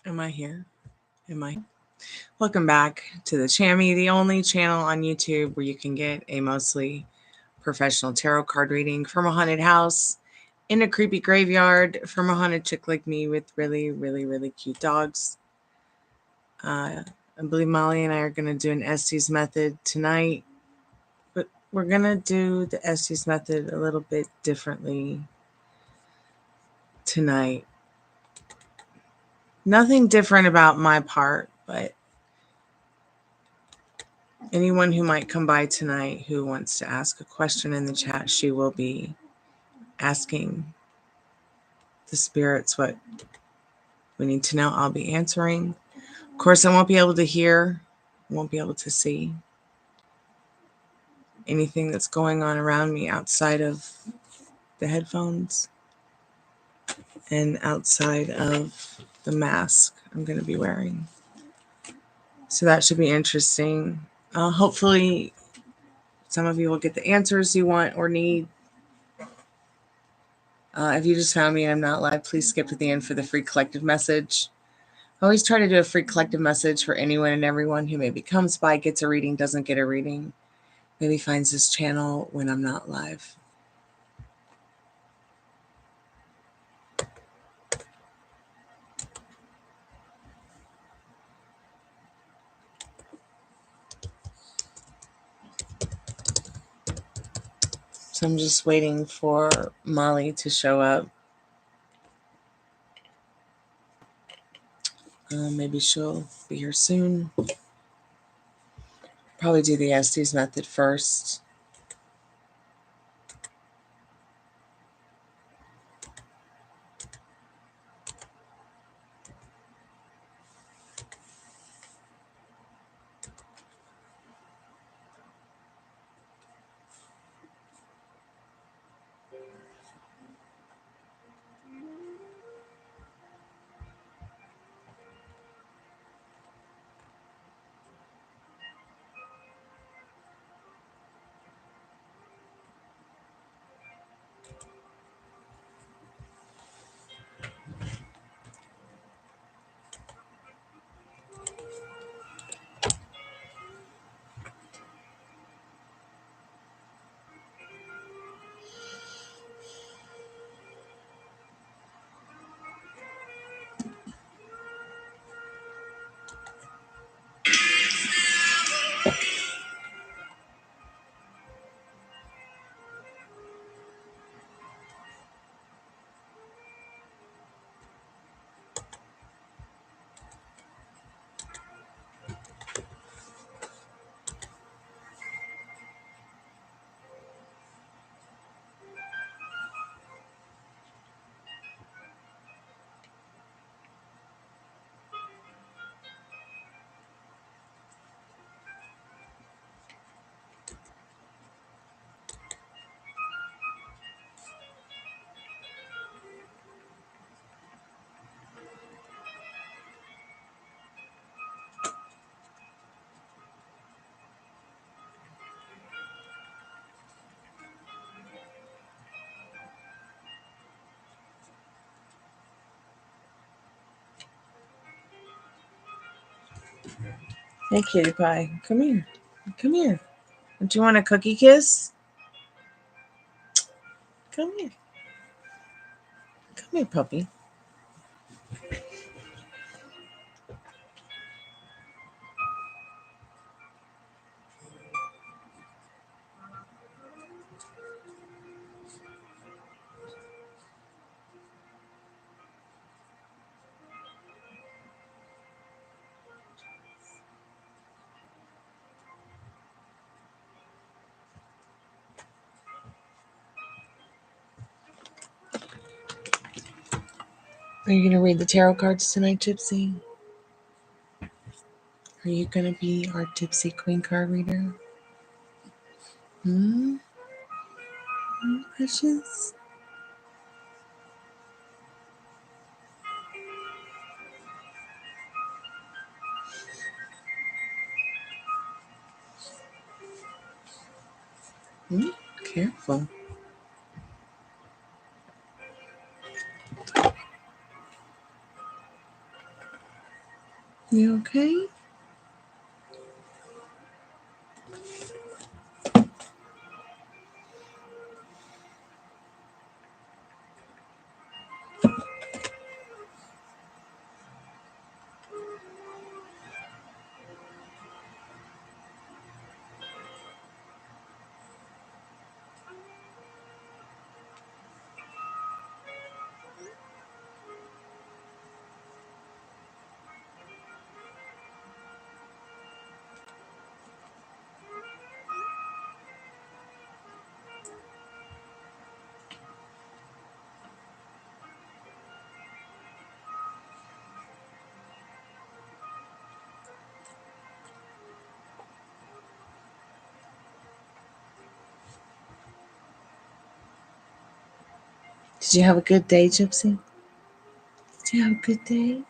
Am I here? Am I? Welcome back to the Chammy, the only channel on YouTube where you can get a mostly professional tarot card reading from a haunted house in a creepy graveyard from a haunted chick like me with really, really, really cute dogs. I believe Molly and I are going to do an Estes method tonight, but we're going to do the Estes method a little bit differently tonight. Nothing different about my part, but anyone who might come by tonight who wants to ask a question in the chat, she will be asking the spirits what we need to know. I'll be answering. Of course, I won't be able to hear, won't be able to see anything that's going on around me outside of the headphones and outside of the mask I'm going to be wearing. So that should be interesting. Hopefully, some of you will get the answers you want or need. If you just found me and I'm not live, please skip to the end for the free collective message. I always try to do a free collective message for anyone and everyone who maybe comes by, gets a reading, doesn't get a reading, maybe finds this channel when I'm not live. So I'm just waiting for Molly to show up. Maybe she'll be here soon. Probably do the Estes method first. Hey, kitty pie, come here. Come here. Don't you want a cookie kiss? Come here. Come here, puppy. Are you going to read the tarot cards tonight, Gypsy? Are you going to be our Gypsy Queen card reader? Precious? Careful. You okay? Did you have a good day, Gypsy? Did you have a good day?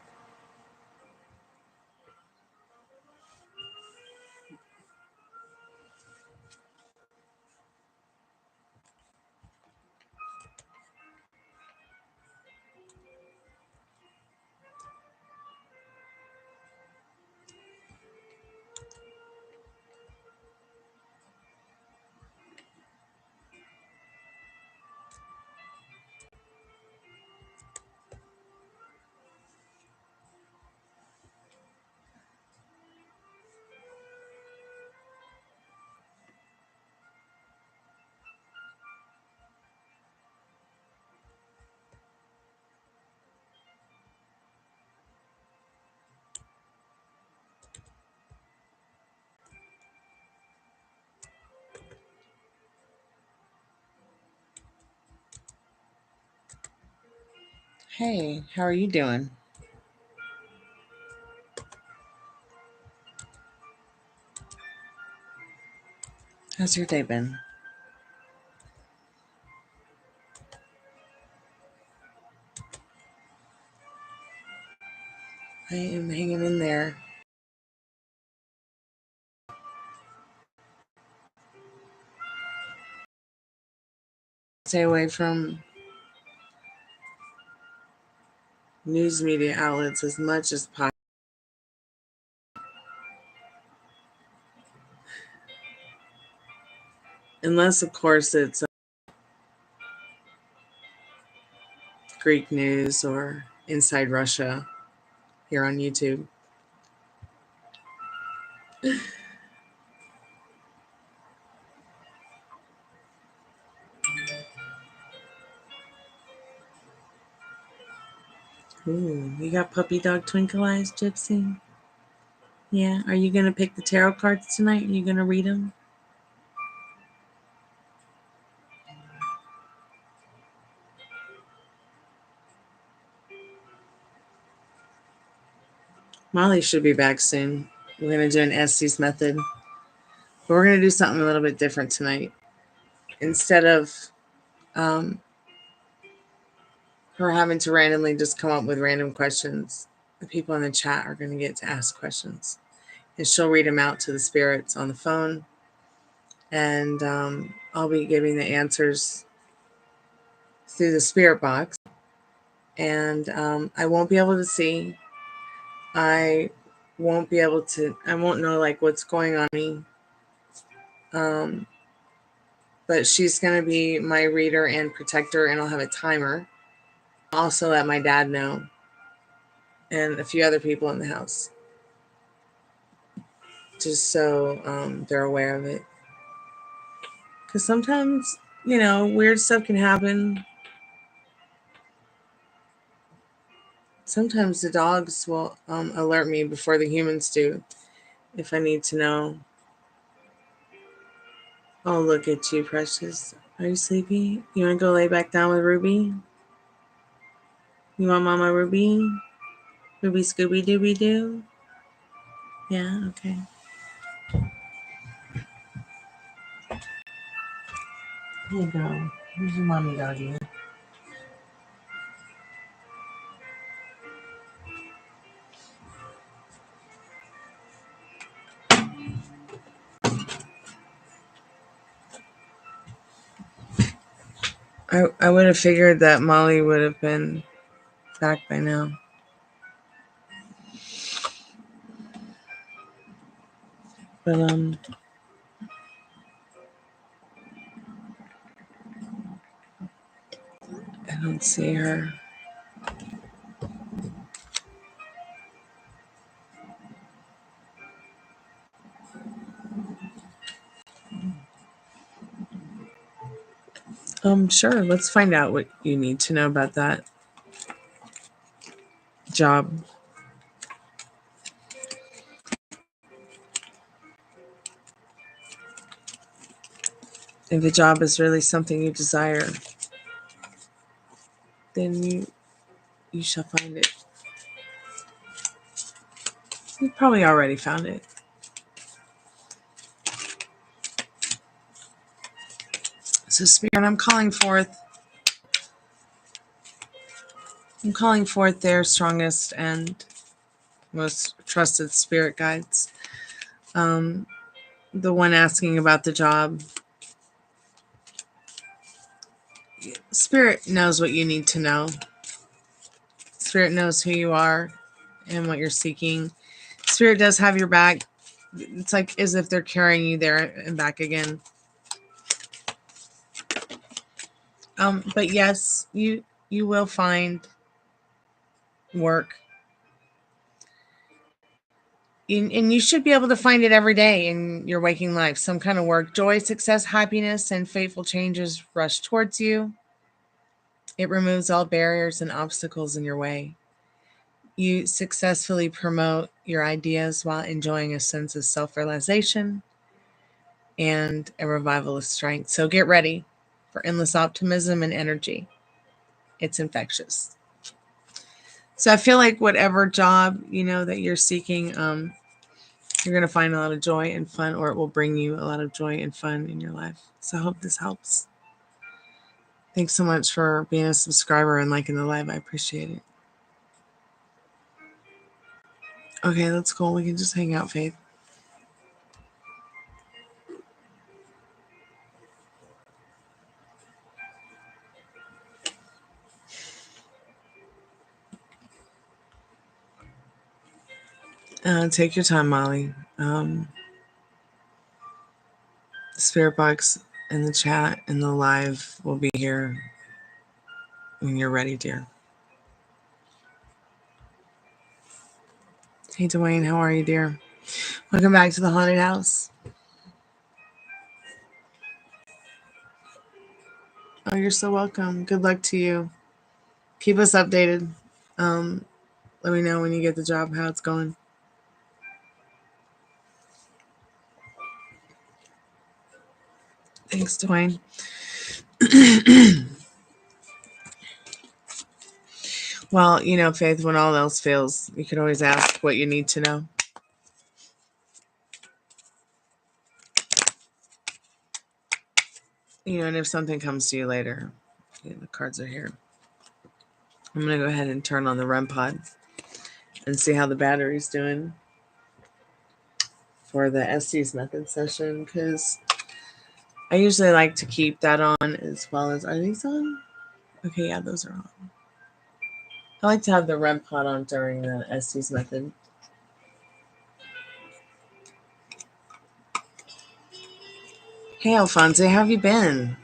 Hey, how are you doing? How's your day been? I am hanging in there. Stay away from news media outlets as much as possible. Unless, of course, it's Greek news or Inside Russia here on YouTube. Ooh, you got puppy dog twinkle eyes, Gypsy? Yeah. Are you going to pick the tarot cards tonight? Are you going to read them? Molly should be back soon. We're going to do an Estes method. But we're going to do something a little bit different tonight. Instead of her having to randomly just come up with random questions, the people in the chat are going to get to ask questions. And she'll read them out to the spirits on the phone. And I'll be giving the answers through the spirit box. And I won't be able to see. I won't know like what's going on me. But she's going to be my reader and protector, and I'll have a timer. I'll also let my dad know and a few other people in the house, just so they're aware of it. Because sometimes, weird stuff can happen. Sometimes the dogs will alert me before the humans do if I need to know. Oh, look at you, Precious. Are you sleepy? You want to go lay back down with Ruby? You want Mama Ruby? Ruby Scooby Dooby Doo? Yeah, okay. Here you go. Here's your mommy doggy. I would have figured that Molly would have been back by now. But I don't see her. Sure. Let's find out what you need to know about that job. If a job is really something you desire, then you shall find it. You probably already found it. So Spirit, I'm calling forth their strongest and most trusted spirit guides. The one asking about the job. Spirit knows what you need to know. Spirit knows who you are and what you're seeking. Spirit does have your back. It's like as if they're carrying you there and back again. But yes, you will find work. And you should be able to find it every day in your waking life. Some kind of work. Joy, success, happiness, and fateful changes rush towards you. It removes all barriers and obstacles in your way. You successfully promote your ideas while enjoying a sense of self-realization and a revival of strength. So get ready for endless optimism and energy. It's infectious. So I feel like whatever job, that you're seeking, you're going to find a lot of joy and fun, or it will bring you a lot of joy and fun in your life. So I hope this helps. Thanks so much for being a subscriber and liking the live. I appreciate it. Okay, that's cool. We can just hang out, Faith. Take your time, Molly. The spirit box in the chat and the live will be here when you're ready, dear. Hey, Dwayne, how are you, dear? Welcome back to the haunted house. Oh, you're so welcome. Good luck to you. Keep us updated. Let me know when you get the job how it's going. Thanks, Dwayne. Well, Faith, when all else fails, you can always ask what you need to know. And if something comes to you later, the cards are here. I'm going to go ahead and turn on the REM pod and see how the battery's doing for the Estes method session, because I usually like to keep that on as well as, are these on? Okay, yeah, those are on. I like to have the REM pod on during the Estes method. Hey, Alfonso, how have you been?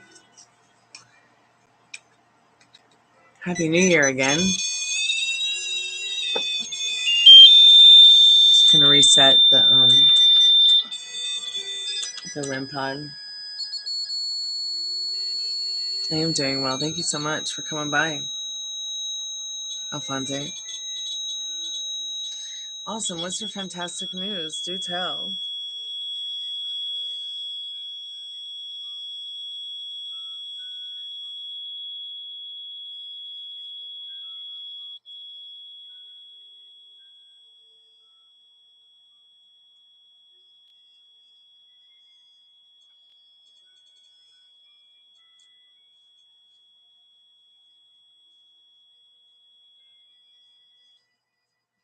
Happy New Year again. Just gonna reset the REM pod. I am doing well. Thank you so much for coming by, Alfonso. Awesome. What's your fantastic news? Do tell.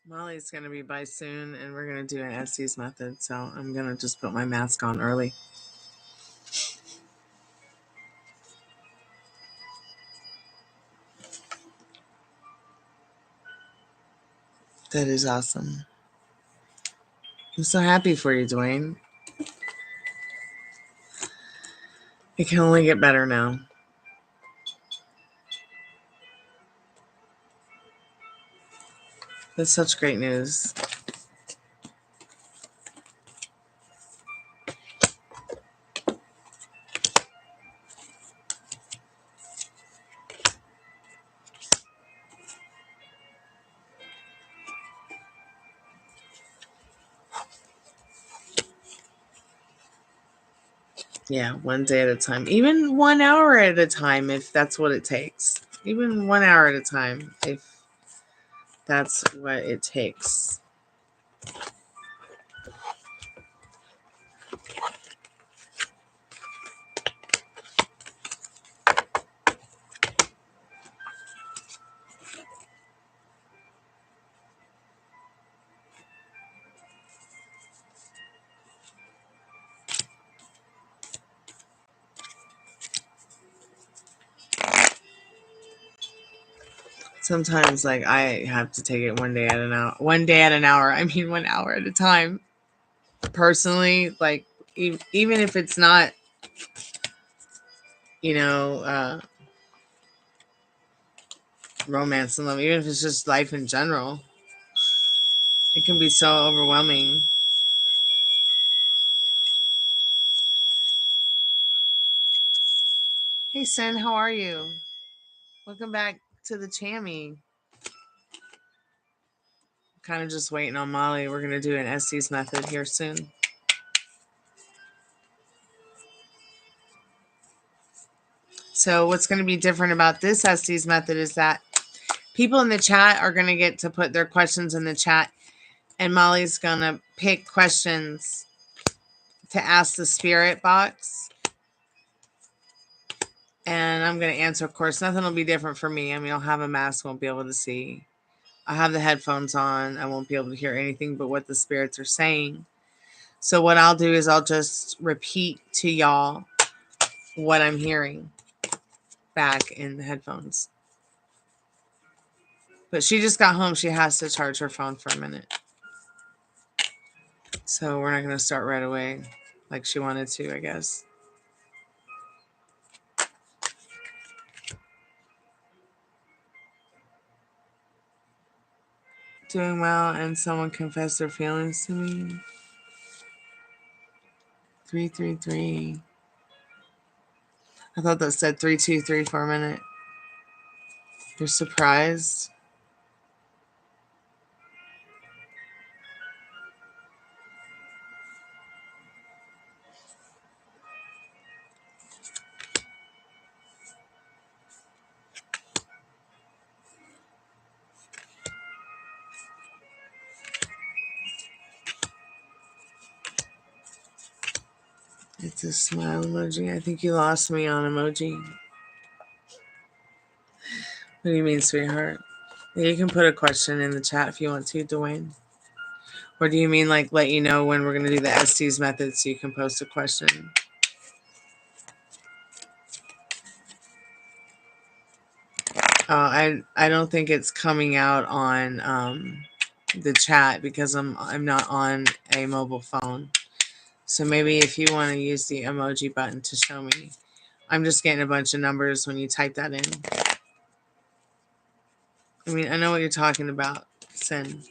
Molly's going to be by soon, and we're going to do an Estes method, so I'm going to just put my mask on early. That is awesome. I'm so happy for you, Dwayne. It can only get better now. That's such great news. Yeah, one day at a time. Even 1 hour at a time, if that's what it takes. Even 1 hour at a time, if that's what it takes. Sometimes, like, I have to take it 1 day at an hour. 1 day at an hour. I mean, 1 hour at a time. Personally, like, even if it's not, romance and love, even if it's just life in general, it can be so overwhelming. Hey, Sen, how are you? Welcome back to the Chammy. Kind of just waiting on Molly. We're going to do an Estes method here soon. So what's going to be different about this Estes method is that people in the chat are going to get to put their questions in the chat, and Molly's going to pick questions to ask the spirit box. And I'm going to answer, of course. Nothing will be different for me. I mean, I'll have a mask, won't be able to see. I'll have the headphones on. I won't be able to hear anything but what the spirits are saying. So what I'll do is I'll just repeat to y'all what I'm hearing back in the headphones. But she just got home. She has to charge her phone for a minute. So we're not going to start right away like she wanted to, I guess. Doing well, and someone confessed their feelings to me. 333. I thought that said 323 for a minute. You're surprised? It's a smile emoji. I think you lost me on emoji. What do you mean, sweetheart? You can put a question in the chat if you want to, Dwayne. Or do you mean like let you know when we're going to do the Estes method so you can post a question? I don't think it's coming out on the chat because I'm not on a mobile phone. So maybe if you want to use the emoji button to show me. I'm just getting a bunch of numbers when you type that in. I mean, I know what you're talking about, Sin.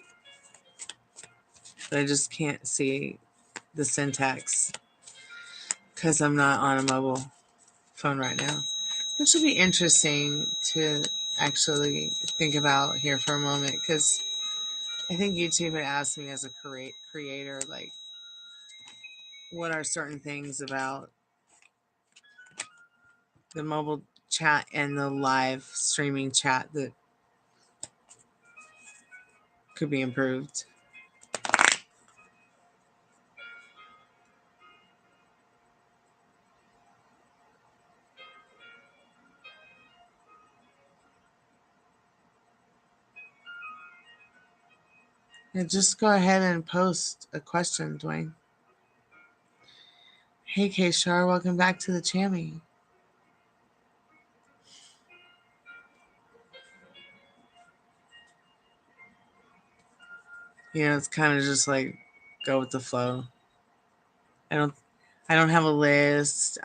But I just can't see the syntax because I'm not on a mobile phone right now. Which will be interesting to actually think about here for a moment, because I think YouTube had asked me as a creator, like, what are certain things about the mobile chat and the live streaming chat that could be improved. Yeah, just go ahead and post a question, Dwayne. Hey, K-Shar, welcome back to the Chammy. You know, it's kind of just like go with the flow. I don't have a list.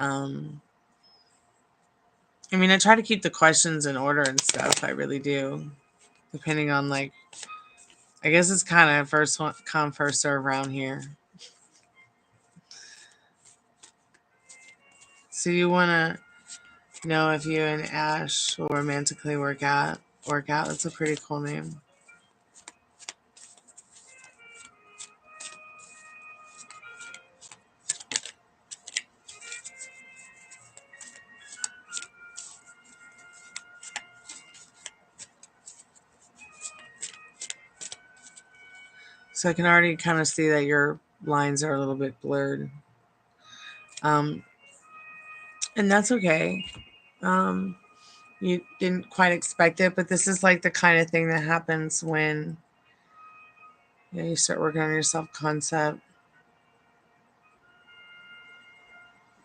I mean, I try to keep the questions in order and stuff. I really do. Depending on, like, I guess it's kind of first one come, first serve around here. So you want to know if you and Ash will romantically work out. That's a pretty cool name. So I can already kind of see that your lines are a little bit blurred. And that's okay. You didn't quite expect it, but this is like the kind of thing that happens when you start working on your self-concept.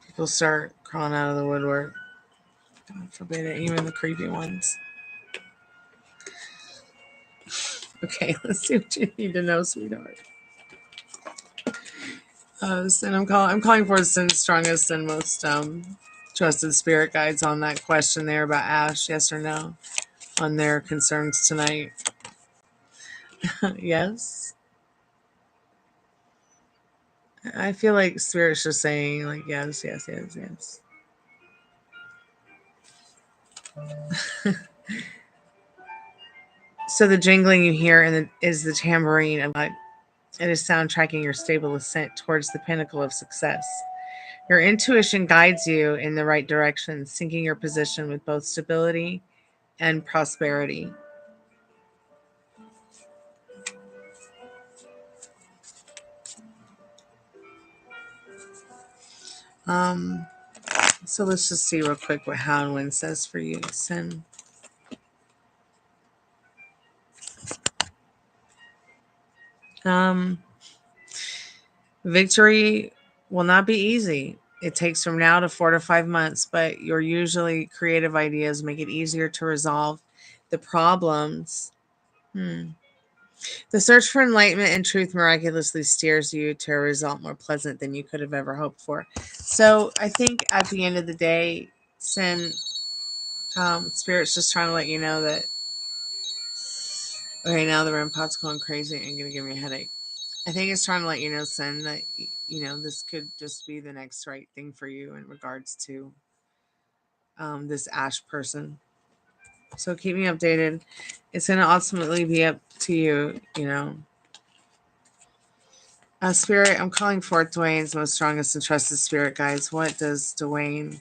People start crawling out of the woodwork. God forbid it, even the creepy ones. Okay, let's see what you need to know, sweetheart. And I'm calling for the strongest and most trusted spirit guides on that question there about Ash, yes or no, on their concerns tonight. Yes. I feel like spirit's just saying like yes, yes, yes, yes. So the jingling you hear is the tambourine, and it is soundtracking your stable ascent towards the pinnacle of success. Your intuition guides you in the right direction, syncing your position with both stability and prosperity. So let's just see real quick what How and When says for you, Sin. Victory will not be easy. It takes from now to 4 to 5 months, but your usually creative ideas make it easier to resolve the problems. The search for enlightenment and truth miraculously steers you to a result more pleasant than you could have ever hoped for. So I think at the end of the day, Sin, Spirit's just trying to let you know that, okay, now the REM pod's going crazy and going to give me a headache. I think it's trying to let you know, Sin, that, this could just be the next right thing for you in regards to this Ash person. So keep me updated. It's going to ultimately be up to you, Spirit, I'm calling forth Dwayne's most strongest and trusted spirit guides. What does Dwayne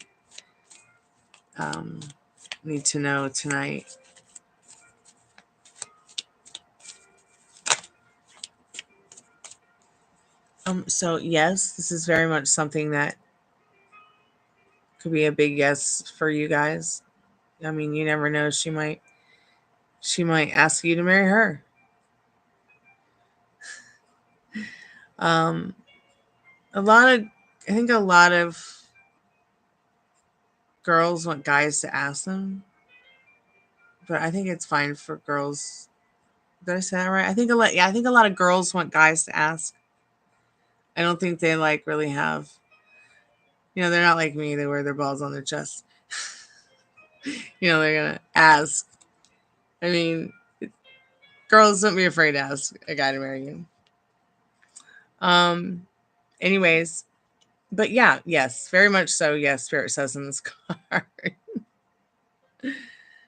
need to know tonight? So yes, this is very much something that could be a big yes for you guys. I mean, you never know. She might ask you to marry her. I think a lot of girls want guys to ask them, but I think it's fine for girls. Did I say that right? I think a lot of girls want guys to ask. I don't think they really have. They're not like me. They wear their balls on their chest. They're gonna ask. I mean, girls, don't be afraid to ask a guy to marry you. Anyways, but yeah, yes, very much so. Yes, Spirit says in this card.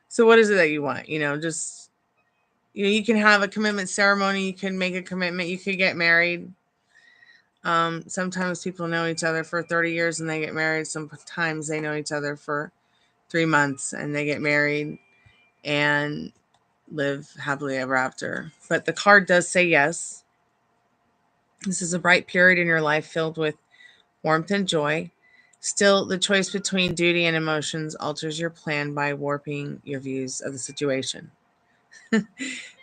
So what is it that you want? Just you can have a commitment ceremony. You can make a commitment. You could get married. Sometimes people know each other for 30 years and they get married. Sometimes they know each other for 3 months and they get married and live happily ever after. But the card does say yes. This is a bright period in your life filled with warmth and joy. Still, the choice between duty and emotions alters your plan by warping your views of the situation.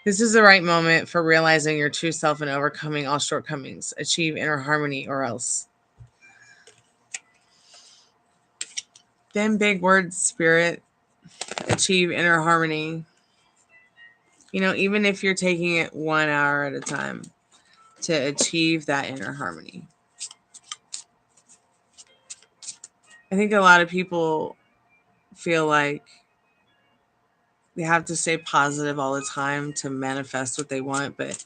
This is the right moment for realizing your true self and overcoming all shortcomings. Achieve inner harmony or else. Them big words, Spirit. Achieve inner harmony. Even if you're taking it 1 hour at a time to achieve that inner harmony. I think a lot of people feel like they have to stay positive all the time to manifest what they want, but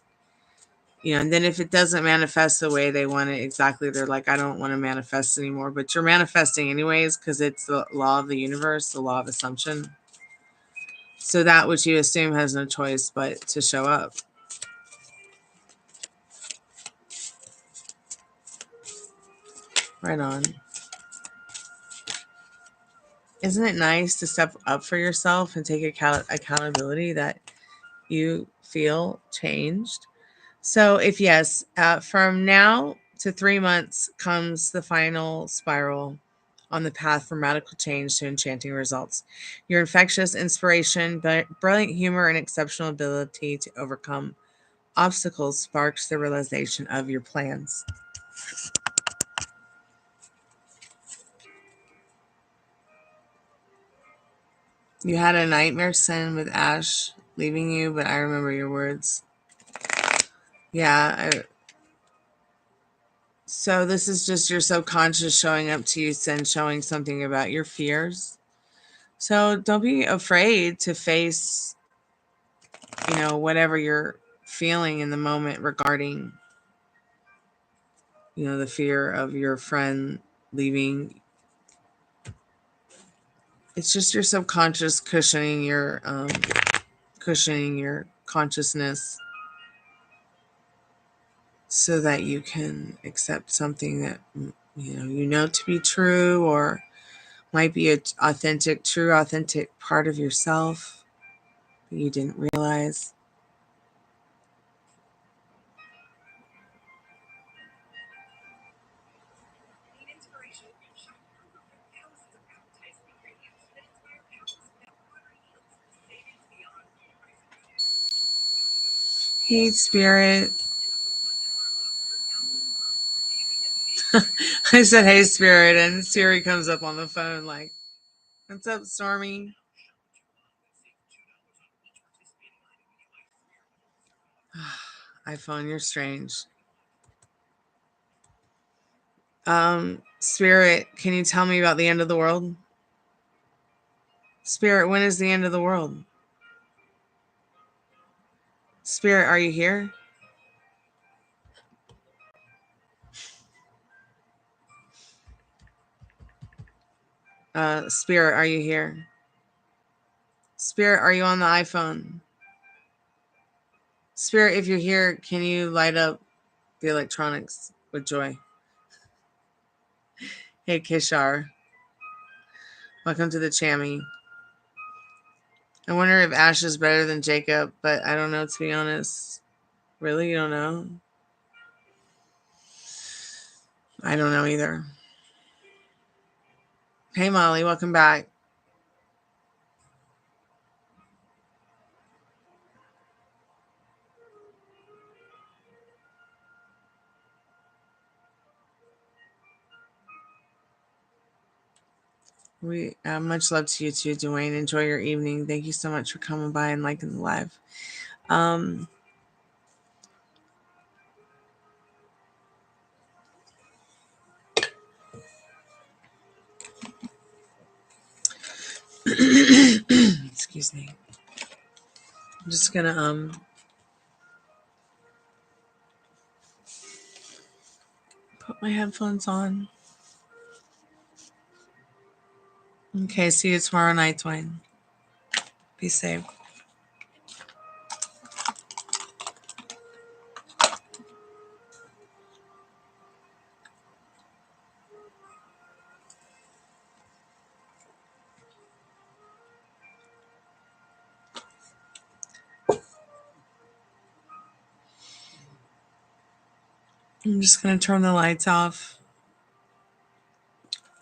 and then if it doesn't manifest the way they want it exactly, they're like, I don't want to manifest anymore. But you're manifesting anyways because it's the law of the universe, the law of assumption. So that which you assume has no choice but to show up. Right on. Isn't it nice to step up for yourself and take accountability that you feel changed? So if yes, from now to 3 months comes the final spiral on the path from radical change to enchanting results. Your infectious inspiration, brilliant humor, and exceptional ability to overcome obstacles sparks the realization of your plans. You had a nightmare sin with Ash leaving you, but I remember your words. Yeah. So this is just your subconscious showing up to you and showing something about your fears. So don't be afraid to face, whatever you're feeling in the moment regarding, the fear of your friend leaving. It's just your subconscious cushioning your consciousness so that you can accept something that you know to be true, or might be a true authentic part of yourself that you didn't realize. Hey, Spirit. I said, hey, Spirit, and Siri comes up on the phone like, what's up, Stormy? iPhone, you're strange. Spirit, can you tell me about the end of the world? Spirit, when is the end of the world? Spirit, are you here? Spirit, are you here? Spirit, are you on the iPhone? Spirit, if you're here, can you light up the electronics with joy? Hey, Kishar. Welcome to the Chammy. I wonder if Ash is better than Jacob, but I don't know, to be honest. Really? You don't know? I don't know either. Hey, Molly. Welcome back. We much love to you too, Dwayne. Enjoy your evening. Thank you so much for coming by and liking the live. Excuse me. I'm just gonna put my headphones on. Okay, see you tomorrow night, Dwayne. Be safe. I'm just gonna turn the lights off.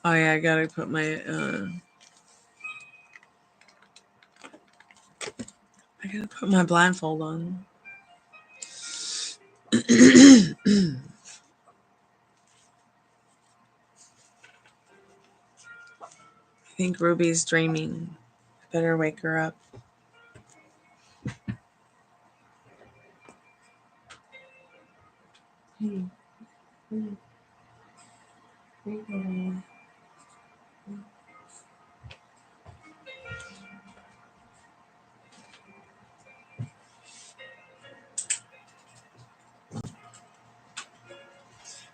Oh yeah, I gotta put my blindfold on. I think Ruby's dreaming. I better wake her up. Hey.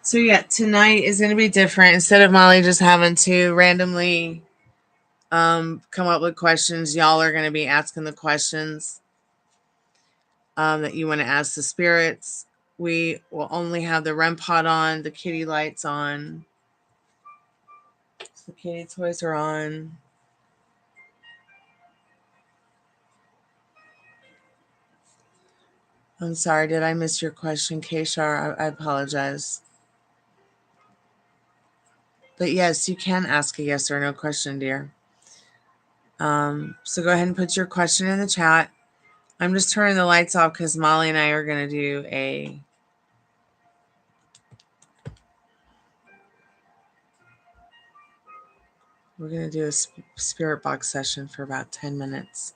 So yeah, tonight is going to be different. Instead of Molly just having to randomly come up with questions, y'all are going to be asking the questions that you want to ask the spirits. We will only have the REM pod on, the kitty lights on. The kitty toys are on. I'm sorry, did I miss your question, Kshar? I apologize. But yes, you can ask a yes or no question, dear. So go ahead and put your question in the chat. I'm just turning the lights off because Molly and I are going to do we're going to do a spirit box session for about 10 minutes.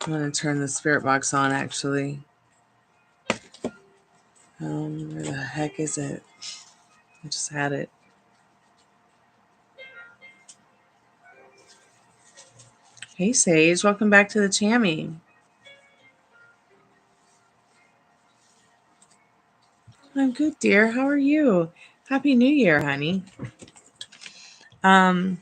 I'm going to turn the spirit box on, actually. Where the heck is it? I just had it. Hey, Sage. Welcome back to the Chammy. I'm good, dear. How are you? Happy New Year, honey. Molly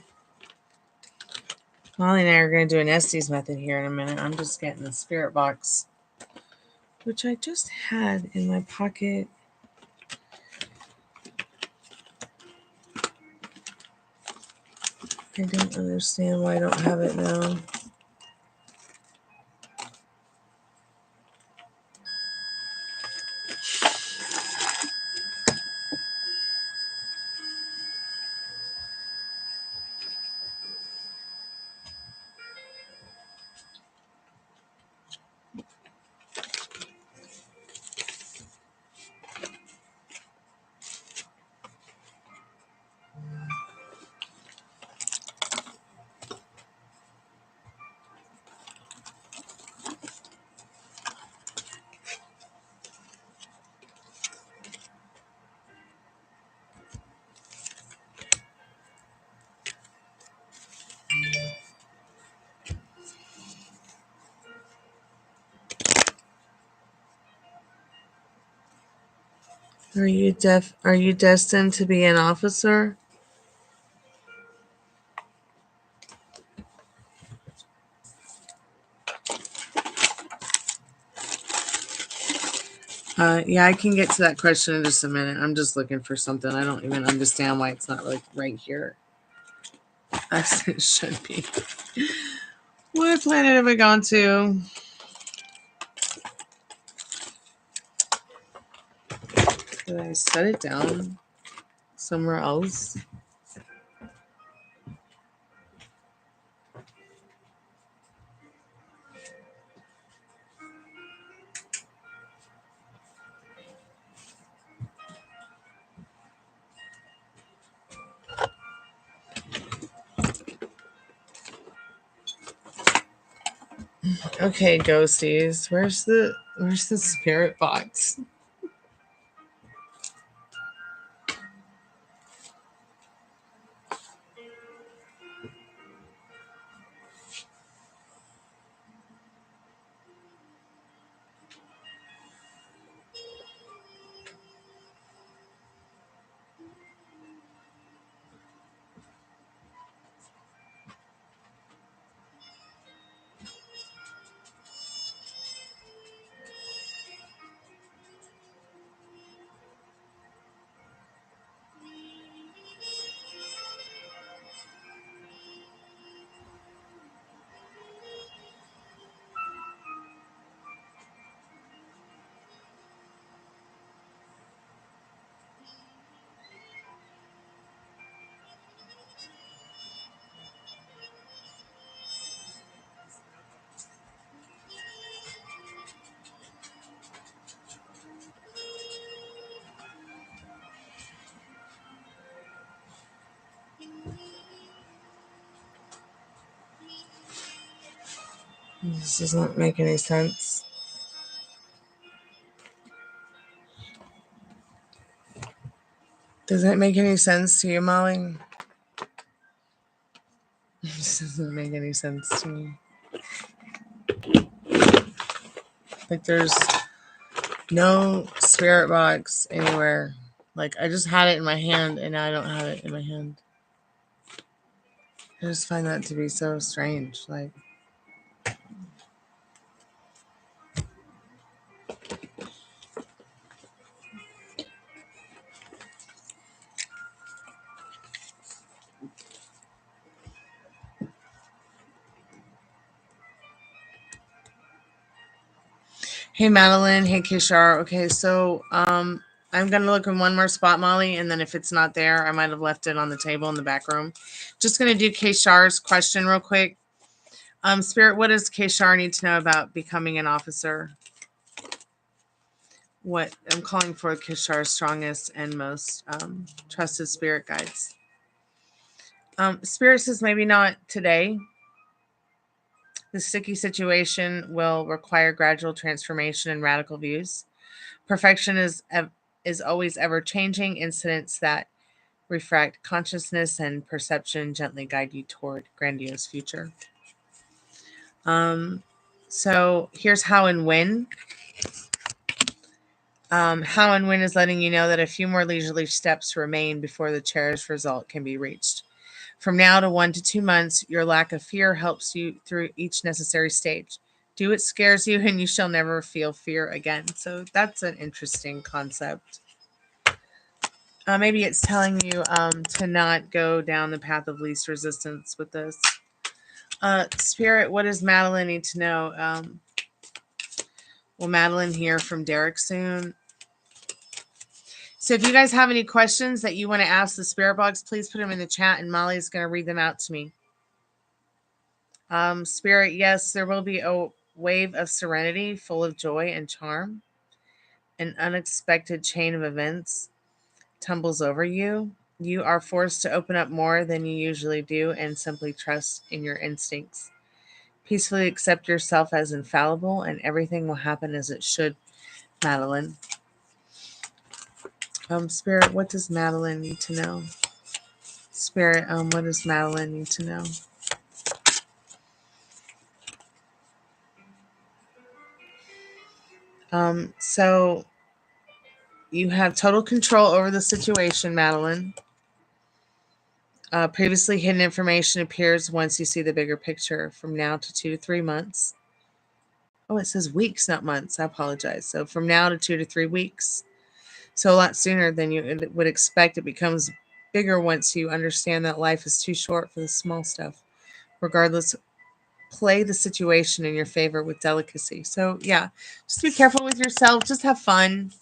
and I are going to do an Estes method here in a minute. I'm just getting the spirit box, which I just had in my pocket. I don't understand why I don't have it now. Are you destined to be an officer? Yeah, I can get to that question in just a minute. I'm just looking for something. I don't even understand why it's not like right here. As it should be. What planet have I gone to? Did I set it down somewhere else? Okay, ghosties. Where's the spirit box? This doesn't make any sense. Does that make any sense to you, Molly? This doesn't make any sense to me. Like there's no spirit box anywhere. Like, I just had it in my hand, and now I don't have it in my hand. I just find that to be so strange. Like, hey, Madeline. Hey, Kishar. Okay, so I'm going to look in one more spot, Molly, and then if it's not there, I might have left it on the table in the back room. Just going to do Kishar's question real quick. Spirit, what does Kishar need to know about becoming an officer? What I'm calling for Kishar's strongest and most trusted spirit guides. Spirit says maybe not today. The sticky situation will require gradual transformation and radical views. Perfection is always ever changing. Incidents that refract consciousness and perception gently guide you toward grandiose future. So here's how and when. How and when is letting you know that a few more leisurely steps remain before the cherished result can be reached. From now to 1 to 2 months, your lack of fear helps you through each necessary stage. Do what scares you, and you shall never feel fear again. So that's an interesting concept. Maybe it's telling you to not go down the path of least resistance with this. Spirit, what does Madeline need to know? Will Madeline hear from Derek soon? So if you guys have any questions that you want to ask the Spirit Box, please put them in the chat, and Molly's going to read them out to me. Spirit, yes, there will be a wave of serenity full of joy and charm. An unexpected chain of events tumbles over you. You are forced to open up more than you usually do and simply trust in your instincts. Peacefully accept yourself as infallible, and everything will happen as it should, Madeline. Spirit, what does Madeline need to know? Spirit, what does Madeline need to know? So you have total control over the situation, Madeline. Previously hidden information appears once you see the bigger picture. From now to 2 to 3 months. Oh, it says weeks, not months. I apologize. So from now to 2 to 3 weeks. So a lot sooner than you would expect. It becomes bigger once you understand that life is too short for the small stuff. Regardless, play the situation in your favor with delicacy. So yeah, just be careful with yourself. Just have fun.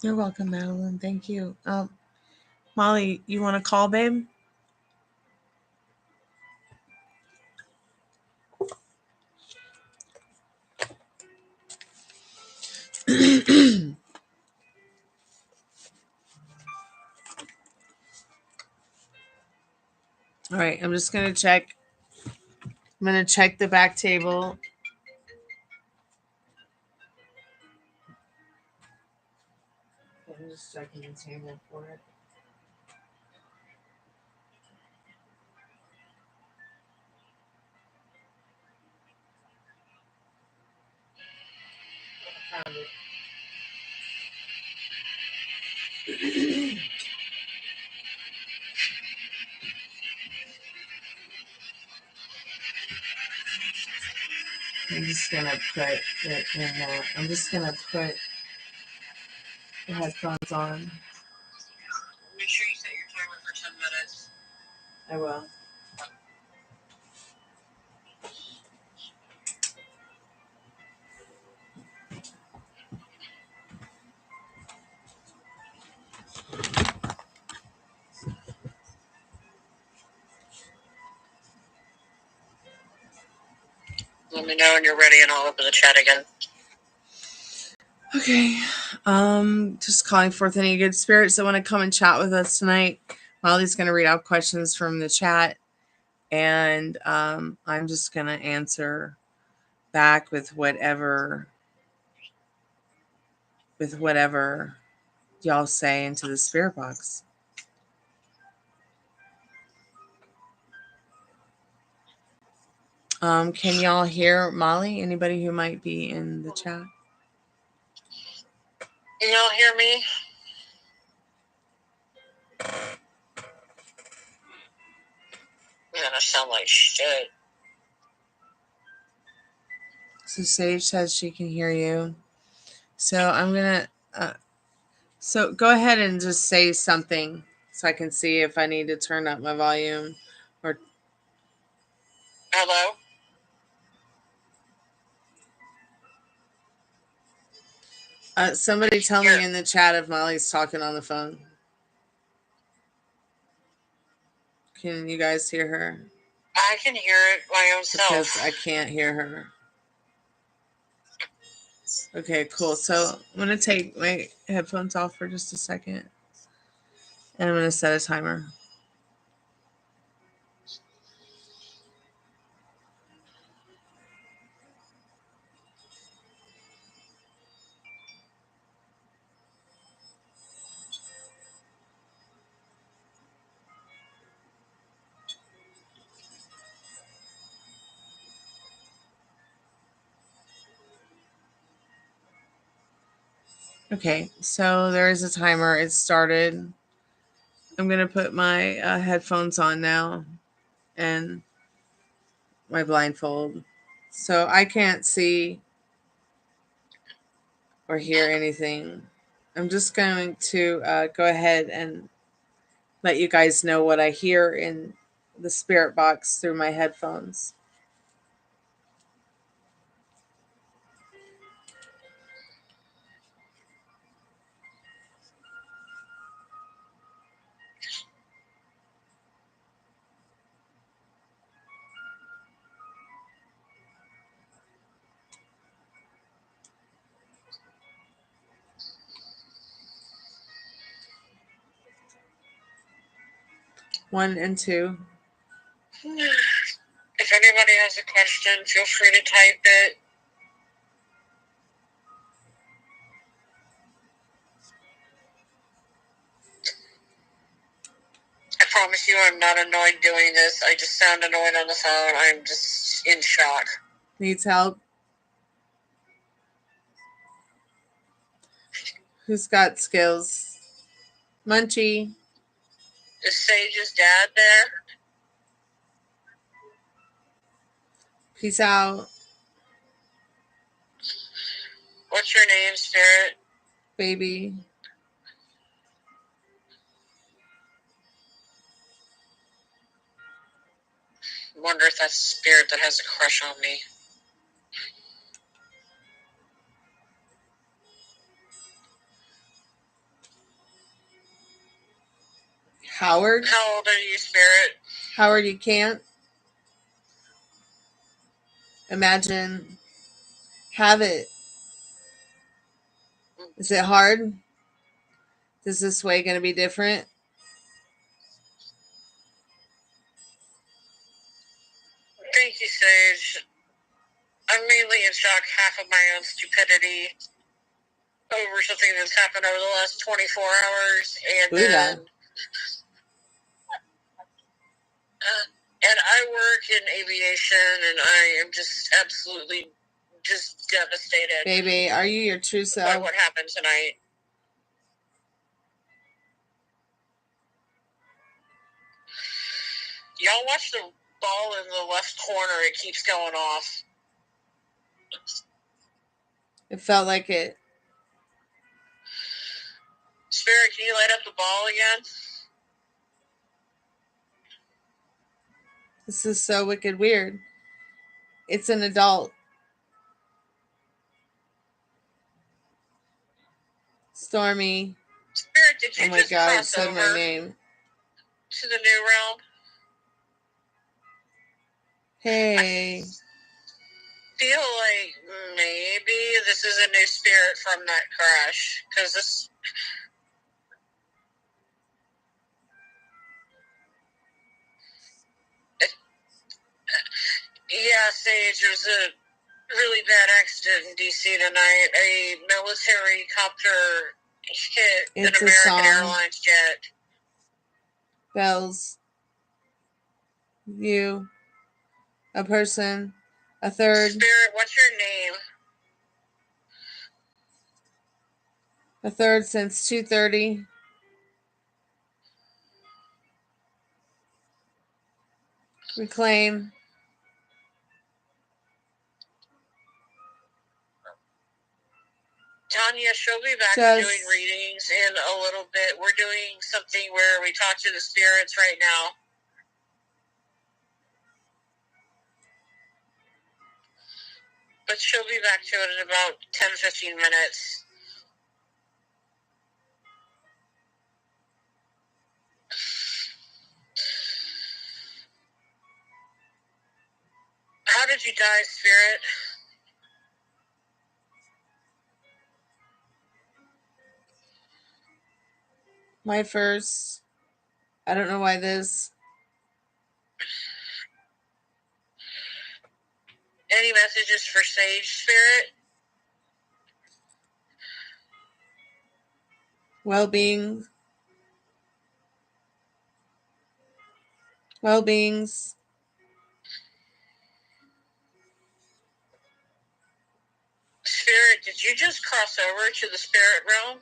You're welcome, Madeline. Thank you. Molly, you want to call, babe? All right, I'm just going to check. I'm going to check the back table. I'm just checking the table for it. I found it. I'm just going to put it in there. I'm just going to put the headphones on. Make sure you set your timer for 10 minutes. I will. Let me know when you're ready and I'll open the chat again. Okay. Just calling forth any good spirits that want to come and chat with us tonight. Molly's going to read out questions from the chat, and I'm just going to answer back with whatever y'all say into the spirit box. Can y'all hear Molly? Anybody who might be in the chat? Y'all hear me? Man, I sound like shit. So Sage says she can hear you. So I'm going to... so go ahead and just say something so I can see if I need to turn up my volume or... Hello? Somebody tell me in the chat if Molly's talking on the phone. Can you guys hear her? I can hear it my own self. Because I can't hear her. Okay, cool. So I'm going to take my headphones off for just a second. And I'm going to set a timer. Okay, so there is a timer. It started. I'm going to put my headphones on now and my blindfold. So I can't see or hear anything. I'm just going to go ahead and let you guys know what I hear in the spirit box through my headphones. One and two. If anybody has a question, feel free to type it. I promise you I'm not annoyed doing this. I just sound annoyed on the phone. I'm just in shock. Needs help? Who's got skills? Munchie. Is Sage's dad there? Peace out. What's your name, Spirit? Baby. I wonder if that's a spirit that has a crush on me. Howard? How old are you, Spirit? Howard, you can't imagine. Have it. Is it hard? Is this way going to be different? Thank you, Sage. I'm mainly in shock, half of my own stupidity over something that's happened over the last 24 hours, and then and I work in aviation, and I am just absolutely just devastated. Baby, are you your true self? By what happened tonight. Y'all watch the ball in the left corner. It keeps going off. It felt like it. Spirit, can you light up the ball again? This is so wicked weird. It's an adult. Stormy. Spirit, did you oh my just God, it cross said over my name. to the new realm? Hey. Feel like maybe this is a new spirit from that crash, because this. Yeah, Sage, there was a really bad accident in D.C. tonight. A military copter hit an American Airlines jet. Bells. You. A person. A third. Spirit, what's your name? A third since 2:30. Reclaim. Tanya, she'll be back doing readings in a little bit. We're doing something where we talk to the spirits right now. But she'll be back to it in about 10-15 minutes. How did you die, Spirit? My first. I don't know why this. Any messages for Sage, Spirit? Well-being. Well-beings. Spirit, did you just cross over to the spirit realm?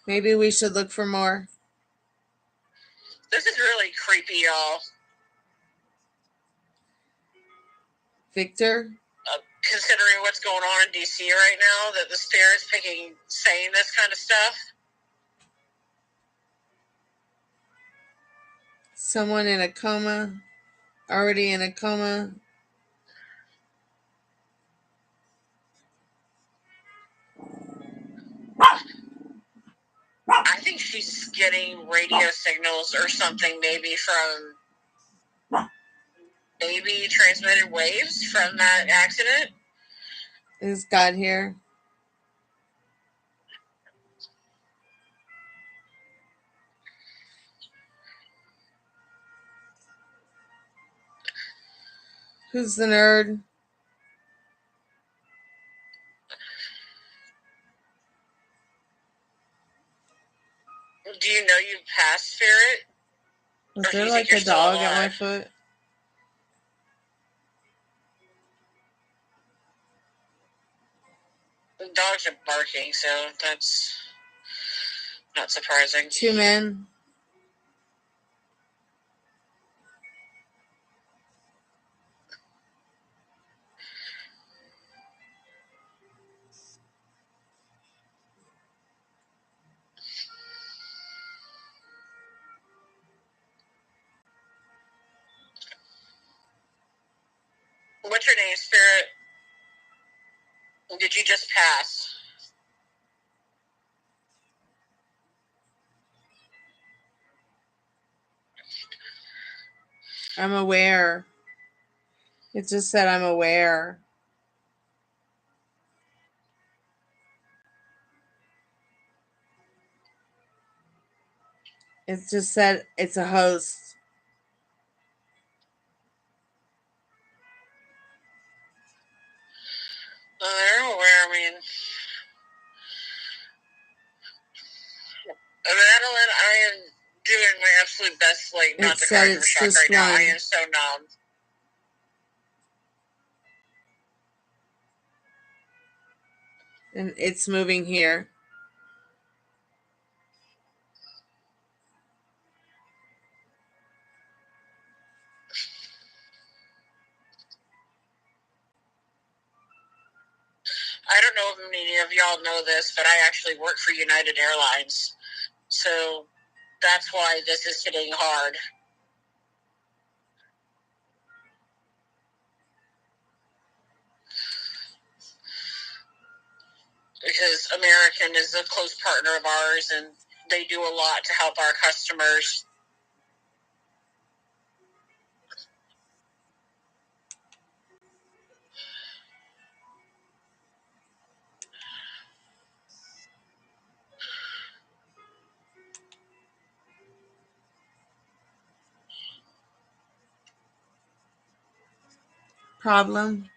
Maybe we should look for more. This is really creepy, y'all. Victor? Considering what's going on in D.C. right now, that the spirit's saying this kind of stuff. Someone in a coma. Already in a coma. I think she's getting radio signals or something, maybe transmitted waves from that accident. Is God here? Who's the nerd? Do you know you've passed, Spirit? Was there like a dog at my foot? The dogs are barking, so that's not surprising. 2 men. What's your name, Spirit? Did you just pass? I'm aware. It just said I'm aware. It just said it's a host. They're aware, I mean. Madeline, I am doing my absolute absolute best, like, not to cry from it's shock just right now. I one. am so numb. And it's moving here. I don't know if many of y'all know this, but I actually work for United Airlines. So that's why this is hitting hard. Because American is a close partner of ours, and they do a lot to help our customers. Problem.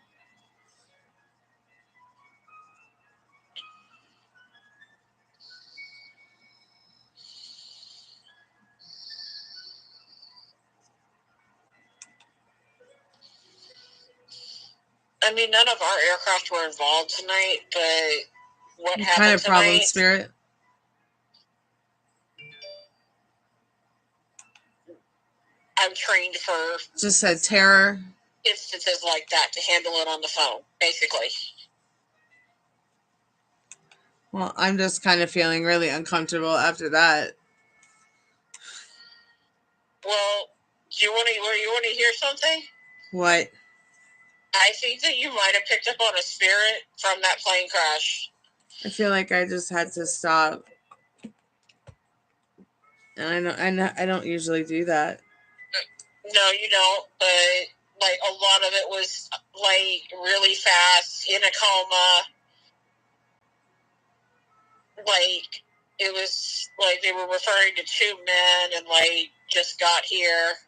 I mean, none of our aircraft were involved tonight, but what happened kind of tonight? problem, Spirit? I'm trained for Just said terror. Instances like that to handle it on the phone, basically. Well, I'm just kind of feeling really uncomfortable after that. Well, you want to hear something? What? I think that you might have picked up on a spirit from that plane crash. I feel like I just had to stop. And I don't usually do that. No, you don't, but like a lot of it was like really fast, in a coma. Like it was like they were referring to two men and like just got here.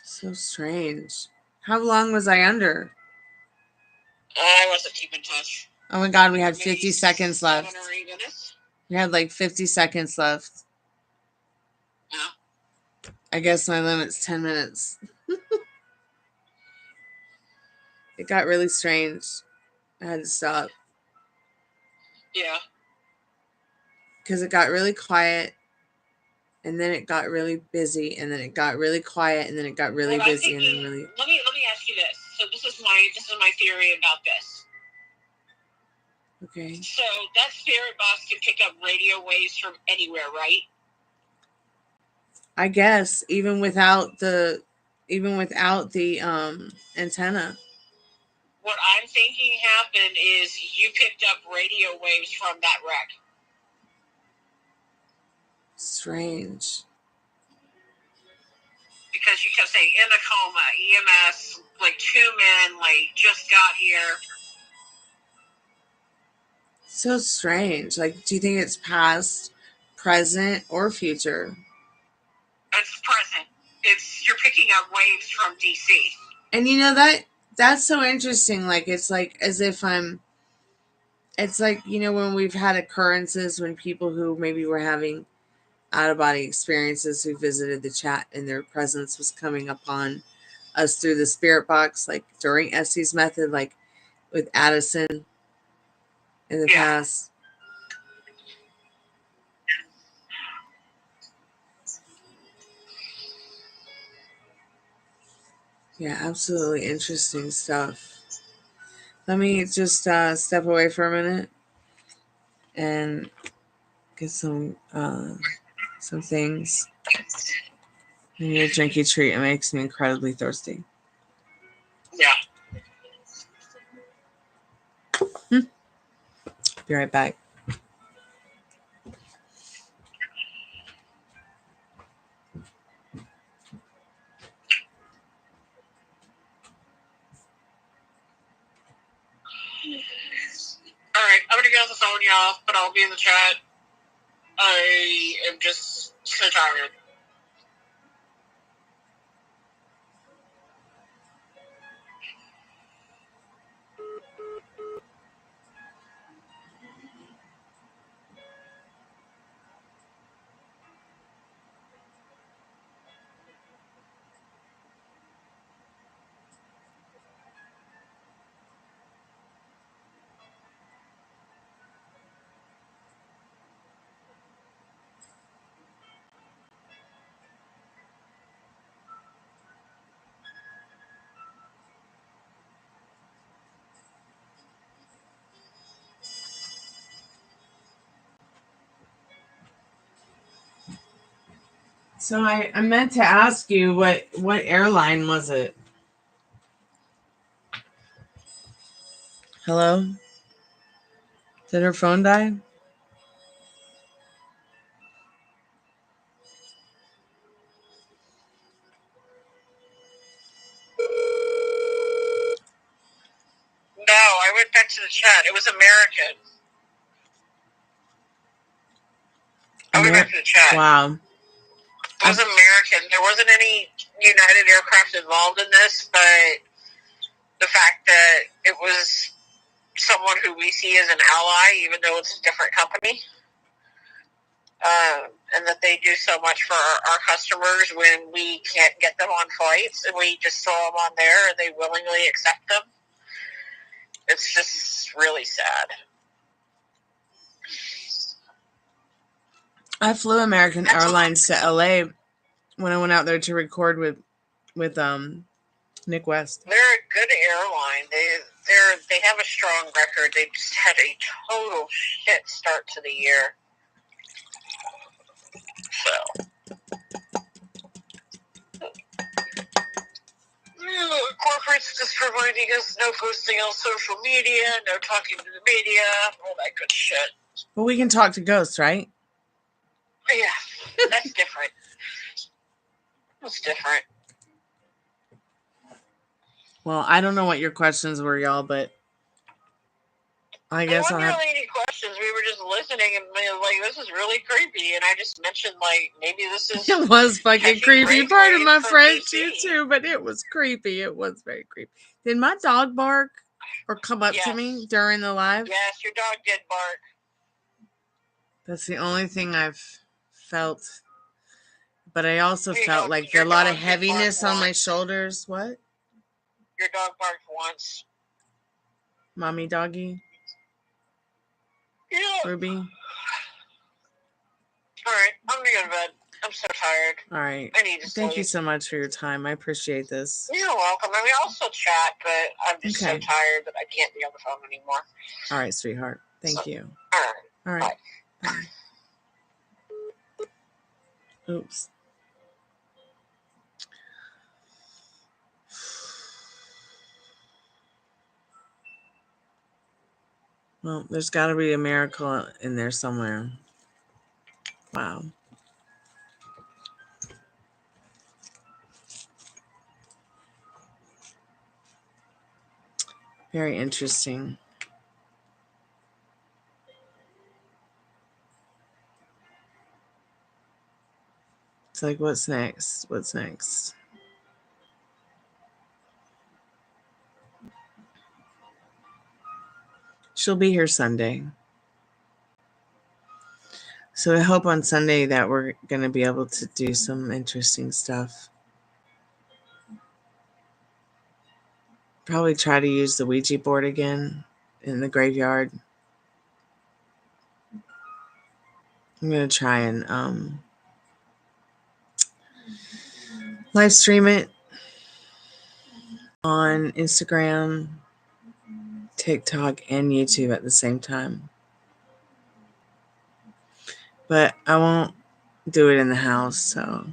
So strange. How long was I under? I wasn't keeping touch. Oh my God, we had 50 seconds left. 7 or 8 minutes. We had like 50 seconds left. Yeah. I guess my limit's 10 minutes. It got really strange. I had to stop. Yeah. Because it got really quiet, and then it got really busy, and then it got really quiet, and then it got really busy, and then really. Let me ask you this. So this is my theory about this. Okay. So that spirit box can pick up radio waves from anywhere, right? I guess even without the antenna. What I'm thinking happened is you picked up radio waves from that wreck. Strange. Because you kept saying in a coma, EMS, like two men, like just got here. So strange. Like, do you think it's past, present, or future? It's present. You're picking up waves from DC. And that's so interesting. Like, it's like as if it's like, when we've had occurrences when people who maybe were having out-of-body experiences who visited the chat and their presence was coming upon us through the spirit box, like during Estes method, like with Addison in the past. Yeah, absolutely interesting stuff. Let me just step away for a minute and get some things. I need a drinky treat. It makes me incredibly thirsty. Yeah. Be right back. All right, I'm gonna get off the phone, y'all, but I'll be in the chat. I am just so tired. So I meant to ask you what airline was it? Hello? Did her phone die? No, I went back to the chat. It was American. I went back to the chat. Wow. It was American. There wasn't any United aircraft involved in this, but the fact that it was someone who we see as an ally, even though it's a different company, and that they do so much for our customers when we can't get them on flights, and we just throw them on there and they willingly accept them. It's just really sad. I flew American Airlines to LA when I went out there to record with Nick West. They're a good airline. They have a strong record. They just had a total shit start to the year. So corporates just reminding us no posting on social media, no talking to the media, all that good shit. But we can talk to ghosts, right? Yeah, that's different. That's different. Well, I don't know what your questions were, y'all, but I guess there wasn't really any questions. We were just listening and like, this is really creepy. And I just mentioned, like, maybe this is... It was fucking creepy. Part of my friends too, but it was creepy. It was very creepy. Did my dog bark or come up to me during the live? Yes, your dog did bark. That's the only thing I've felt. But I also felt like a lot of heaviness on my shoulders. What? Your dog barked once. Mommy doggy? Yeah. Ruby? All right, I'm going to go to bed. I'm so tired. All right. I need to sleep. Thank you so much for your time. I appreciate this. You're welcome. I mean, I'll still chat, but I'm just so tired that I can't be on the phone anymore. All right, sweetheart. Thank you. All right. All right. Bye. Oops. Well, there's got to be a miracle in there somewhere. Wow. Very interesting. It's like, what's next? What's next? She'll be here Sunday. So I hope on Sunday that we're going to be able to do some interesting stuff. Probably try to use the Ouija board again in the graveyard. I'm going to try and live stream it on Instagram, TikTok, and YouTube at the same time. But I won't do it in the house, so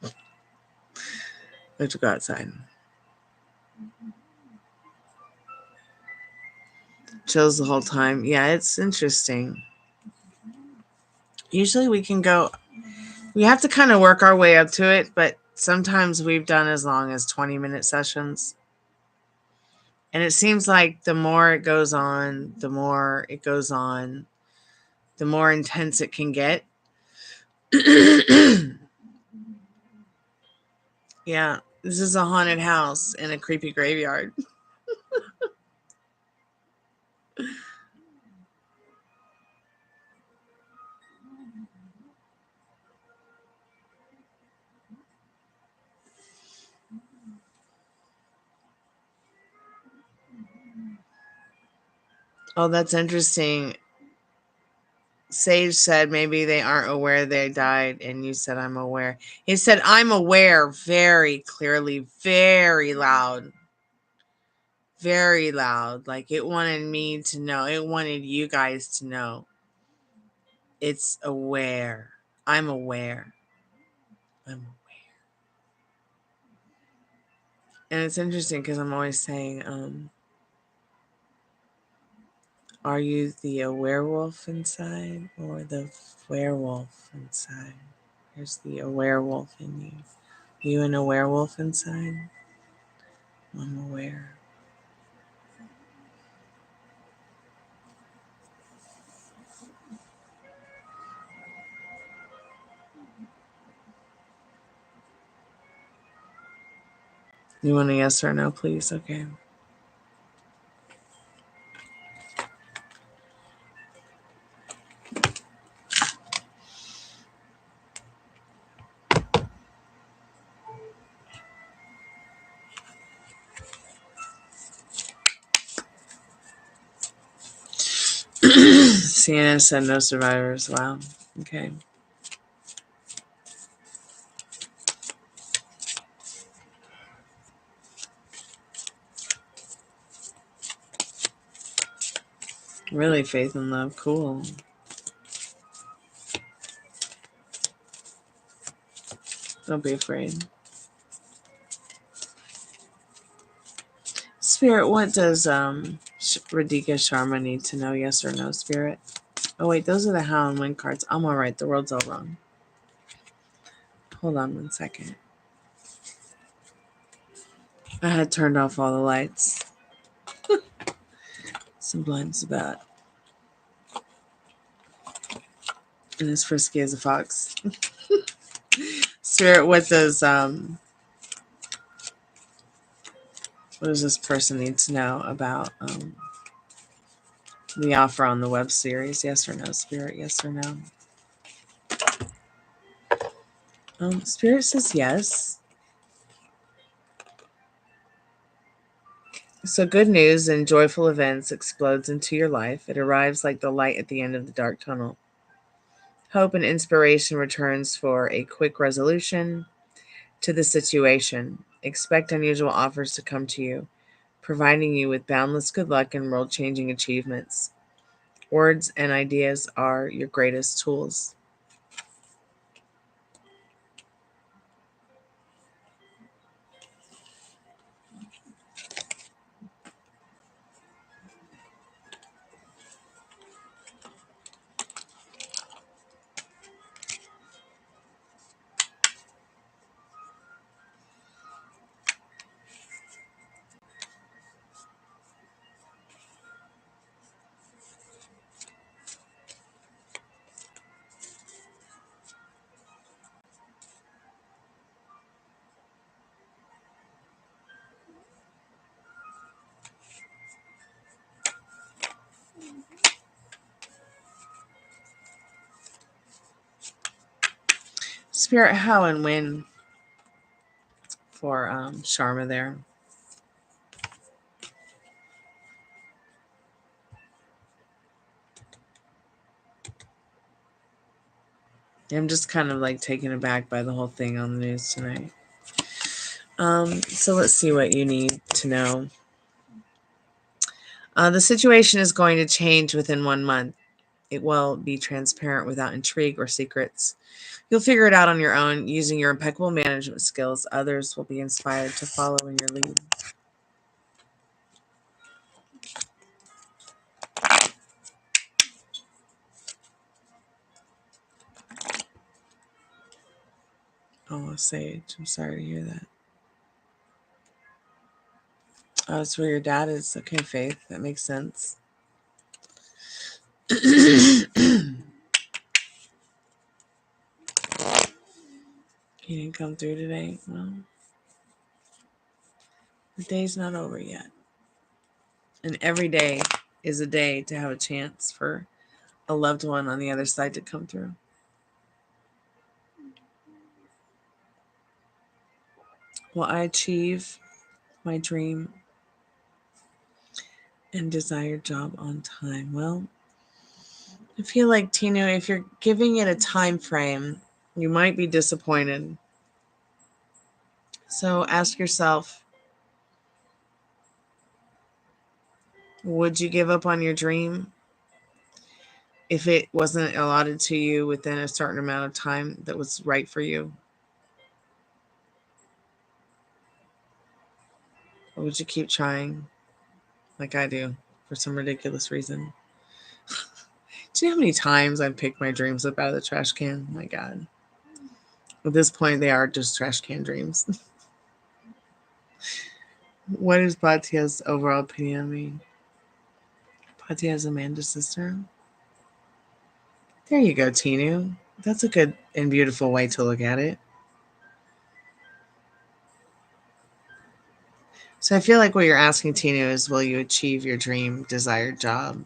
I have to go outside. Chills the whole time. Yeah, it's interesting. Usually we have to kind of work our way up to it, but sometimes we've done as long as 20-minute sessions. And it seems like the more it goes on, the more intense it can get. Yeah, this is a haunted house in a creepy graveyard. Oh, that's interesting. Sage said maybe they aren't aware they died, and you said I'm aware. He said I'm aware very clearly, very loud. Very loud. Like it wanted me to know. It wanted you guys to know. It's aware. I'm aware. I'm aware. And it's interesting because I'm always saying, are you the werewolf inside or the werewolf inside? There's the werewolf in you. You and a werewolf inside? I'm aware. You want a yes or no, please? Okay. Sienna said no survivors. Wow. Okay. Really, faith and love. Cool. Don't be afraid. Spirit, what does Radhika Sharma need to know? Yes or no, Spirit? Oh, wait, those are the How and When cards. I'm all right. The world's all wrong. Hold on 1 second. I had turned off all the lights. Some blinds about. And as frisky as a fox. Spirit, what does this person need to know about the offer on the web series? Yes or no, Spirit? Yes or no? Spirit says yes. So good news and joyful events explodes into your life. It arrives like the light at the end of the dark tunnel. Hope and inspiration returns for a quick resolution to the situation. Expect unusual offers to come to you, providing you with boundless good luck and world-changing achievements. Words and ideas are your greatest tools. Spirit, how and when for Sharma there. I'm just kind of like taken aback by the whole thing on the news tonight. So let's see what you need to know. The situation is going to change within 1 month. It will be transparent without intrigue or secrets. You'll figure it out on your own using your impeccable management skills. Others will be inspired to follow in your lead. Oh, Sage, I'm sorry to hear that. Oh, it's where your dad is. Okay, Faith, that makes sense. He didn't come through today. Well, the day's not over yet. And every day is a day to have a chance for a loved one on the other side to come through. Will I achieve my dream and desired job on time? Well, I feel like, Tino, if you're giving it a time frame, you might be disappointed. So ask yourself, would you give up on your dream if it wasn't allotted to you within a certain amount of time that was right for you? Or would you keep trying like I do for some ridiculous reason? Do you know how many times I've picked my dreams up out of the trash can? My God. At this point, they are just trash can dreams. What is Batia's overall opinion on me? Batia is Amanda's sister. There you go, Tinu. That's a good and beautiful way to look at it. So I feel like what you're asking, Tinu, is will you achieve your dream desired job?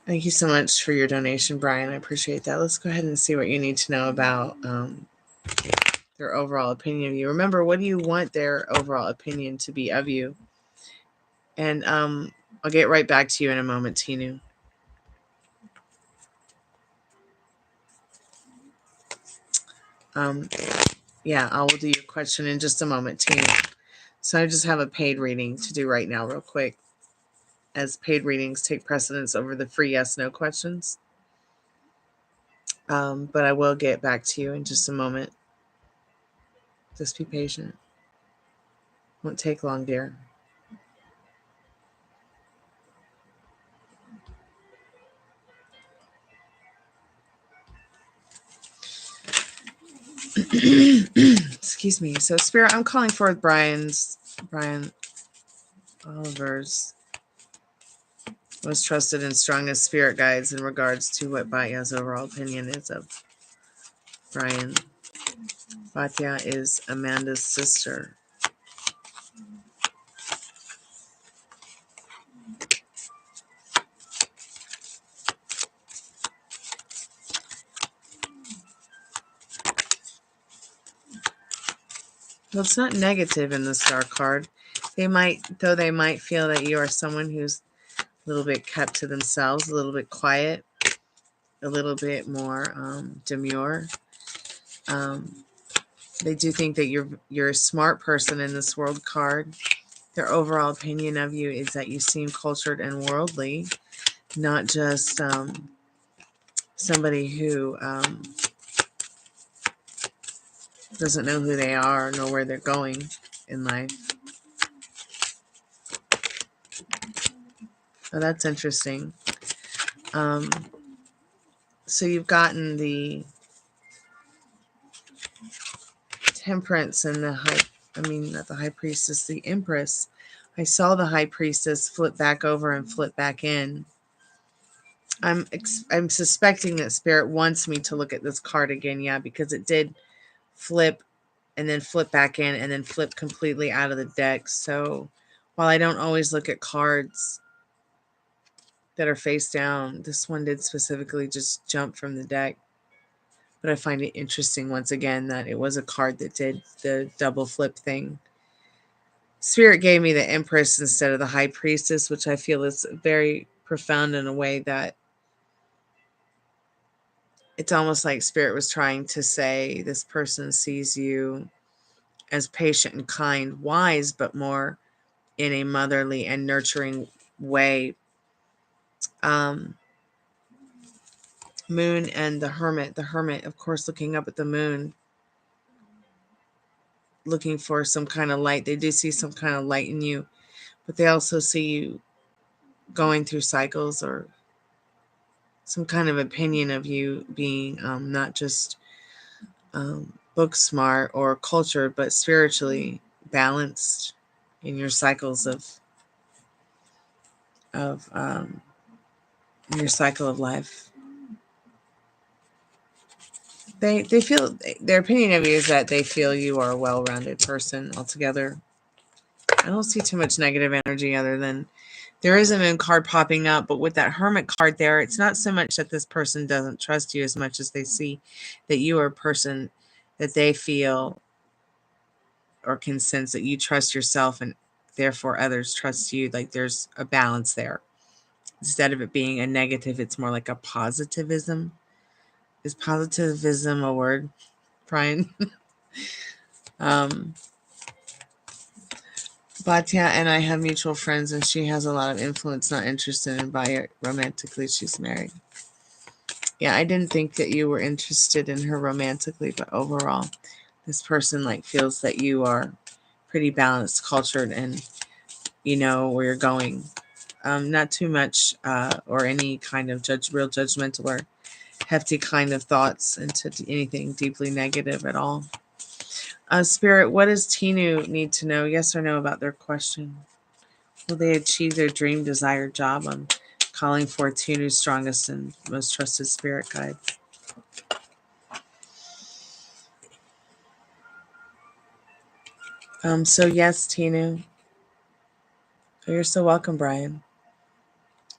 Thank you so much for your donation, Brian. I appreciate that. Let's go ahead and see what you need to know about their overall opinion of you. Remember, what do you want their overall opinion to be of you? And I'll get right back to you in a moment, Tinu. Yeah, I will do your question in just a moment, Tinu. So I just have a paid reading to do right now real quick, as paid readings take precedence over the free yes-no questions. But I will get back to you in just a moment. Just be patient. Won't take long, dear. Excuse me. So, Spirit, I'm calling forth Brian Oliver's most trusted and strongest spirit guides in regards to what Batia's overall opinion is of Brian. Batia is Amanda's sister. Well, it's not negative in the star card. They might feel that you are someone who's a little bit kept to themselves, a little bit quiet, a little bit more demure. They do think that you're a smart person in this world card. Their overall opinion of you is that you seem cultured and worldly, not just somebody who doesn't know who they are nor where they're going in life. Oh, that's interesting. So you've gotten the Temperance and the not the High Priestess, the Empress. I saw the High Priestess flip back over and flip back in. I'm suspecting that Spirit wants me to look at this card again, yeah, because it did flip and then flip back in and then flip completely out of the deck. So while I don't always look at cards that are face down, this one did specifically just jump from the deck. But I find it interesting, once again, that it was a card that did the double flip thing. Spirit gave me the Empress instead of the High Priestess, which I feel is very profound in a way that it's almost like Spirit was trying to say this person sees you as patient and kind, wise, but more in a motherly and nurturing way. Moon and the Hermit, of course, looking up at the moon, looking for some kind of light. They do see some kind of light in you, but they also see you going through cycles or some kind of opinion of you being not just book smart or cultured, but spiritually balanced in your cycles of your cycle of life. They feel, their opinion of you is that they feel you are a well-rounded person altogether. I don't see too much negative energy other than there is a moon card popping up, but with that Hermit card there, it's not so much that this person doesn't trust you as much as they see that you are a person that they feel or can sense that you trust yourself and therefore others trust you. Like there's a balance there. Instead of it being a negative, it's more like a positivism. Is positivism a word, Brian? Batia and I have mutual friends, and she has a lot of influence, not interested in by romantically. She's married. Yeah, I didn't think that you were interested in her romantically, but overall, This person like feels that you are pretty balanced, cultured, and you know where you're going. Not too much or any kind of real judgmental or hefty kind of thoughts into anything deeply negative at all. Spirit, what does Tinu need to know? Yes or no about their question? Will they achieve their dream desired job? I'm calling for Tinu's strongest and most trusted spirit guide. So yes, Tinu. Oh, you're so welcome, Brian.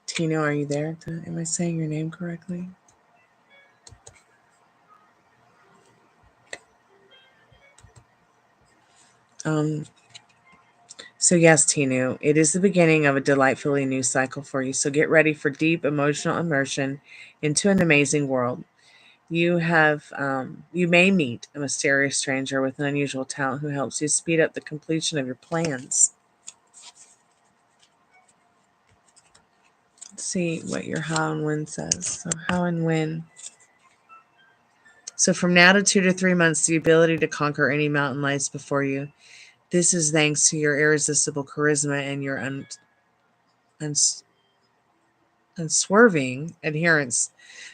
Tinu, are you there? Am I saying your name correctly? So yes, Tinu, it is the beginning of a delightfully new cycle for you. So get ready for deep emotional immersion into an amazing world. You may meet a mysterious stranger with an unusual talent who helps you speed up the completion of your plans. Let's see what your how and when says. So how and when. So from now to 2 to 3 months, the ability to conquer any mountain lies before you. This is thanks to your irresistible charisma and your unswerving adherence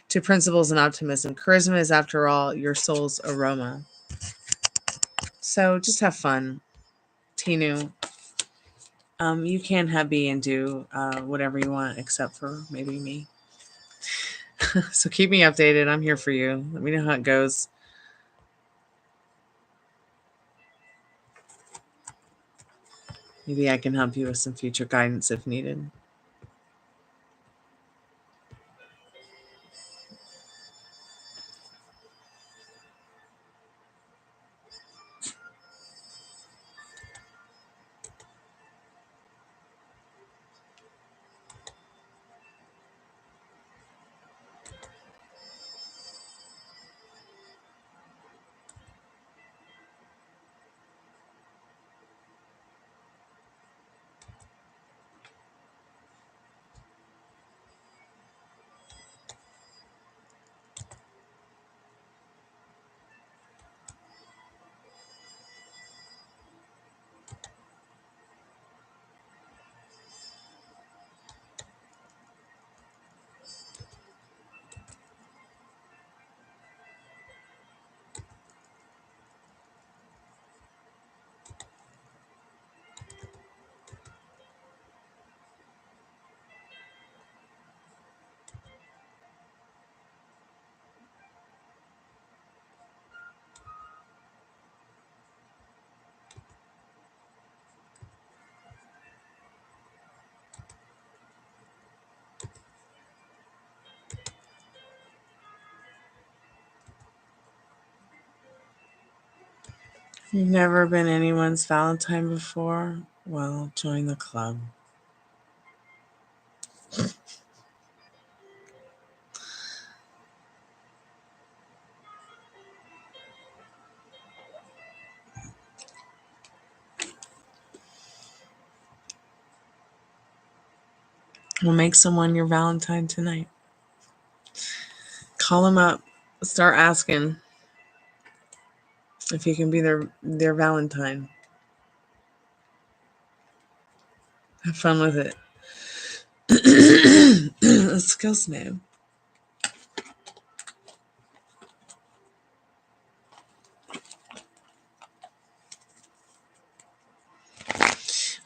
to principles and optimism. Charisma is, after all, your soul's aroma. So just have fun, Tinu. You can be and do whatever you want, except for maybe me. So keep me updated. I'm here for you. Let me know how it goes. Maybe I can help you with some future guidance if needed. You've never been anyone's Valentine before? Well, join the club. We'll make someone your Valentine tonight. Call them up. Start asking if you can be their Valentine. Have fun with it. Excuse me.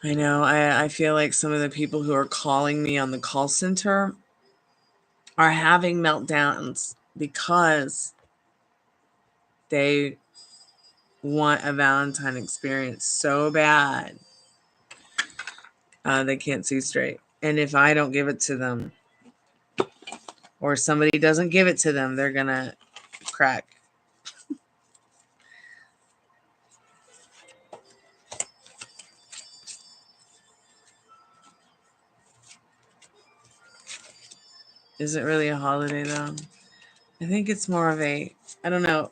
I know. I feel like some of the people who are calling me on the call center are having meltdowns because they want a Valentine experience so bad. They can't see straight. And if I don't give it to them, or somebody doesn't give it to them, they're going to crack. Is it really a holiday, though? I think it's more of I don't know.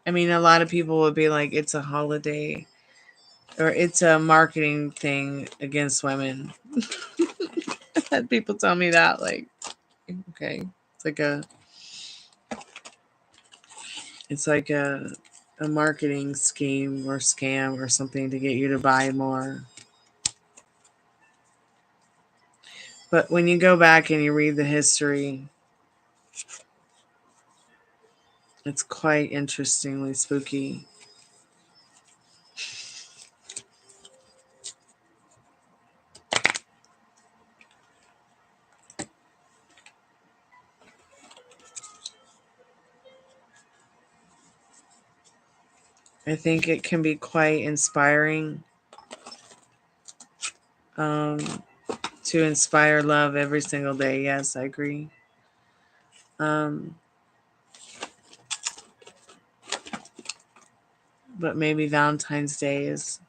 I mean, a lot of people would be like, it's a holiday, or it's a marketing thing against women. I've had people tell me that, like, okay, it's like a a marketing scheme or scam or something to get you to buy more. But when you go back and you read the history, it's quite interestingly spooky. I think it can be quite inspiring to inspire love every single day. Yes, I agree. But maybe Valentine's Day is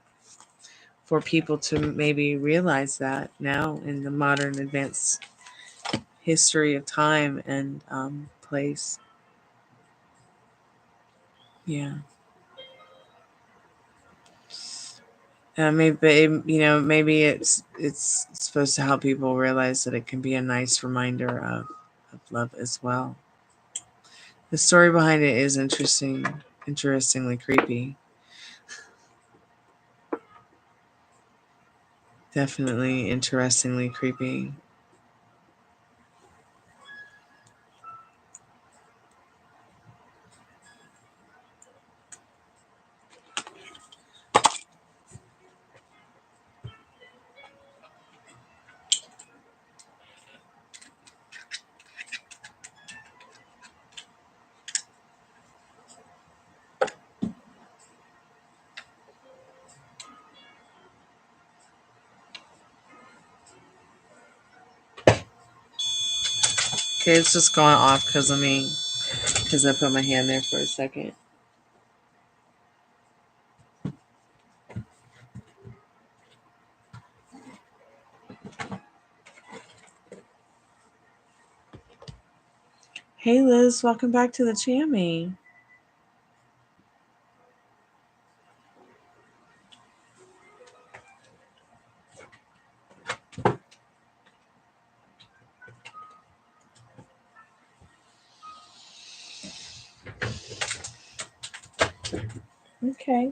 for people to maybe realize that now in the modern advanced history of time and place. Yeah. Maybe it's supposed to help people realize that it can be a nice reminder of love as well. The story behind it is interestingly creepy. Definitely interestingly creepy. Okay, it's just going off because of me. Because I put my hand there for a second. Hey Liz, welcome back to the Chammy. Okay.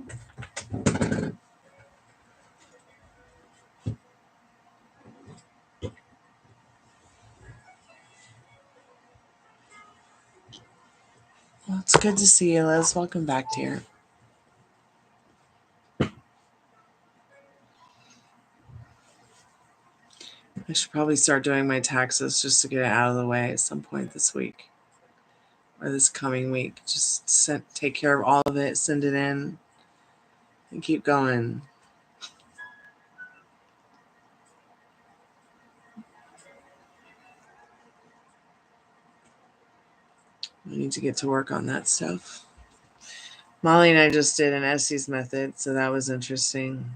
Well, it's good to see you, Liz. Welcome back, dear. I should probably start doing my taxes just to get it out of the way at some point this week. Or this coming week. Just take care of all of it, send it in, and keep going. I need to get to work on that stuff. Molly and I just did an Estes method, so that was interesting.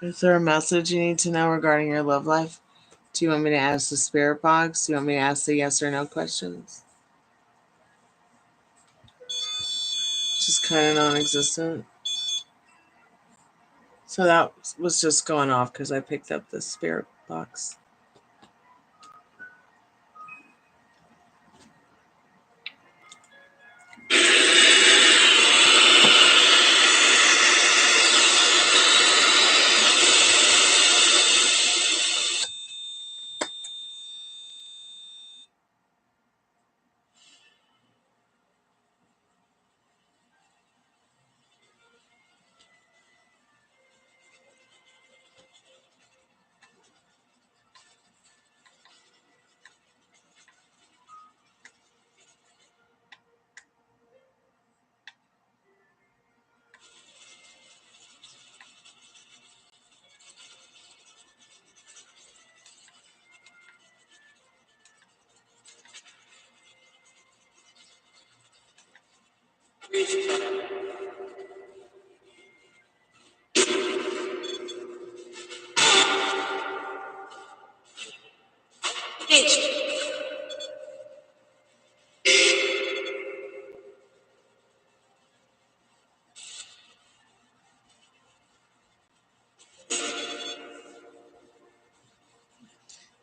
Is there a message you need to know regarding your love life? Do you want me to ask the spirit box? Do you want me to ask the yes or no questions? Just kind of non-existent. So that was just going off because I picked up the spirit box.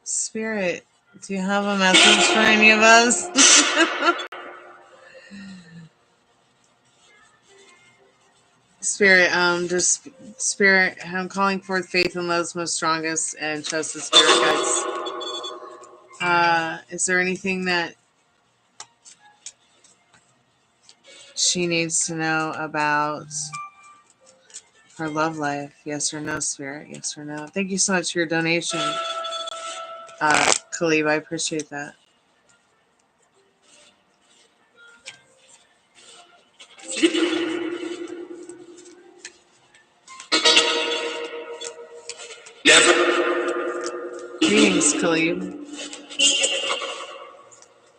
Spirit, do you have a message for any of us? Spirit, Spirit, I'm calling forth faith and love's most strongest and trust the Spirit guides. Is there anything that she needs to know about her love life? Yes or no, Spirit? Yes or no? Thank you so much for your donation, Khalib. I appreciate that. Greetings, Khalib.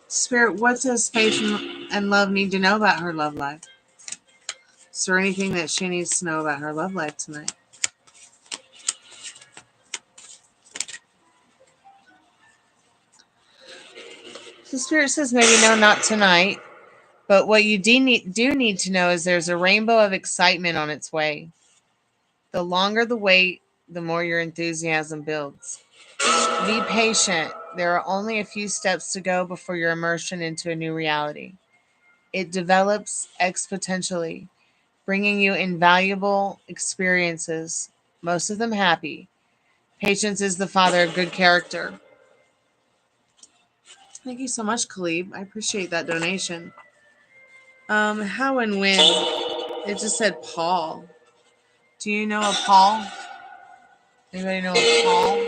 Spirit, what does faith and love need to know about her love life? Is there anything that she needs to know about her love life tonight? The Spirit says maybe no, not tonight. But what you do need to know is there's a rainbow of excitement on its way. The longer the wait, the more your enthusiasm builds. Be patient. There are only a few steps to go before your immersion into a new reality. It develops exponentially, bringing you invaluable experiences, most of them happy. Patience is the father of good character. Thank you so much, Khalib. I appreciate that donation. How and when? It just said Paul. Do you know a Paul? Anybody know a Paul?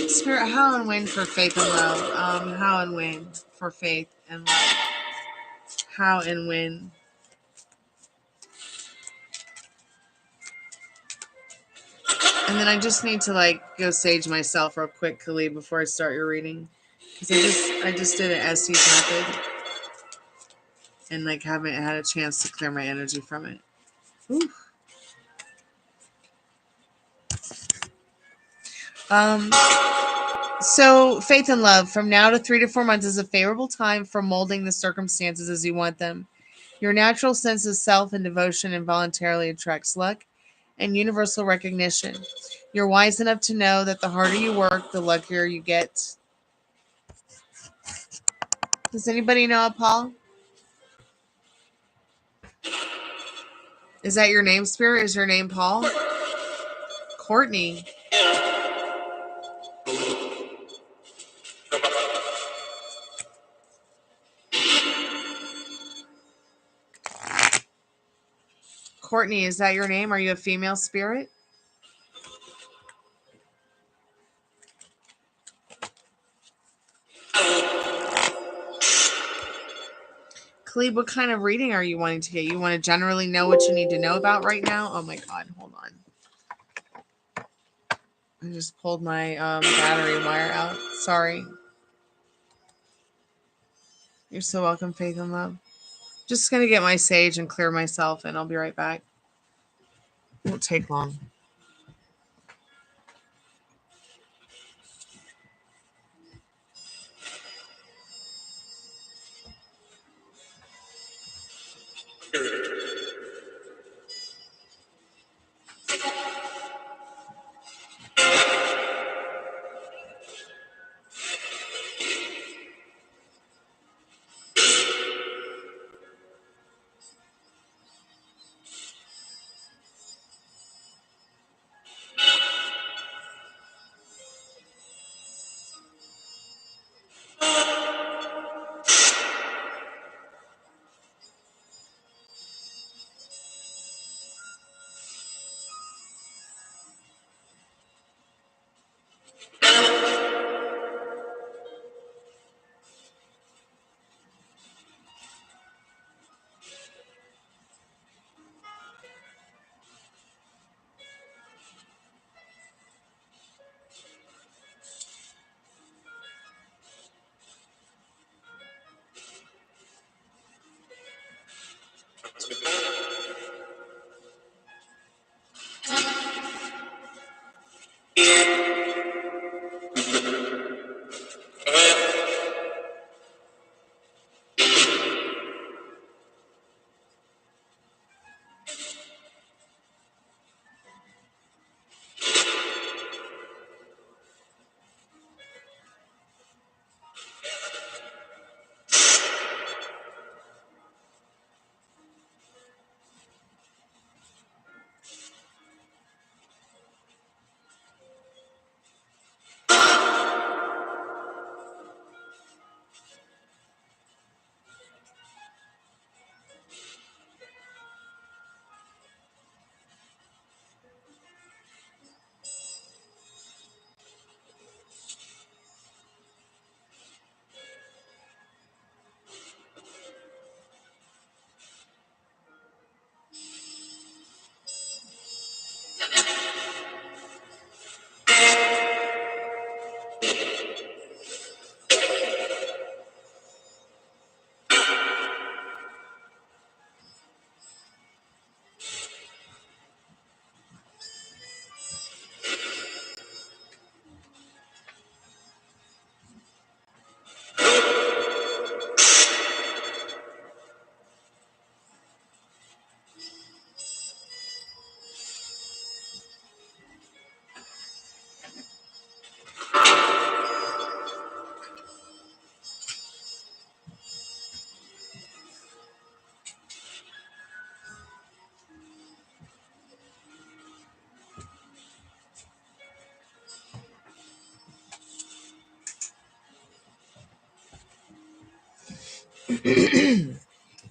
Spirit, how and when for faith and love? How and when for faith and love? How and when? And then I just need to go sage myself real quick, Khalid, before I start your reading, because I just did an Estes method, and haven't had a chance to clear my energy from it. Ooh. So faith and love, from now to 3 to 4 months is a favorable time for molding the circumstances as you want them. Your natural sense of self and devotion involuntarily attracts luck and universal recognition. You're wise enough to know that the harder you work, the luckier you get. Does anybody know a Paul? Is that your name, Spirit? Is your name Paul? Courtney. Courtney, is that your name? Are you a female spirit? Khalid, what kind of reading are you wanting to get? You want to generally know what you need to know about right now? Oh my God, hold on. I just pulled my battery wire out. Sorry. You're so welcome, Faith and Love. Just going to get my sage and clear myself, and I'll be right back. It won't take long.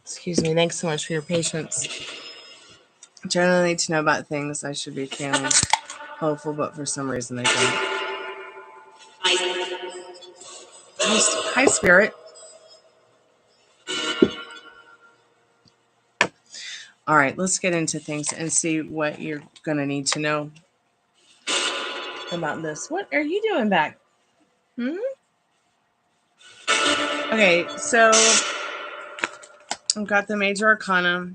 Excuse me. Thanks so much for your patience. I generally need to know about things. I should be feeling hopeful, but for some reason I don't. Hi, Spirit. All right, let's get into things and see what you're going to need to know about this. What are you doing back? Okay, so I've got the Major Arcana.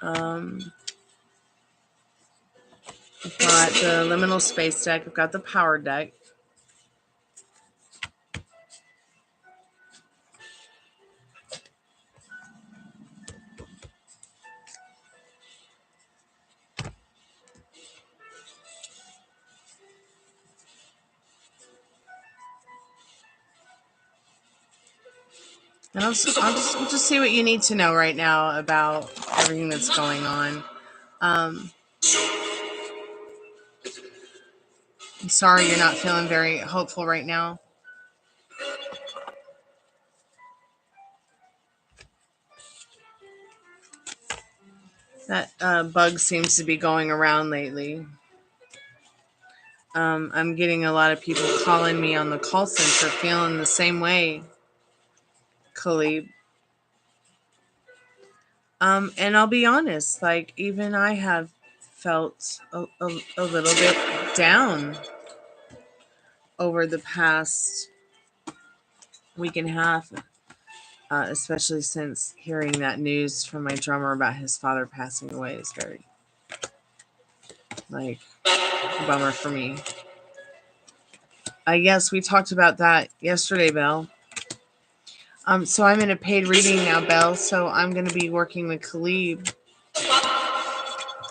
I've got the Liminal Space deck. I've got the Power deck. And I'll just see what you need to know right now about everything that's going on. I'm sorry you're not feeling very hopeful right now. That bug seems to be going around lately. I'm getting a lot of people calling me on the call center feeling the same way, Khalib. And I'll be honest, like, even I have felt a little bit down over the past week and a half, especially since hearing that news from my drummer about his father passing away is very, like, a bummer for me. I guess we talked about that yesterday, Belle. So I'm in a paid reading now, Belle, so I'm going to be working with Khalib.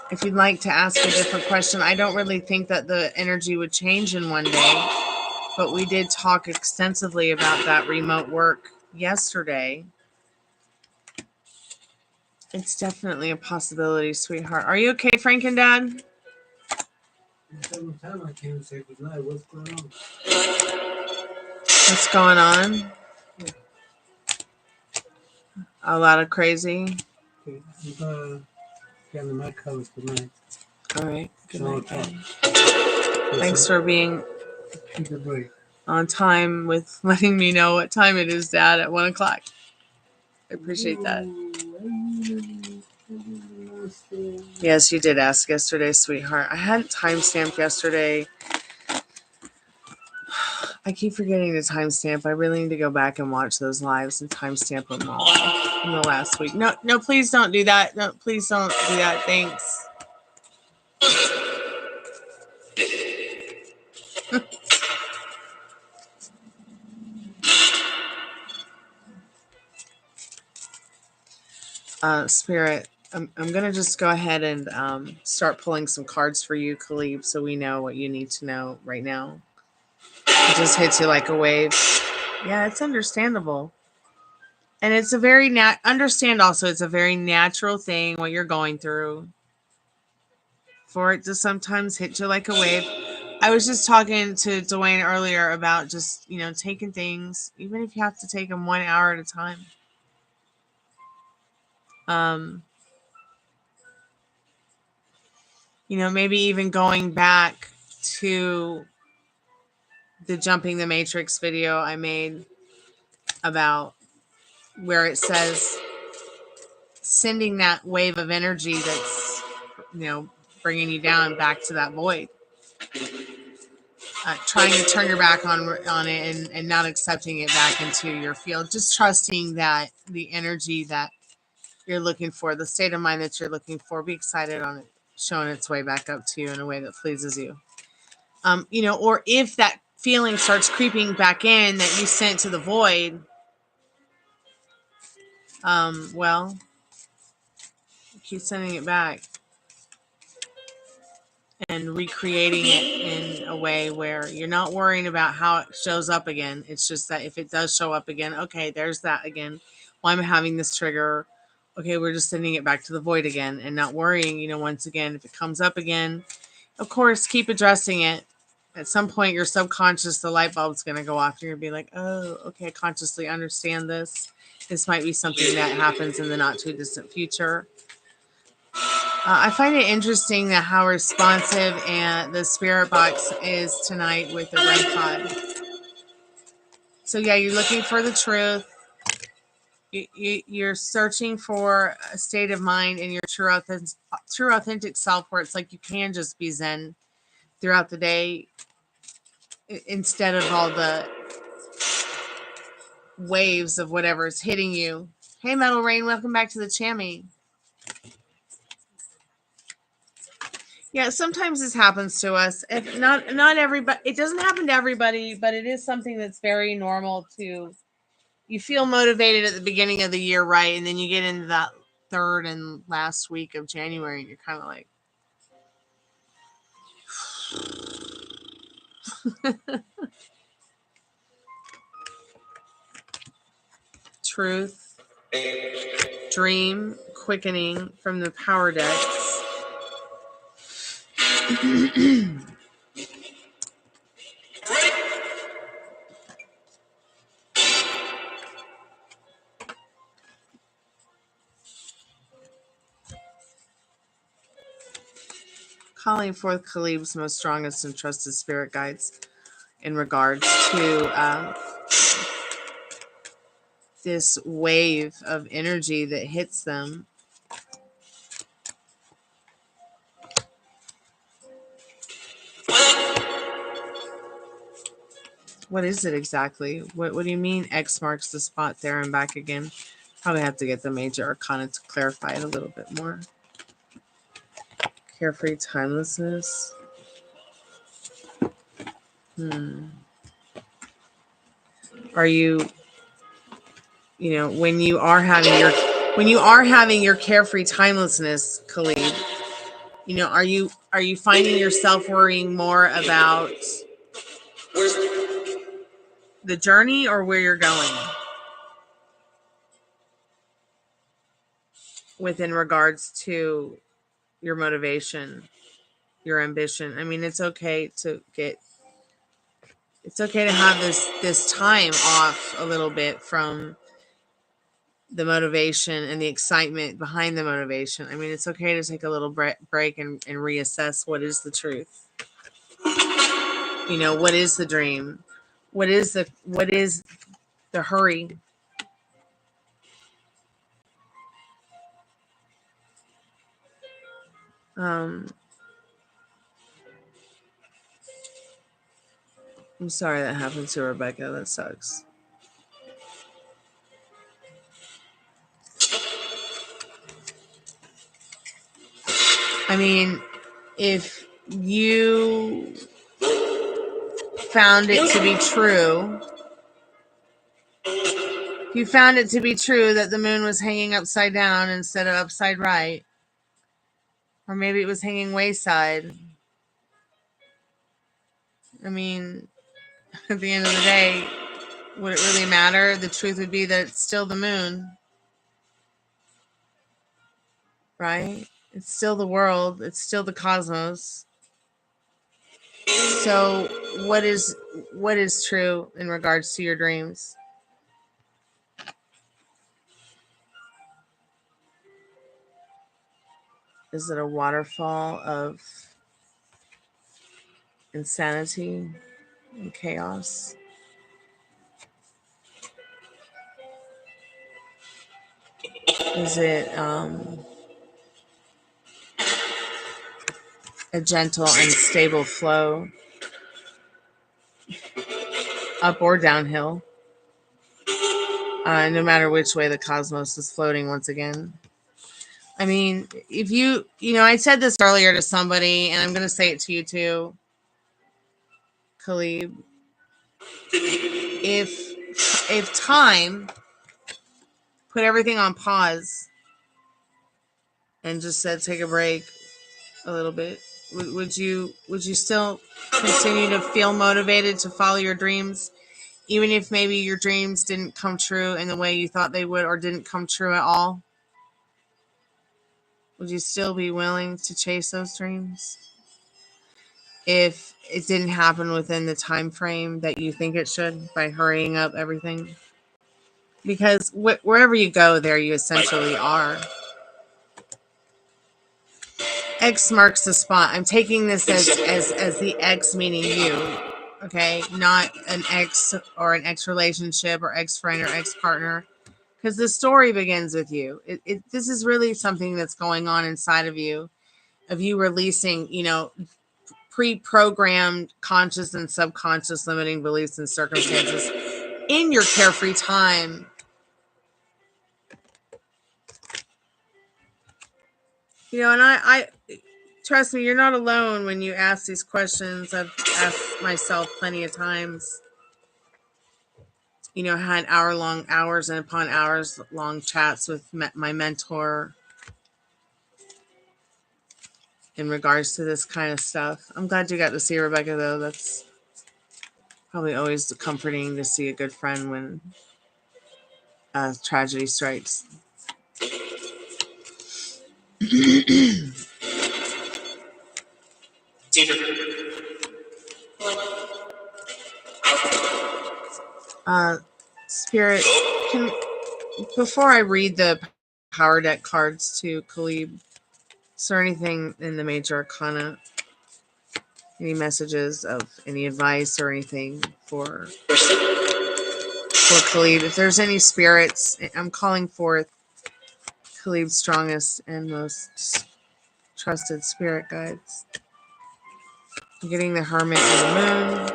If you'd like to ask a different question, I don't really think that the energy would change in one day, but we did talk extensively about that remote work yesterday. It's definitely a possibility, sweetheart. Are you okay, Frank and Dad? Time I came to say goodnight. What's going on? What's going on? A lot of crazy. Okay, I'm getting my colors tonight. All right. Good night, Daddy. Thanks for being on time with letting me know what time it is, Dad, at 1 o'clock. I appreciate that. Yes, you did ask yesterday, sweetheart. I hadn't timestamped yesterday. I keep forgetting to timestamp. I really need to go back and watch those lives and timestamp them all from the last week. No, please don't do that. No, please don't do that. Thanks. Spirit, I'm going to just go ahead and start pulling some cards for you, Khalib, so we know what you need to know right now. It just hits you like a wave. Yeah, it's understandable. And it's a very understand also it's a very natural thing what you're going through. For it to sometimes hit you like a wave. I was just talking to Dwayne earlier about just, taking things, even if you have to take them 1 hour at a time. Maybe even going back to the Jumping the Matrix video I made about where it says sending that wave of energy that's, bringing you down back to that void. Trying to turn your back on it and not accepting it back into your field. Just trusting that the energy that you're looking for, the state of mind that you're looking for, be excited on it, showing its way back up to you in a way that pleases you. Or if that feeling starts creeping back in that you sent to the void, well, keep sending it back and recreating it in a way where you're not worrying about how it shows up again. It's just that if it does show up again, okay, there's that again. Well, I'm having this trigger. Okay, we're just sending it back to the void again and not worrying, once again, if it comes up again, of course, keep addressing it. At some point, your subconscious, the light bulb's going to go off. You're going to be like, oh, okay, I consciously understand this. This might be something that happens in the not too distant future. I find it interesting that how responsive and the spirit box is tonight with the red card. So yeah, you're looking for the truth. You're searching for a state of mind in your true authentic self where it's like you can just be zen throughout the day instead of all the waves of whatever is hitting you. Hey, Metal Rain, welcome back to the Chammy. Yeah, sometimes this happens to us. If not everybody, it doesn't happen to everybody, but it is something that's very normal to. You feel motivated at the beginning of the year, right? And then you get into that third and last week of January, and you're kind of like, truth, dream, quickening from the power decks. Calling forth Khalib's most strongest and trusted spirit guides in regards to this wave of energy that hits them. What is it exactly? What do you mean X marks the spot there and back again? Probably have to get the major arcana to clarify it a little bit more. Carefree timelessness. Are you, when you are having your carefree timelessness, Khalid, are you finding yourself worrying more about the journey or where you're going within regards to your motivation, your ambition? I mean, it's okay to have this time off a little bit from the motivation and the excitement behind the motivation. I mean, it's okay to take a little break and reassess what is the truth. What is the dream? What is the hurry? I'm sorry that happened to Rebecca. That sucks. I mean, if you found it to be true, you found it to be true that the moon was hanging upside down instead of upside right, or maybe it was hanging wayside. I mean, at the end of the day, would it really matter? The truth would be that it's still the moon, right? It's still the world. It's still the cosmos. So what is true in regards to your dreams? Is it a waterfall of insanity and chaos? Is it a gentle and stable flow, up or downhill, no matter which way the cosmos is floating once again? I mean, if you know, I said this earlier to somebody, and I'm going to say it to you too, Khalib. If time put everything on pause and just said take a break a little bit, would you still continue to feel motivated to follow your dreams, even if maybe your dreams didn't come true in the way you thought they would, or didn't come true at all? Would you still be willing to chase those dreams if it didn't happen within the time frame that you think it should, by hurrying up everything? Because wherever you go, there you essentially are. X marks the spot. I'm taking this as the X meaning you, okay? Not an ex or an ex relationship or ex friend or ex partner, because the story begins with you. This is really something that's going on inside of you releasing, you know, pre-programmed conscious and subconscious limiting beliefs and circumstances in your carefree time. You know, and I trust me, you're not alone when you ask these questions. I've asked myself plenty of times. You know, had hours and upon hours long chats with my mentor in regards to this kind of stuff. I'm glad you got to see Rebecca, though. That's probably always comforting to see a good friend when tragedy strikes. Spirit, before I read the power deck cards to Khalib, is there anything in the major arcana, any messages of any advice or anything for Khalib? If there's any spirits, I'm calling forth Khalib's strongest and most trusted spirit guides. I'm getting the Hermit and the Moon.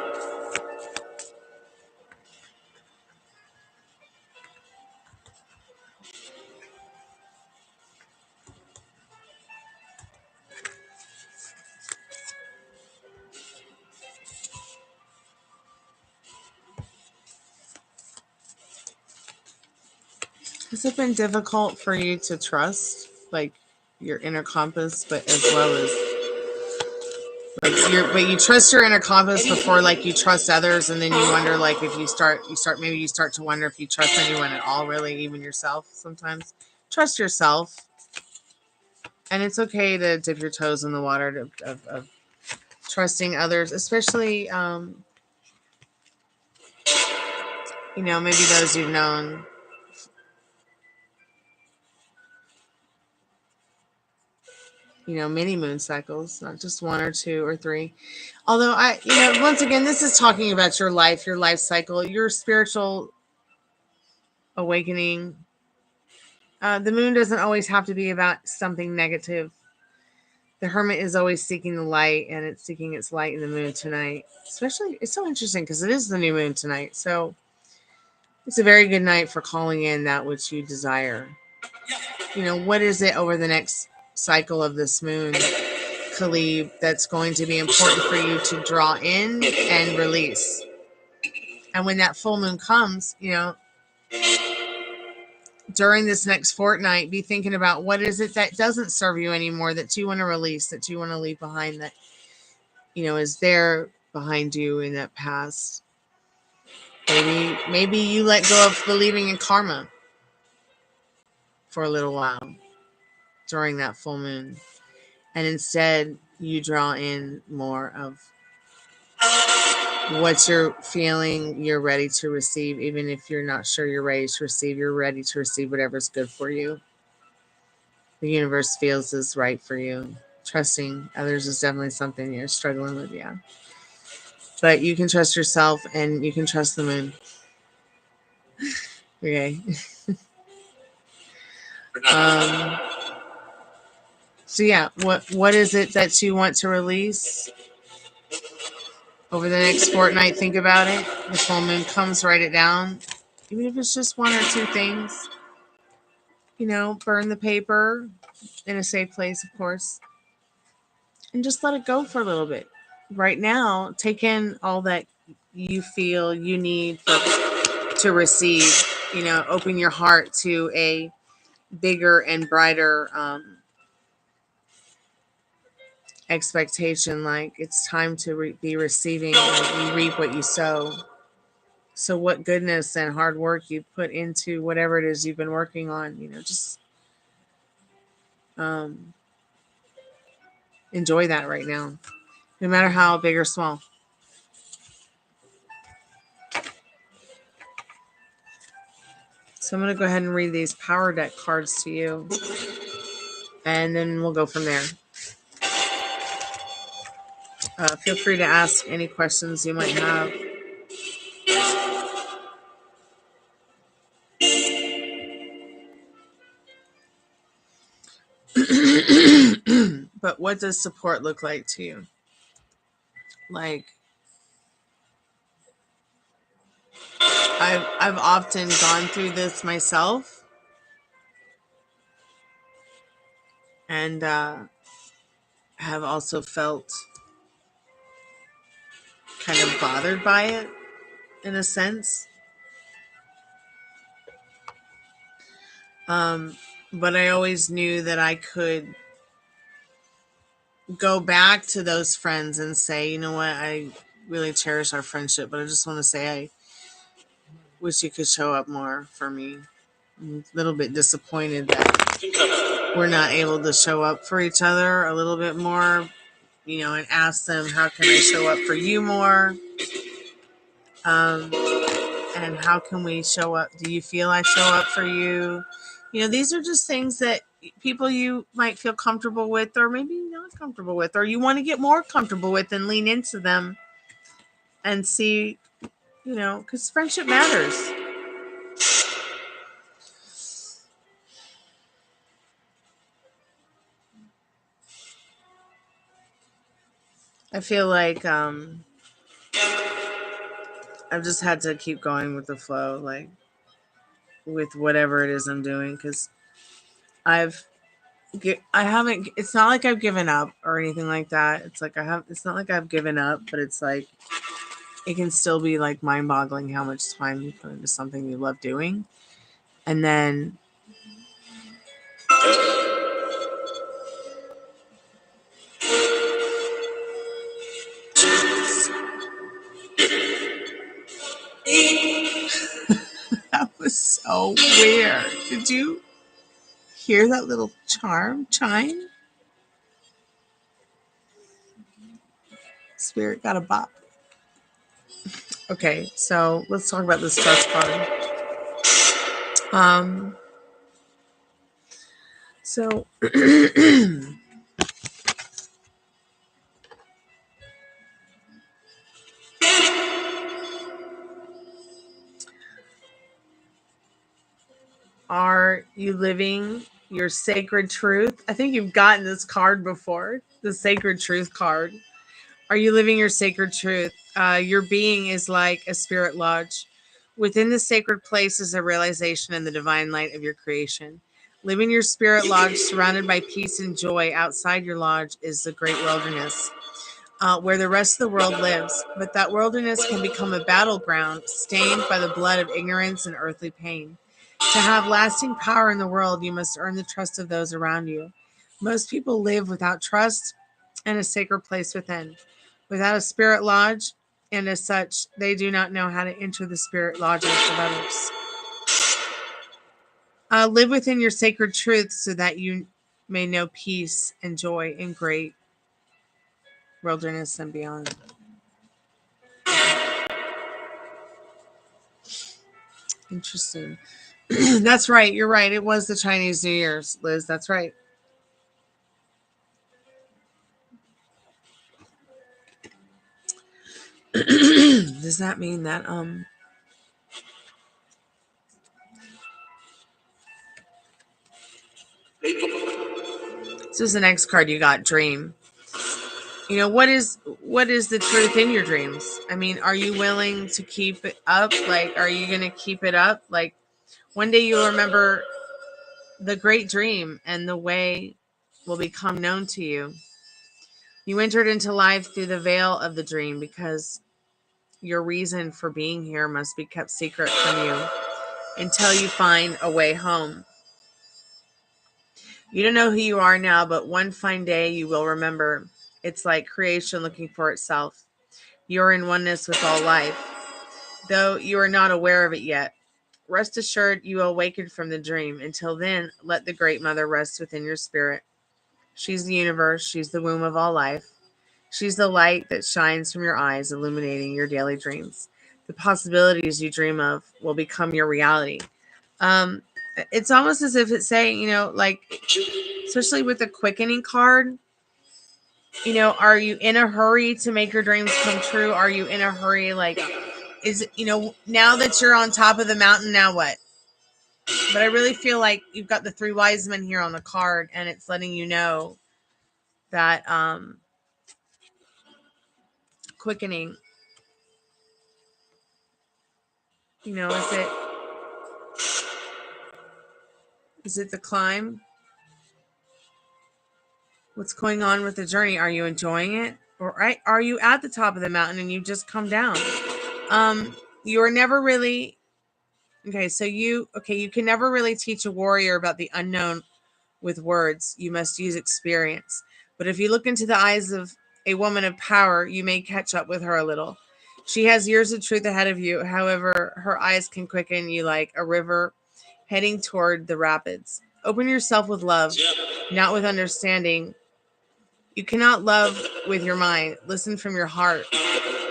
Has it been difficult for you to trust, like, your inner compass, but as well as, like, but you trust your inner compass before, like, you trust others, and then you wonder, like, if you start to wonder if you trust anyone at all, really, even yourself sometimes. Trust yourself. And it's okay to dip your toes in the water of trusting others, especially, you know, maybe those you've known. You know, many moon cycles, not just one or two or three. Although you know, once again, this is talking about your life cycle, your spiritual awakening. The moon doesn't always have to be about something negative. The Hermit is always seeking the light, and it's seeking its light in the moon tonight. Especially, it's so interesting because it is the new moon tonight. So it's a very good night for calling in that which you desire. You know, what is it over the next cycle of this moon, Khalib, that's going to be important for you to draw in and release? And when that full moon comes, you know, during this next fortnight, be thinking about what is it that doesn't serve you anymore, that you want to release, that you want to leave behind, that, you know, is there behind you in that past. Maybe you let go of believing in karma for a little while during that full moon. And instead, you draw in more of what you're feeling you're ready to receive. Even if you're not sure you're ready to receive, you're ready to receive whatever's good for you. The universe feels is right for you. Trusting others is definitely something you're struggling with, yeah. But you can trust yourself and you can trust the moon. Okay. So yeah, what is it that you want to release over the next fortnight? Think about it. The full moon comes, write it down. Even if it's just one or two things. You know, burn the paper in a safe place, of course. And just let it go for a little bit. Right now, take in all that you feel you need to receive. You know, open your heart to a bigger and brighter expectation. Like, it's time to be receiving. Like, you reap what you sow. So what goodness and hard work you put into whatever it is you've been working on, you know, just enjoy that right now, no matter how big or small. So I'm going to go ahead and read these power deck cards to you, and then we'll go from there. Feel free to ask any questions you might have. But what does support look like to you? Like, I've often gone through this myself, and have also felt kind of bothered by it in a sense. But I always knew that I could go back to those friends and say, you know what, I really cherish our friendship, but I just want to say I wish you could show up more for me. I'm a little bit disappointed that we're not able to show up for each other a little bit more, you know, and ask them, how can I show up for you more? And how can we show up? Do you feel I show up for you? You know, these are just things that people you might feel comfortable with, or maybe not comfortable with, or you want to get more comfortable with and lean into them and see, you know, because friendship matters. I feel like I've just had to keep going with the flow, like with whatever it is I'm doing, because I haven't, it's not like I've given up or anything like that. It's like it's not like I've given up, but it's like, it can still be like mind boggling how much time you put into something you love doing. And then that was so weird. Did you hear that little chime? Spirit got a bop. Okay, so let's talk about this trust card. So are you living your sacred truth? I think you've gotten this card before, the sacred truth card. Are you living your sacred truth? Your being is like a spirit lodge. Within the sacred place is a realization in the divine light of your creation. Living your spirit lodge surrounded by peace and joy. Outside your lodge is the great wilderness, where the rest of the world lives. But that wilderness can become a battleground stained by the blood of ignorance and earthly pain. To have lasting power in the world, you must earn the trust of those around you. Most people live without trust and a sacred place within, without a spirit lodge, and as such, they do not know how to enter the spirit lodges of others. Live within your sacred truth so that you may know peace and joy in great wilderness and beyond. Interesting. That's right. You're right. It was the Chinese New Year's, Liz. That's right. Does that mean that this is the next card you got, dream. You know, what is the truth in your dreams? I mean, are you willing to keep it up? Like, are you going to keep it up? Like, one day you'll remember the great dream and the way will become known to you. You entered into life through the veil of the dream because your reason for being here must be kept secret from you until you find a way home. You don't know who you are now, but one fine day you will remember. It's like creation looking for itself. You're in oneness with all life, though you are not aware of it yet. Rest assured you awakened from the dream. Until then, let the Great Mother rest within your spirit. She's the universe. She's the womb of all life. She's the light that shines from your eyes, illuminating your daily dreams. The possibilities you dream of will become your reality. It's almost as if it's saying, you know, like, especially with the quickening card, you know, are you in a hurry to make your dreams come true? Are you in a hurry? Like, is, you know, now that you're on top of the mountain, now what? But I really feel like you've got the 3 wise men here on the card, and it's letting you know that quickening, you know, is it the climb? What's going on with the journey? Are you enjoying it? Or are you at the top of the mountain and you just come down? You are never really you can never really teach a warrior about the unknown with words. You must use experience. But if you look into the eyes of a woman of power, you may catch up with her a little. She has years of truth ahead of you. However, her eyes can quicken you like a river heading toward the rapids. Open yourself with love, not with understanding. You cannot love with your mind. Listen from your heart.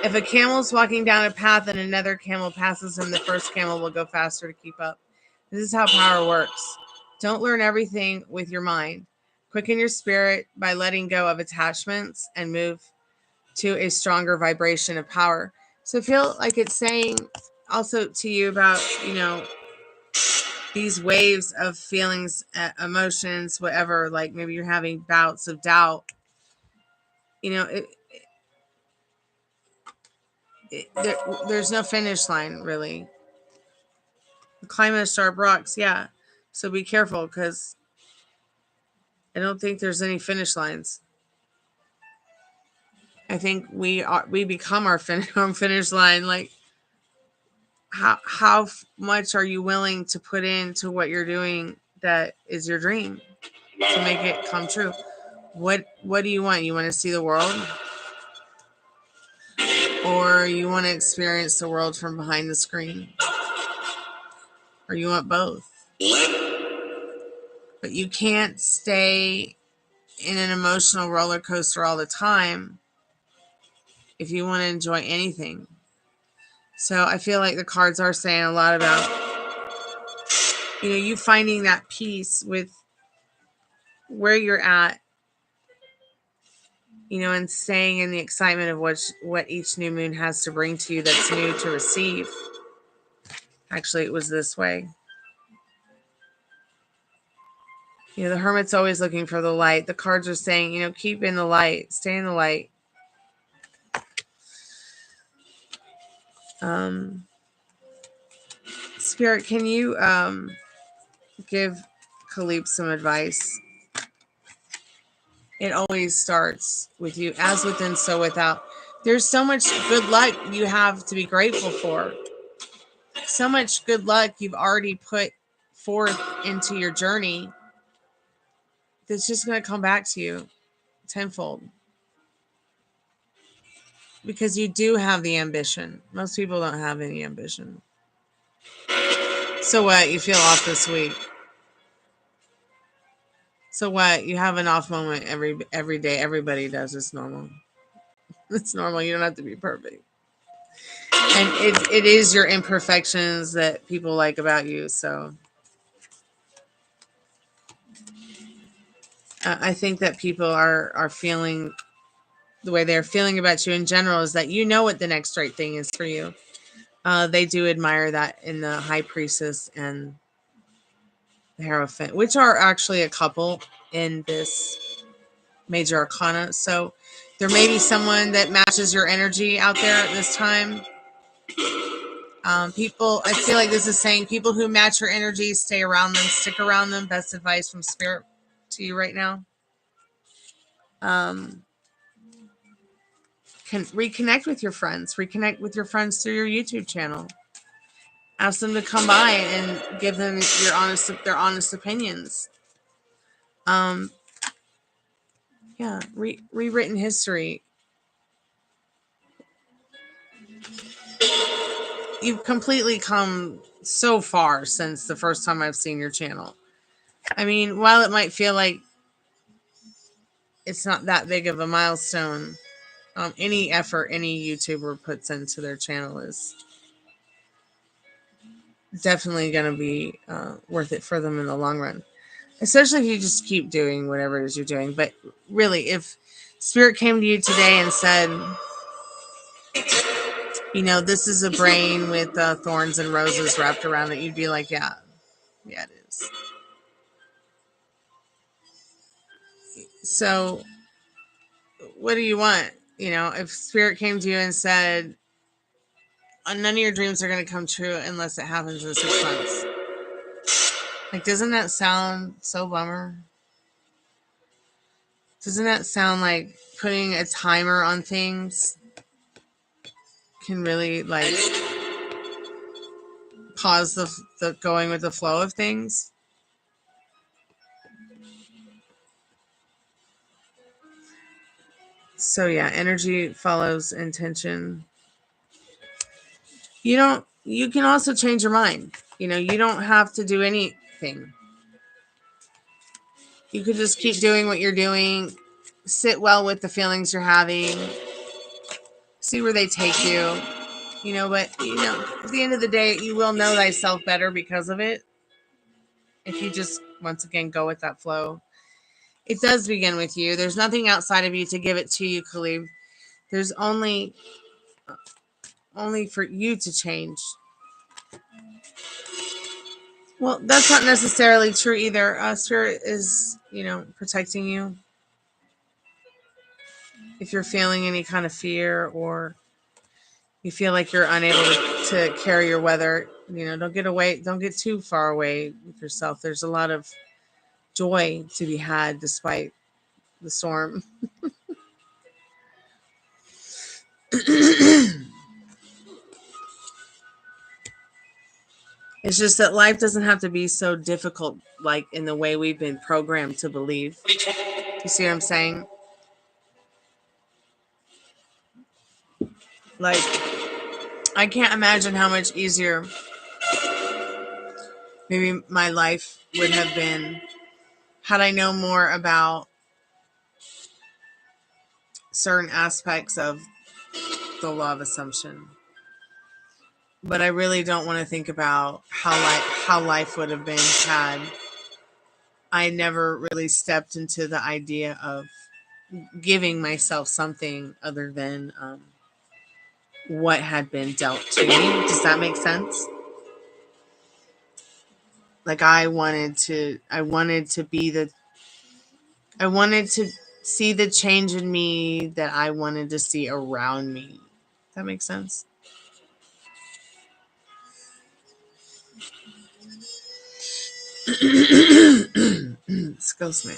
If a camel's walking down a path and another camel passes him, the first camel will go faster to keep up. This is how power works. Don't learn everything with your mind. Quicken your spirit by letting go of attachments and move to a stronger vibration of power. So I feel like it's saying also to you about, you know, these waves of feelings, emotions, whatever, like maybe you're having bouts of doubt. You know, there's no finish line, really. The climate of sharp rocks, yeah. So be careful, because I don't think there's any finish lines. I think we become our own finish line. Like, how much are you willing to put into what you're doing that is your dream to make it come true? What do you want? You want to see the world? Or you want to experience the world from behind the screen? Or you want both? But you can't stay in an emotional roller coaster all the time if you want to enjoy anything. So I feel like the cards are saying a lot about, you know, you finding that peace with where you're at, you know, and staying in the excitement of what each new moon has to bring to you that's new to receive. Actually, it was this way. You know, the Hermit's always looking for the light. The cards are saying, you know, keep in the light. Stay in the light. Spirit, can you give Khalib some advice? It always starts with you. As within, so without. There's so much good luck you have to be grateful for. So much good luck you've already put forth into your journey, that's just going to come back to you tenfold. Because you do have the ambition. Most people don't have any ambition. So what? You feel off this week. So what? You have an off moment every day. Everybody does. It's normal. It's normal. You don't have to be perfect. And it is your imperfections that people like about you. So I think that people are feeling the way they're feeling about you in general is that you know what the next right thing is for you. They do admire that in the High Priestess and the Hierophant, which are actually a couple in this Major Arcana. So there may be someone that matches your energy out there at this time. People, I feel like this is saying people who match your energy, stay around them, stick around them. Best advice from Spirit to you right now. Can reconnect with your friends. Reconnect with your friends through your YouTube channel. Ask them to come by and give them their honest opinions. Yeah, rewritten history. You've completely come so far since the first time I've seen your channel. I mean, while it might feel like it's not that big of a milestone, any effort any YouTuber puts into their channel is definitely going to be worth it for them in the long run. Especially if you just keep doing whatever it is you're doing. But really, if Spirit came to you today and said, you know, this is a brain with thorns and roses wrapped around it, you'd be like, yeah, it is. So what do you want? You know, if Spirit came to you and said, none of your dreams are going to come true unless it happens in 6 months. Like, doesn't that sound so bummer? Doesn't that sound like putting a timer on things can really, like, pause the going with the flow of things? So yeah, energy follows intention. You can also change your mind. You know, you don't have to do anything. You could just keep doing what you're doing, sit well with the feelings you're having, see where they take you. You know, but you know, at the end of the day, you will know thyself better because of it. If you just once again go with that flow. It does begin with you. There's nothing outside of you to give it to you, Khalib. There's only for you to change. Well, that's not necessarily true either. Spirit is, you know, protecting you. If you're feeling any kind of fear or you feel like you're unable to carry your weather, you know, don't get too far away with yourself. There's a lot of joy to be had despite the storm. It's just that life doesn't have to be so difficult, like in the way we've been programmed to believe. You see what I'm saying? Like, I can't imagine how much easier maybe my life would have been had I known more about certain aspects of the law of assumption. But I really don't want to think about how life would have been had I never really stepped into the idea of giving myself something other than what had been dealt to me. Does that make sense? Like I wanted to see the change in me that I wanted to see around me. Does that make sense? It's Ghost Man.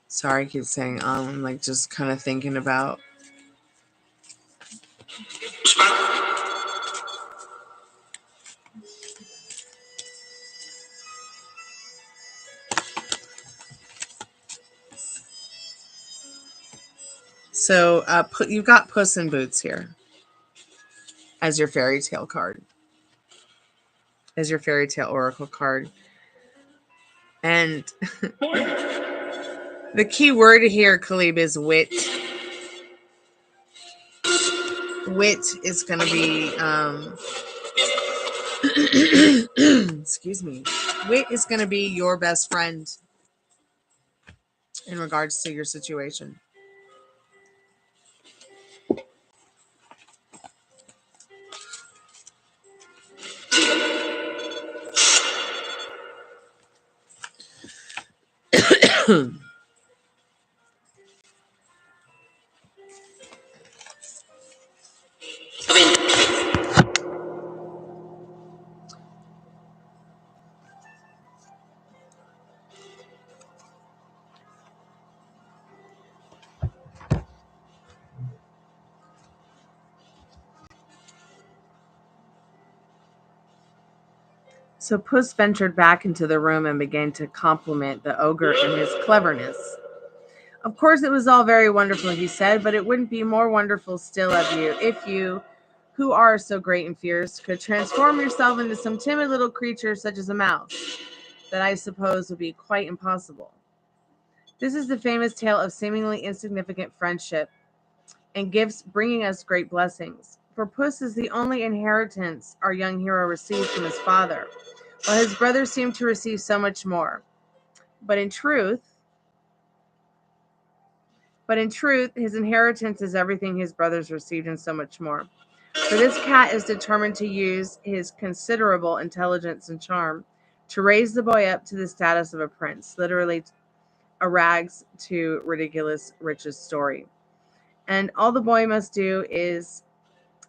Sorry, I keep saying I'm like just kind of thinking about. So you've got Puss in Boots here as your fairy tale card, as your fairy tale oracle card. And the key word here, Khalib, is wit. Wit is going to be, excuse me, wit is going to be your best friend in regards to your situation. So Puss ventured back into the room and began to compliment the ogre in his cleverness. Of course, it was all very wonderful, he said, but it wouldn't be more wonderful still of you if you, who are so great and fierce, could transform yourself into some timid little creature such as a mouse, that I suppose would be quite impossible. This is the famous tale of seemingly insignificant friendship and gifts bringing us great blessings. For Puss is the only inheritance our young hero receives from his father, while his brothers seem to receive so much more. But in truth, his inheritance is everything his brothers received and so much more. For this cat is determined to use his considerable intelligence and charm to raise the boy up to the status of a prince, literally a rags to ridiculous riches story. And all the boy must do is,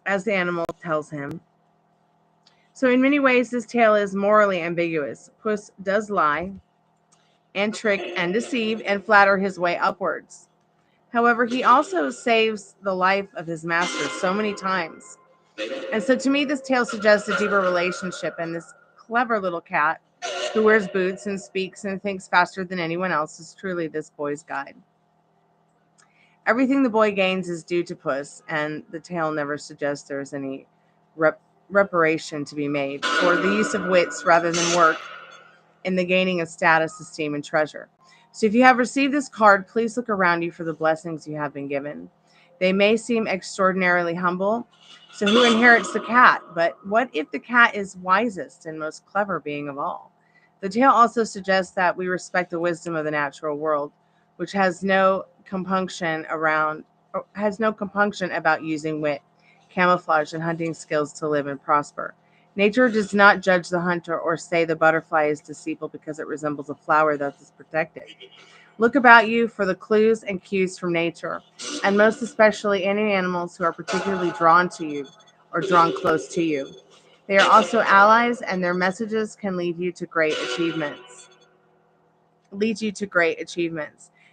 as the animal tells him. So in many ways, this tale is morally ambiguous. Puss does lie and trick and deceive and flatter his way upwards. However, he also saves the life of his master so many times. And so to me, this tale suggests a deeper relationship, and this clever little cat who wears boots and speaks and thinks faster than anyone else is truly this boy's guide. Everything the boy gains is due to Puss, and the tale never suggests there is any reparation to be made for the use of wits rather than work in the gaining of status, esteem, and treasure. So if you have received this card, please look around you for the blessings you have been given. They may seem extraordinarily humble. So who inherits the cat? But what if the cat is wisest and most clever being of all? The tale also suggests that we respect the wisdom of the natural world, which has no compunction about using wit, camouflage, and hunting skills to live and prosper. Nature does not judge the hunter or say the butterfly is deceitful because it resembles a flower that is protected. Look about you for the clues and cues from nature, and most especially any animals who are particularly drawn to you or drawn close to you. They are also allies, and their messages can lead you to great achievements.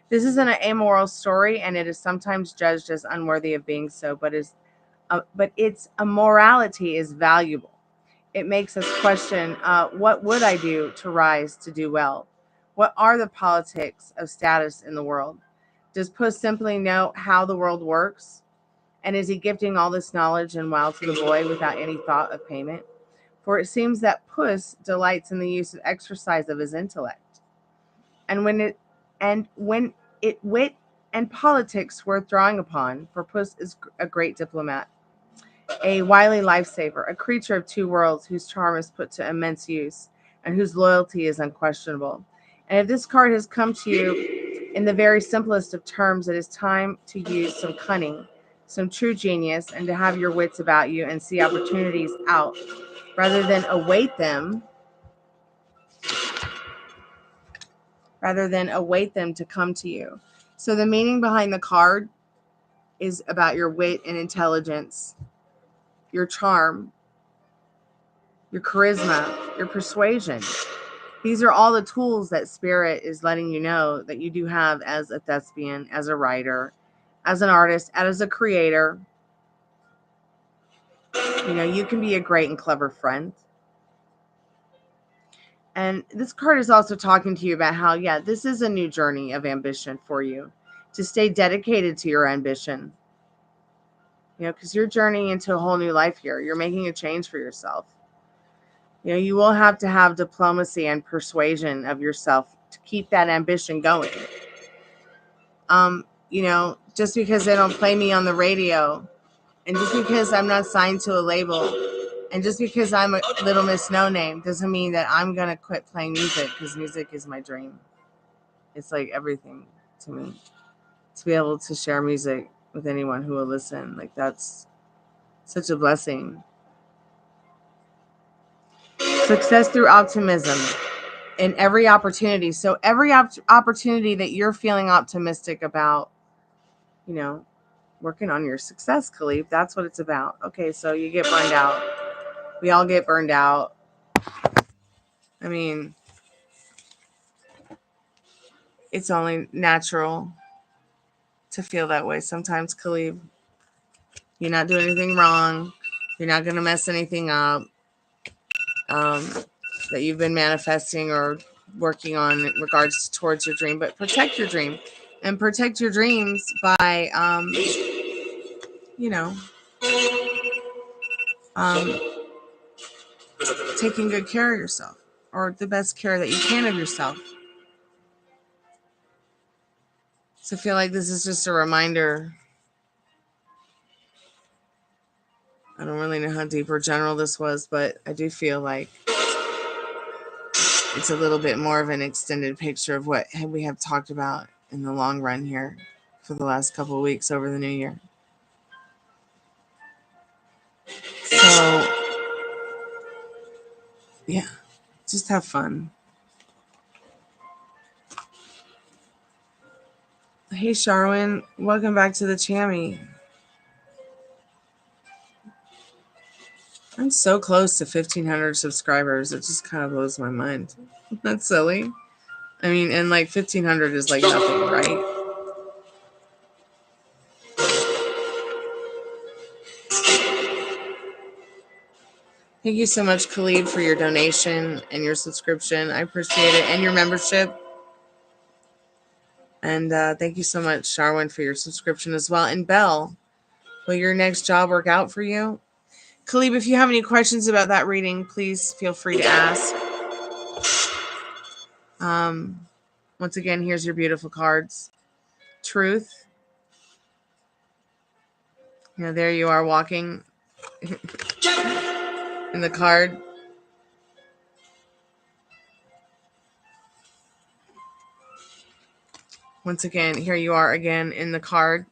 This is an amoral story, and it is sometimes judged as unworthy of being so, but its immorality is valuable. It makes us question, what would I do to rise to do well? What are the politics of status in the world? Does Puss simply know how the world works? And is he gifting all this knowledge and wow to the boy without any thought of payment? For it seems that Puss delights in the use of exercise of his intellect. And when wit and politics worth drawing upon, for Puss is a great diplomat, a wily lifesaver, a creature of two worlds whose charm is put to immense use and whose loyalty is unquestionable. And if this card has come to you in the very simplest of terms, it is time to use some cunning, some true genius, and to have your wits about you and see opportunities out rather than await them to come to you. So the meaning behind the card is about your wit and intelligence, your charm, your charisma, your persuasion. These are all the tools that Spirit is letting you know that you do have as a thespian, as a writer, as an artist, as a creator. You know, you can be a great and clever friend. And this card is also talking to you about how, yeah, this is a new journey of ambition for you, to stay dedicated to your ambition. You know, because you're journeying into a whole new life here. You're making a change for yourself. You know, you will have to have diplomacy and persuasion of yourself to keep that ambition going. You know, just because they don't play me on the radio, and just because I'm not signed to a label, and just because I'm a Little Miss No Name, doesn't mean that I'm going to quit playing music, because music is my dream. It's like everything to me. To be able to share music with anyone who will listen, like, that's such a blessing. Success through optimism in every opportunity. So every opportunity that you're feeling optimistic about, you know, working on your success, Khalif, that's what it's about. Okay, so you get burned out. We all get burned out. I mean, it's only natural to feel that way sometimes, Khalif. You're not doing anything wrong. You're not going to mess anything up that you've been manifesting or working on in regards towards your dream. But protect your dream, and protect your dreams by, you know, taking good care of yourself, or the best care that you can of yourself. So I feel like this is just a reminder. I don't really know how deep or general this was, but I do feel like it's a little bit more of an extended picture of what we have talked about in the long run here for the last couple of weeks over the new year. So, yeah, just have fun. Hey, Sharwin, welcome back to the Chammy. I'm so close to 1,500 subscribers. It just kind of blows my mind. That's silly. I mean, and like 1,500 is like nothing, right? Thank you so much, Khalid, for your donation and your subscription. I appreciate it. And your membership. And thank you so much, Sharwin, for your subscription as well. And Belle, will your next job work out for you? Khalid, if you have any questions about that reading, please feel free to ask. Once again, here's your beautiful cards. Truth. You know, there you are walking in the card. Once again, here you are again in the card.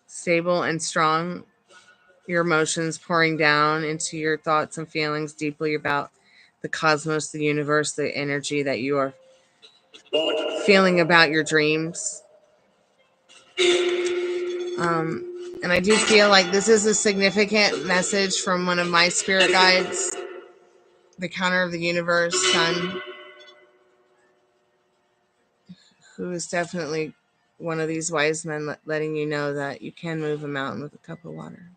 Stable and strong. Your emotions pouring down into your thoughts and feelings deeply about the cosmos, the universe, the energy that you are feeling about your dreams. And I do feel like this is a significant message from one of my spirit guides, the counter of the universe, Sun, who is definitely one of these wise men letting you know that you can move a mountain with a cup of water.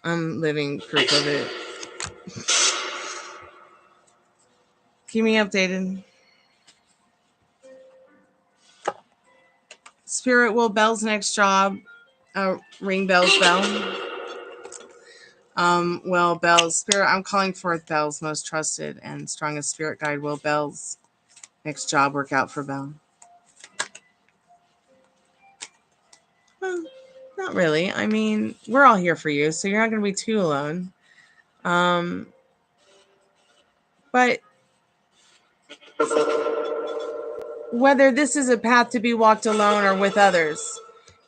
I'm living proof of it. Keep me updated. Spirit, will Belle's next job ring Belle's bell? Well, Belle's spirit, I'm calling forth Belle's most trusted and strongest spirit guide. Will Belle's next job work out for Belle? Well, not really. I mean, we're all here for you, so you're not going to be too alone. But whether this is a path to be walked alone or with others,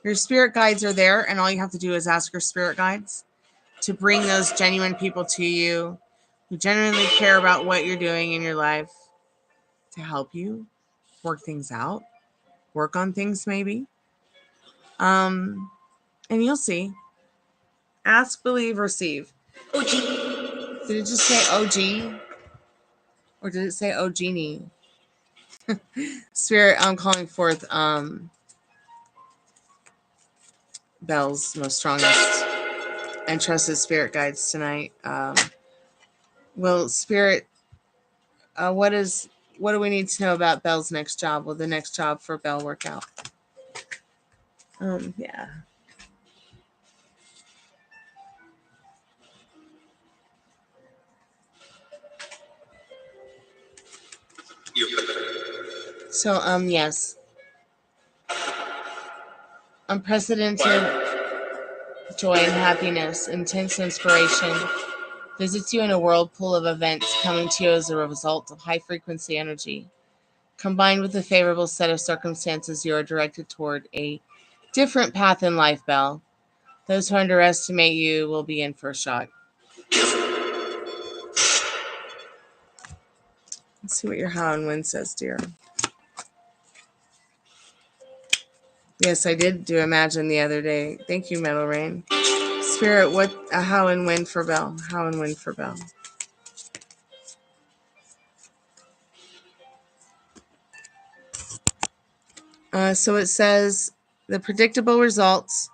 your spirit guides are there, and all you have to do is ask your spirit guides to bring those genuine people to you who genuinely care about what you're doing in your life to help you work things out, work on things maybe. And you'll see. Ask, believe, receive. OG. Did it just say OG? Or did it say OGenie? Spirit, I'm calling forth Belle's most strongest and trusted spirit guides tonight. Well, Spirit, what do we need to know about Belle's next job? Will the next job for Belle work out? Yeah. So, yes. Unprecedented joy and happiness, intense inspiration visits you in a whirlpool of events coming to you as a result of high frequency energy. Combined with a favorable set of circumstances, you are directed toward a different path in life, Belle. Those who underestimate you will be in for a shock. Let's see what your how and when says, dear. Yes, I did do Imagine the other day. Thank you, Metal Rain. Spirit, what how and when for Belle? How and when for Belle? So it says the predictable results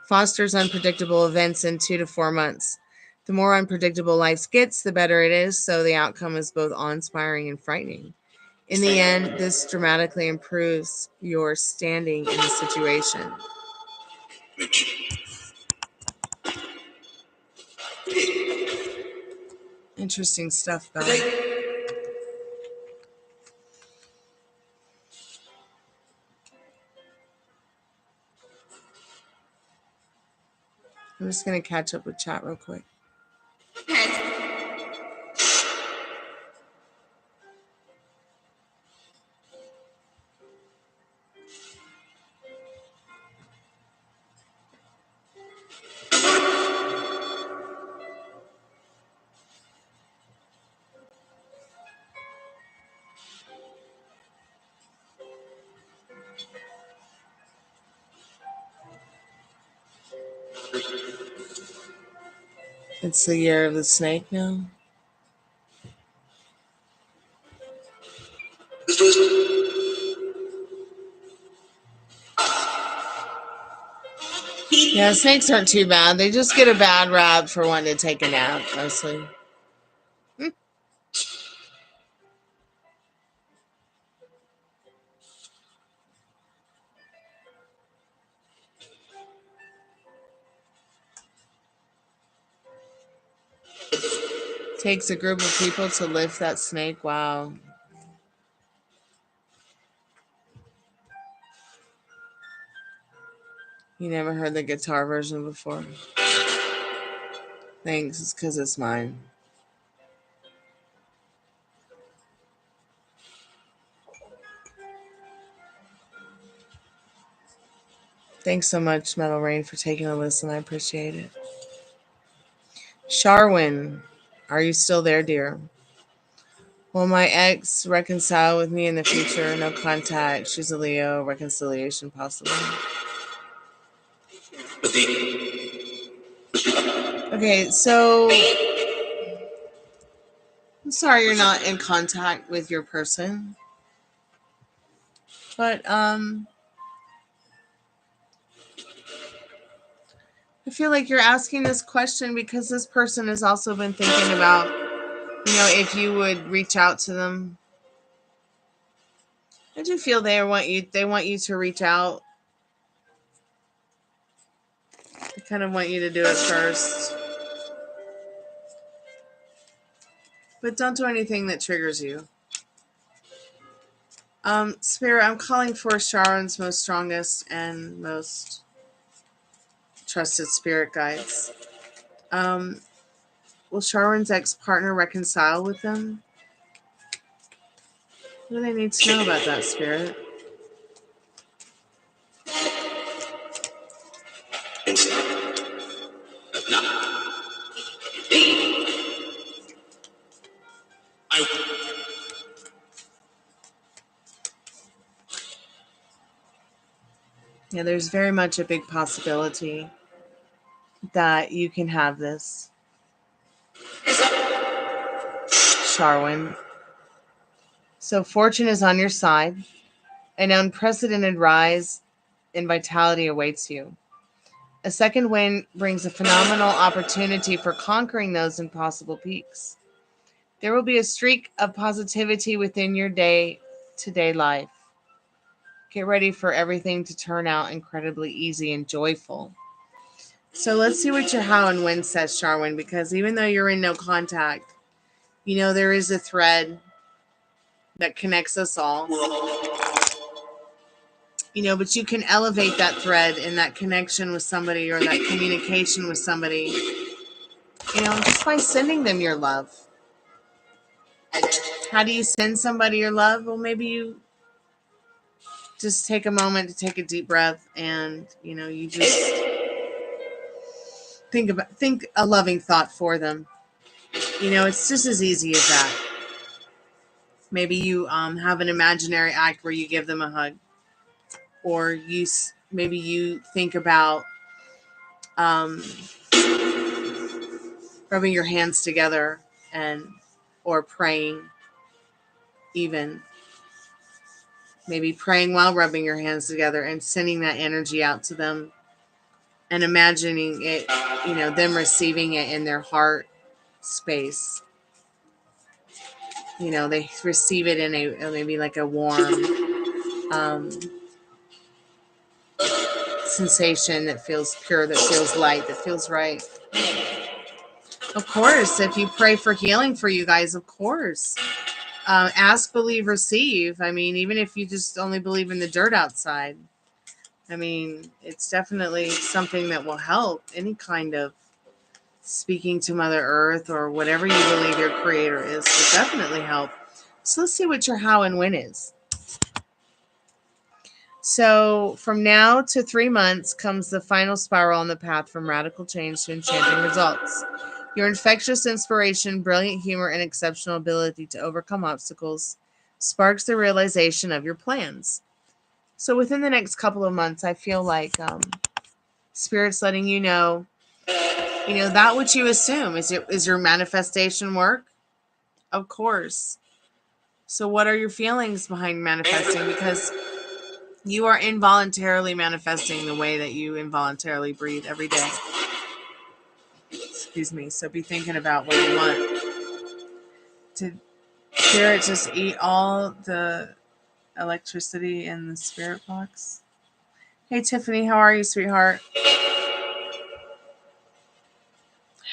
fosters unpredictable events in 2 to 4 months. The more unpredictable life gets, the better it is, so the outcome is both awe-inspiring and frightening. In the end, this dramatically improves your standing in the situation. Interesting stuff, Belle. I'm just going to catch up with chat real quick. It's the year of the snake now. Yeah, snakes aren't too bad. They just get a bad rap for wanting to take a nap, mostly. Takes a group of people to lift that snake. Wow. You never heard the guitar version before? Thanks, it's because it's mine. Thanks so much, Metal Rain, for taking a listen. I appreciate it. Sharwin, are you still there, dear? Will my ex reconcile with me in the future? No contact. She's a Leo. Reconciliation possible. Okay, so I'm sorry you're not in contact with your person. But I feel like you're asking this question because this person has also been thinking about, if you would reach out to them. I do feel they want you to reach out. They kind of want you to do it first. But don't do anything that triggers you. Spirit, I'm calling for Sharon's most strongest and most trusted spirit guides. Will Sharon's ex-partner reconcile with them? What do they need to know about that, Spirit? Yeah, there's very much a big possibility that you can have this. Sharwin. So fortune is on your side. An unprecedented rise in vitality awaits you. A second wind brings a phenomenal opportunity for conquering those impossible peaks. There will be a streak of positivity within your day-to-day life. Get ready for everything to turn out incredibly easy and joyful. So let's see what your how and when says, Sharwin, because even though you're in no contact, you know there is a thread that connects us all. You know, but you can elevate that thread and that connection with somebody or that communication with somebody, you know, just by sending them your love. How do you send somebody your love? Well, maybe you just take a moment to take a deep breath and, you know, you just think a loving thought for them. You know, it's just as easy as that. Maybe you have an imaginary act where you give them a hug, or maybe you think about rubbing your hands together or praying, even maybe praying while rubbing your hands together and sending that energy out to them and imagining it, you know, them receiving it in their heart space. You know, they receive it in maybe like a warm sensation that feels pure, that feels light, that feels right. Of course, if you pray for healing for you guys, of course. Ask, believe, receive. I mean, even if you just only believe in the dirt outside, I mean, it's definitely something that will help. Any kind of speaking to Mother Earth or whatever you believe your creator is will definitely help. So let's see what your how and when is. So from now to 3 months comes the final spiral on the path from radical change to enchanting results. Your infectious inspiration, brilliant humor, and exceptional ability to overcome obstacles sparks the realization of your plans. So within the next couple of months, I feel like Spirit's letting you know that which you assume is your manifestation work. Of course. So what are your feelings behind manifesting? Because you are involuntarily manifesting the way that you involuntarily breathe every day. Excuse me. So be thinking about what you want. Did Spirit just eat all the electricity in the spirit box? Hey, Tiffany, how are you, sweetheart?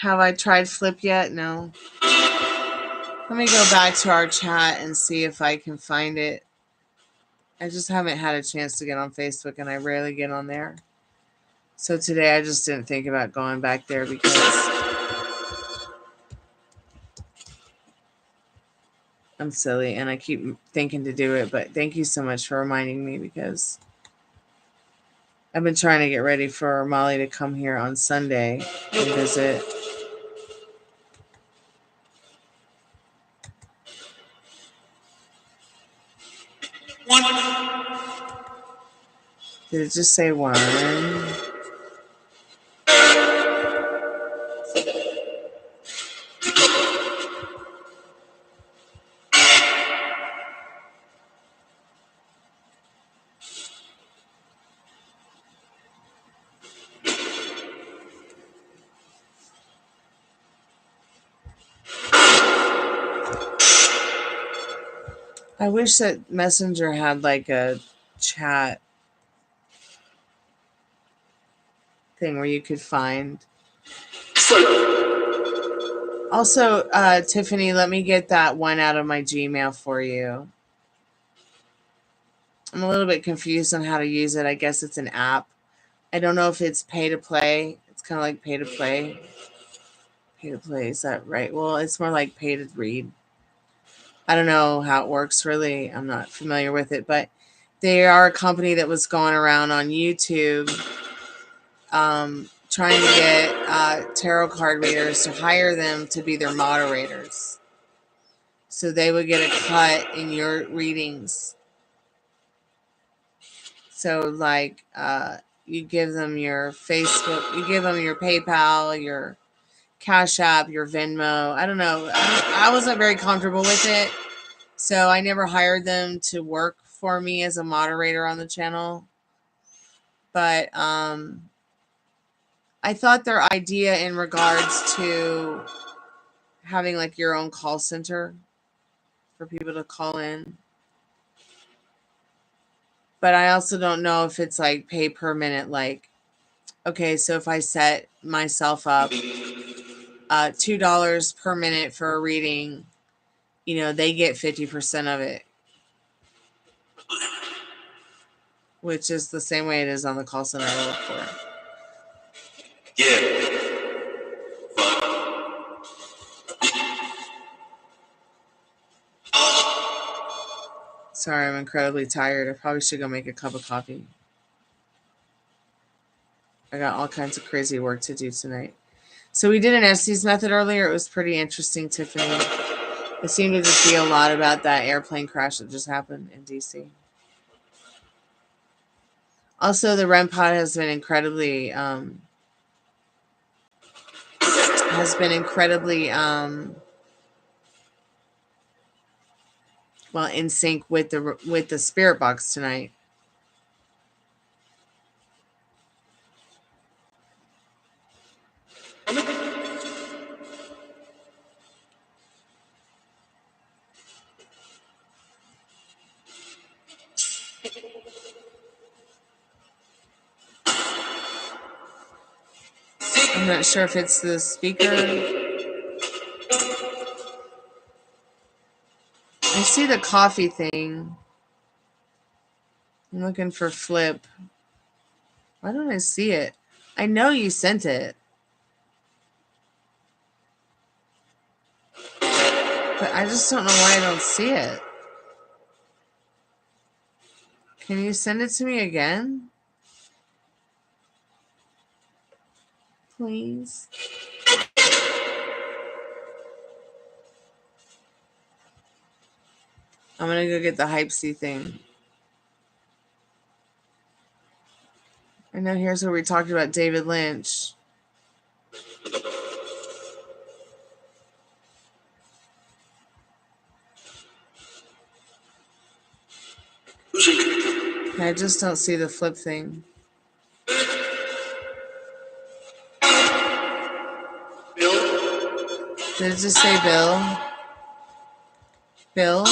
Have I tried Flip yet? No. Let me go back to our chat and see if I can find it. I just haven't had a chance to get on Facebook, and I rarely get on there. So today I just didn't think about going back there because I'm silly and I keep thinking to do it. But thank you so much for reminding me, because I've been trying to get ready for Molly to come here on Sunday and visit. Did it just say 1? I wish that Messenger had like a chat thing where you could find. Also, Tiffany, let me get that one out of my Gmail for you. I'm a little bit confused on how to use it. I guess it's an app. I don't know if it's pay to play. It's kind of like pay to play. Pay to play, is that right? Well, it's more like pay to read. I don't know how it works, really. I'm not familiar with it, but they are a company that was going around on YouTube trying to get tarot card readers to hire them to be their moderators. So they would get a cut in your readings. So like you give them your Facebook, you give them your PayPal, your Cash App, your Venmo. I don't know. I wasn't very comfortable with it, so I never hired them to work for me as a moderator on the channel. But I thought their idea in regards to having like your own call center for people to call in. But I also don't know if it's like pay per minute. Like, okay, so if I set myself up $2 per minute for a reading, you know, they get 50% of it, which is the same way it is on the call center I work for. Yeah. Sorry, I'm incredibly tired. I probably should go make a cup of coffee. I got all kinds of crazy work to do tonight. So we did an Estes method earlier. It was pretty interesting, Tiffany. It seemed to just be a lot about that airplane crash that just happened in DC. Also, the REM pod has been incredibly well, in sync with the spirit box tonight. I'm not sure if it's the speaker. I see the coffee thing. I'm looking for Flip. Why don't I see it? I know you sent it. But I just don't know why I don't see it. Can you send it to me again? Please. I'm going to go get the Hype C thing. I know here's where we talked about David Lynch. I just don't see the Flip thing. Did it just say Bill? Bill?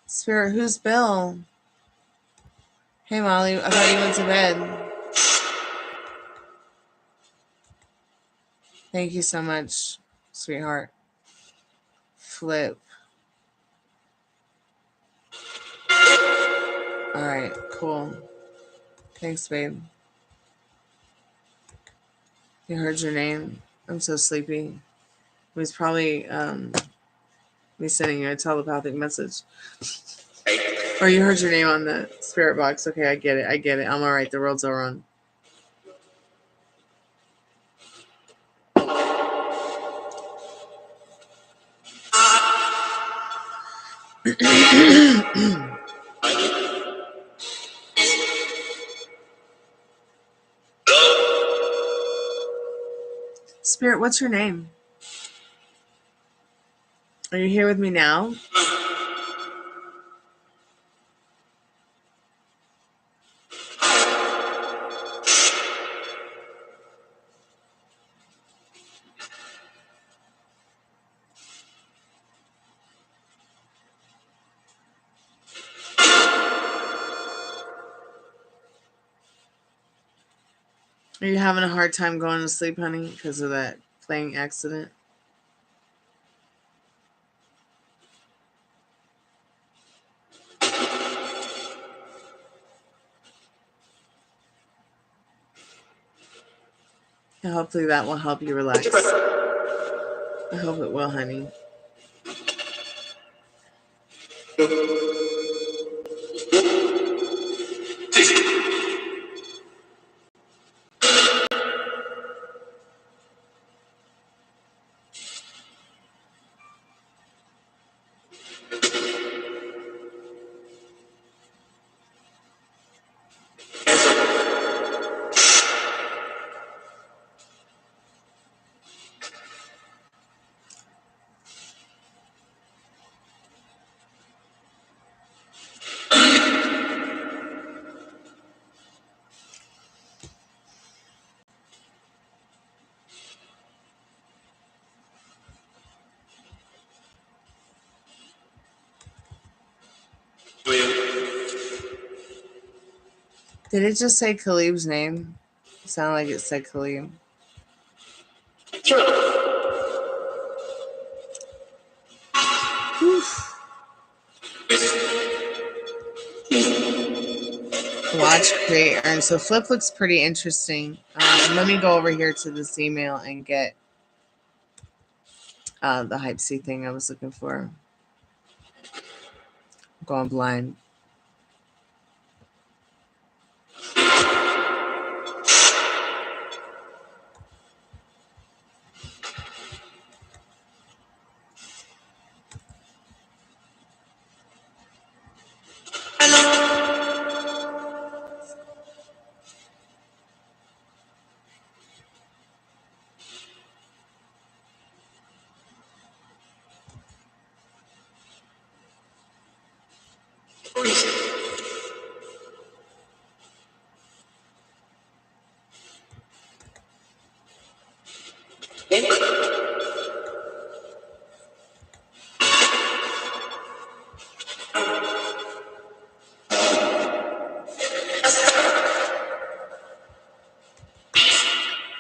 Spirit, who's Bill? Hey, Molly, I thought you went to bed. Thank you so much, sweetheart. Flip. All right, cool. Thanks, babe. You heard your name. I'm so sleepy. It was probably me sending you a telepathic message. Or you heard your name on the spirit box. Okay, I get it. I'm all right. The world's all wrong. Spirit, what's your name? Are you here with me now? Are you having a hard time going to sleep, honey, because of that plane accident? And hopefully that will help you relax. I hope it will, honey. Did it just say Khalib's name? It sounded like it said Khalib. Oof. Watch, create, earn. So Flip looks pretty interesting. Let me go over here to this email and get the Hype C thing I was looking for. I'm going blind.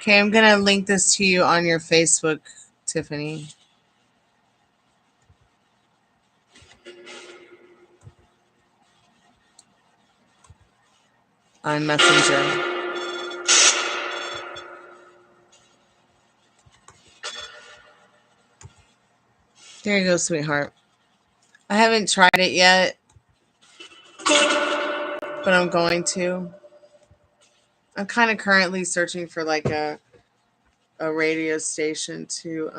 Okay, I'm going to link this to you on your Facebook, Tiffany. On Messenger. There you go, sweetheart. I haven't tried it yet, but I'm going to. I'm kind of currently searching for like a radio station to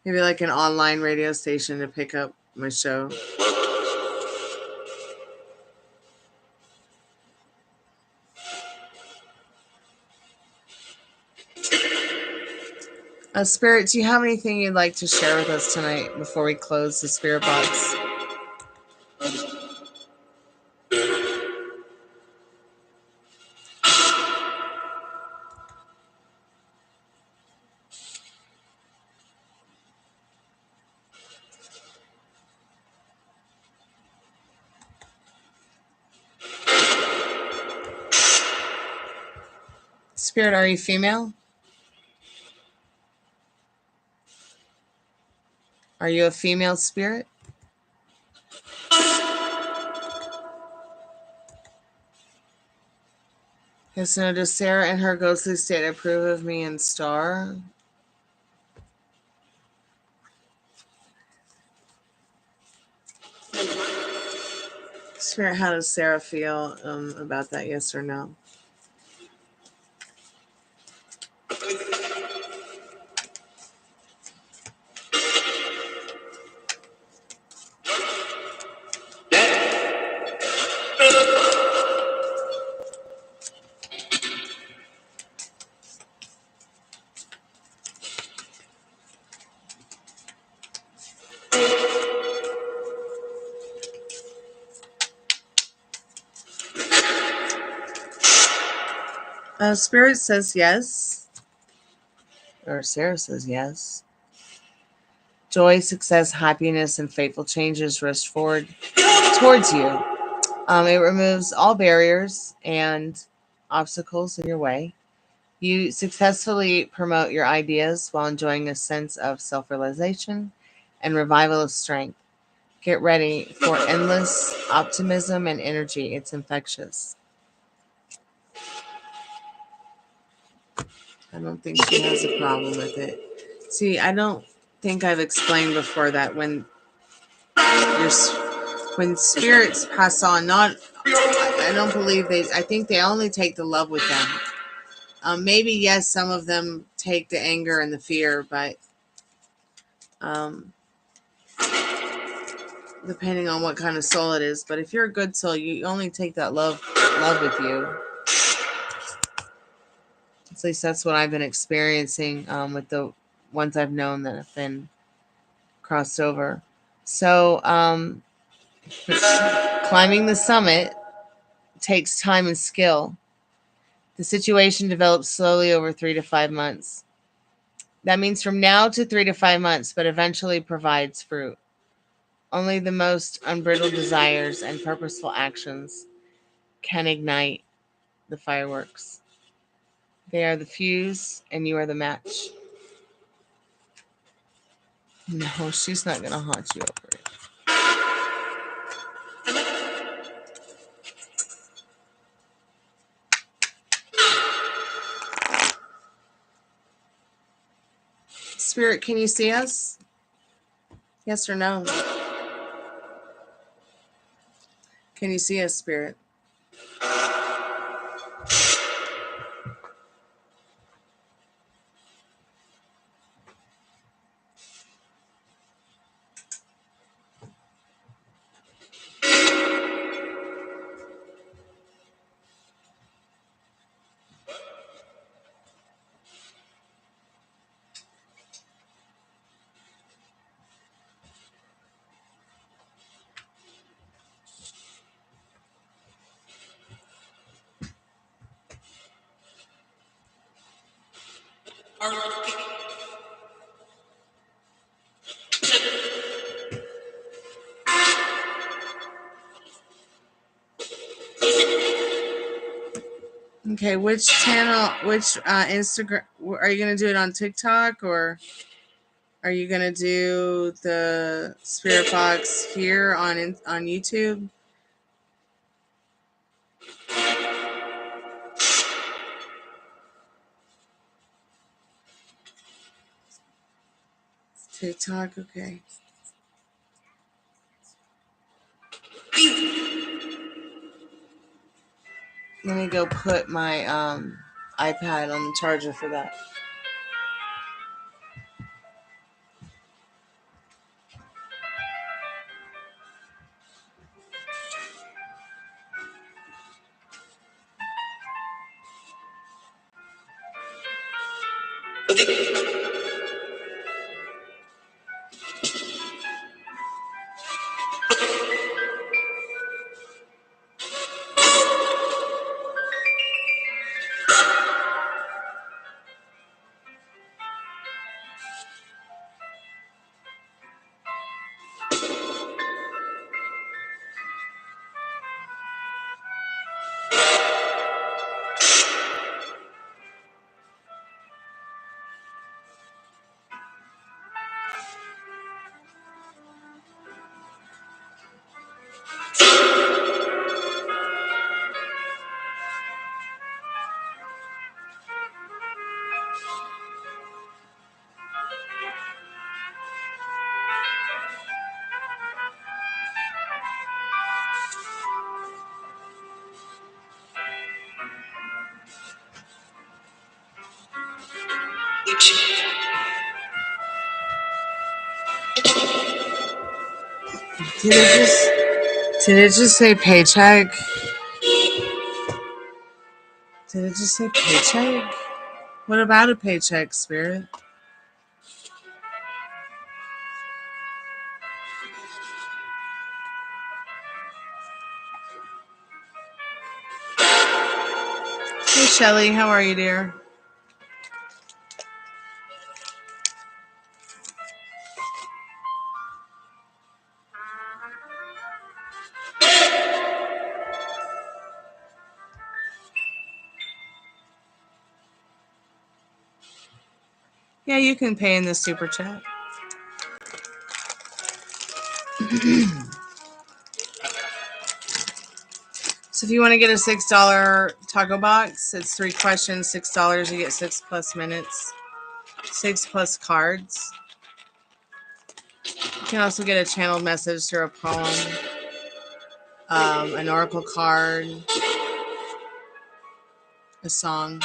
maybe like an online radio station to pick up my show. Spirit, do you have anything you'd like to share with us tonight before we close the Spirit Box? Spirit, are you female? Are you a female spirit? Yes, no, does Sarah and her ghostly state approve of me and Star? Spirit, how does Sarah feel about that, yes or no? Spirit says yes. Or Sarah says yes. Joy, success, happiness, and fateful changes rush forward towards you. It removes all barriers and obstacles in your way. You successfully promote your ideas while enjoying a sense of self-realization and revival of strength. Get ready for endless optimism and energy. It's infectious. I don't think she has a problem with it. See, I don't think I've explained before that when spirits pass on, I don't believe I think they only take the love with them. Maybe, yes, some of them take the anger and the fear, but depending on what kind of soul it is. But if you're a good soul, you only take that love with you. At least that's what I've been experiencing with the ones I've known that have been crossed over. So climbing the summit takes time and skill. The situation develops slowly over 3 to 5 months. That means from now to 3 to 5 months, but eventually provides fruit. Only the most unbridled desires and purposeful actions can ignite the fireworks. They are the fuse, and you are the match. No, she's not going to haunt you over it. Spirit, can you see us? Yes or no? Can you see us, Spirit? Okay, which channel, which Instagram, are you going to do it on TikTok, or are you going to do the Spirit Box here on YouTube? TikTok, okay. Let me go put my iPad on the charger for that. Did it just say paycheck? Did it just say paycheck? What about a paycheck, Spirit? Hey, Shelly, how are you, dear? Yeah, you can pay in the super chat. So if you want to get a $6 taco box, it's 3 questions, $6. You get 6+ minutes, 6+ cards. You can also get a channeled message through a poem, an oracle card, a song.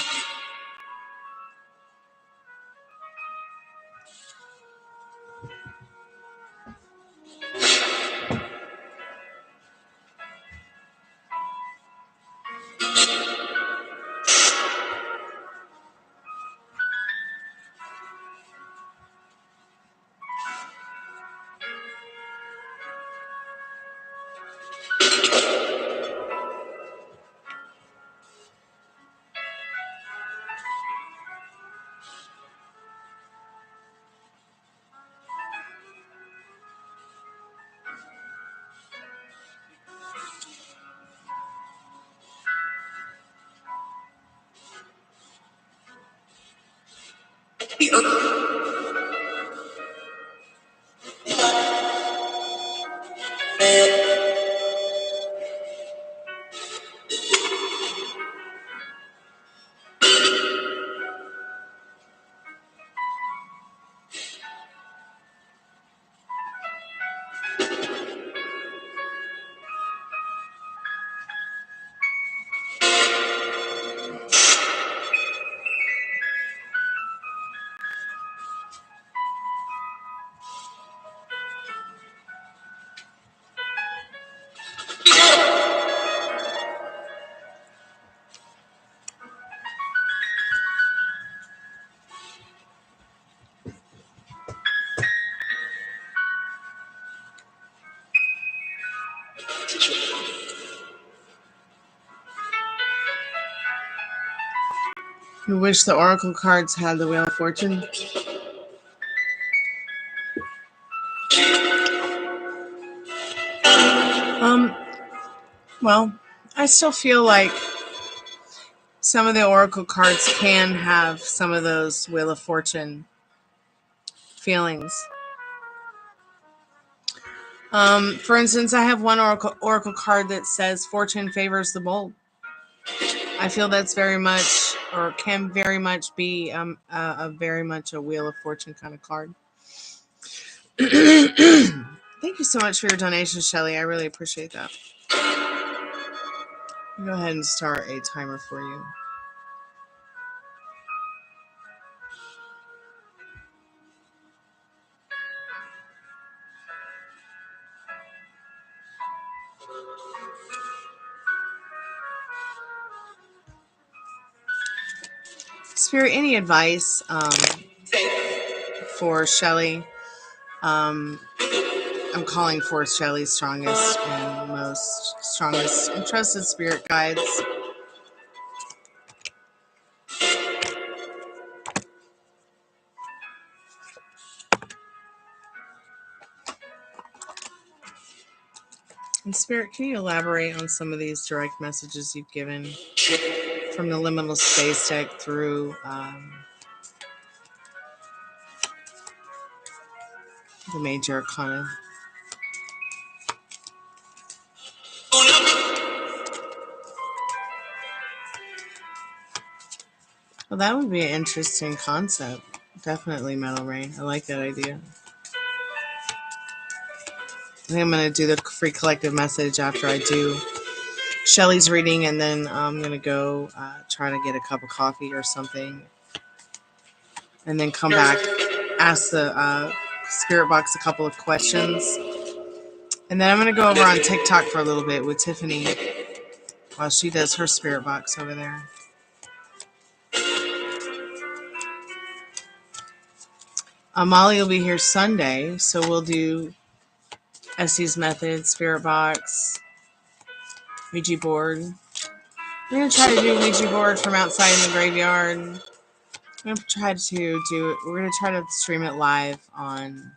You wish the oracle cards had the Wheel of Fortune? Well, I still feel like some of the oracle cards can have some of those Wheel of Fortune feelings. For instance, I have one oracle card that says fortune favors the bold. I feel that's very much, or can very much be, a very much a Wheel of Fortune kind of card. Thank you so much for your donation, Shelly. I really appreciate that. I'll go ahead and start a timer for you. Spirit, any advice for Shelly? I'm calling for Shelly's strongest and trusted spirit guides. And Spirit, can you elaborate on some of these direct messages you've given from the liminal space deck through the major arcana? Well, that would be an interesting concept. Definitely, Metal Rain. I like that idea. I think I'm going to do the free collective message after I do Shelly's reading, and then I'm going to go try to get a cup of coffee or something, and then come back, ask the spirit box a couple of questions, and then I'm going to go over on TikTok for a little bit with Tiffany while she does her spirit box over there. Molly will be here Sunday, so we'll do Estes method, spirit box, Ouija board. We're going to try to do Ouija board from outside in the graveyard. We're going to try to stream it live on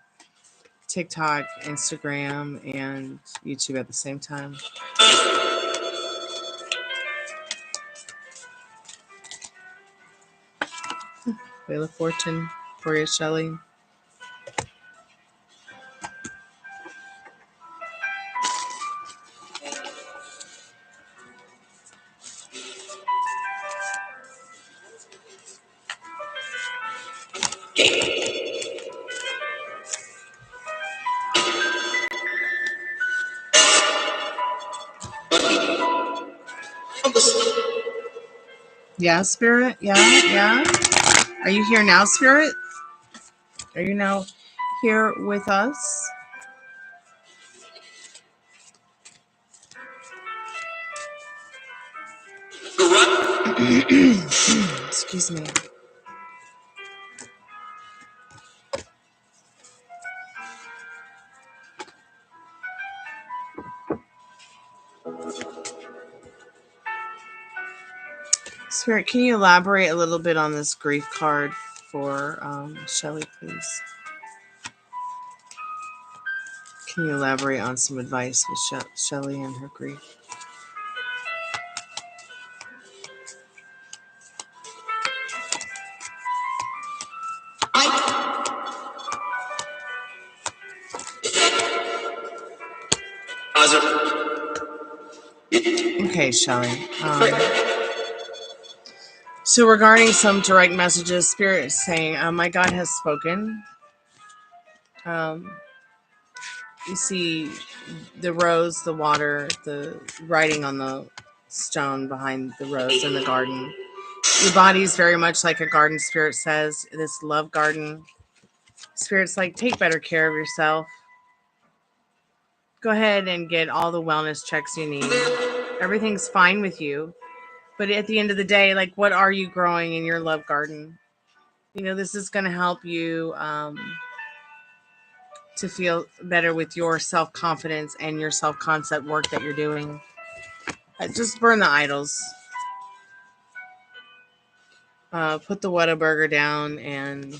TikTok, Instagram, and YouTube at the same time. Wheel of Fortune for you, Shelly. Yeah, Spirit? Yeah. Are you here now, Spirit? Are you now here with us? Excuse me. Spirit, can you elaborate a little bit on this grief card for Shelly, please? Can you elaborate on some advice with Shelly and her grief? Okay, Shelly. So regarding some direct messages, Spirit is saying, my God has spoken. You see the rose, the water, the writing on the stone behind the rose in the garden. Your body is very much like a garden, Spirit says. This love garden. Spirit's like, take better care of yourself. Go ahead and get all the wellness checks you need. Everything's fine with you. But at the end of the day, like, what are you growing in your love garden? You know, this is going to help you to feel better with your self-confidence and your self-concept work that you're doing. Just burn the idols. put the Whataburger down and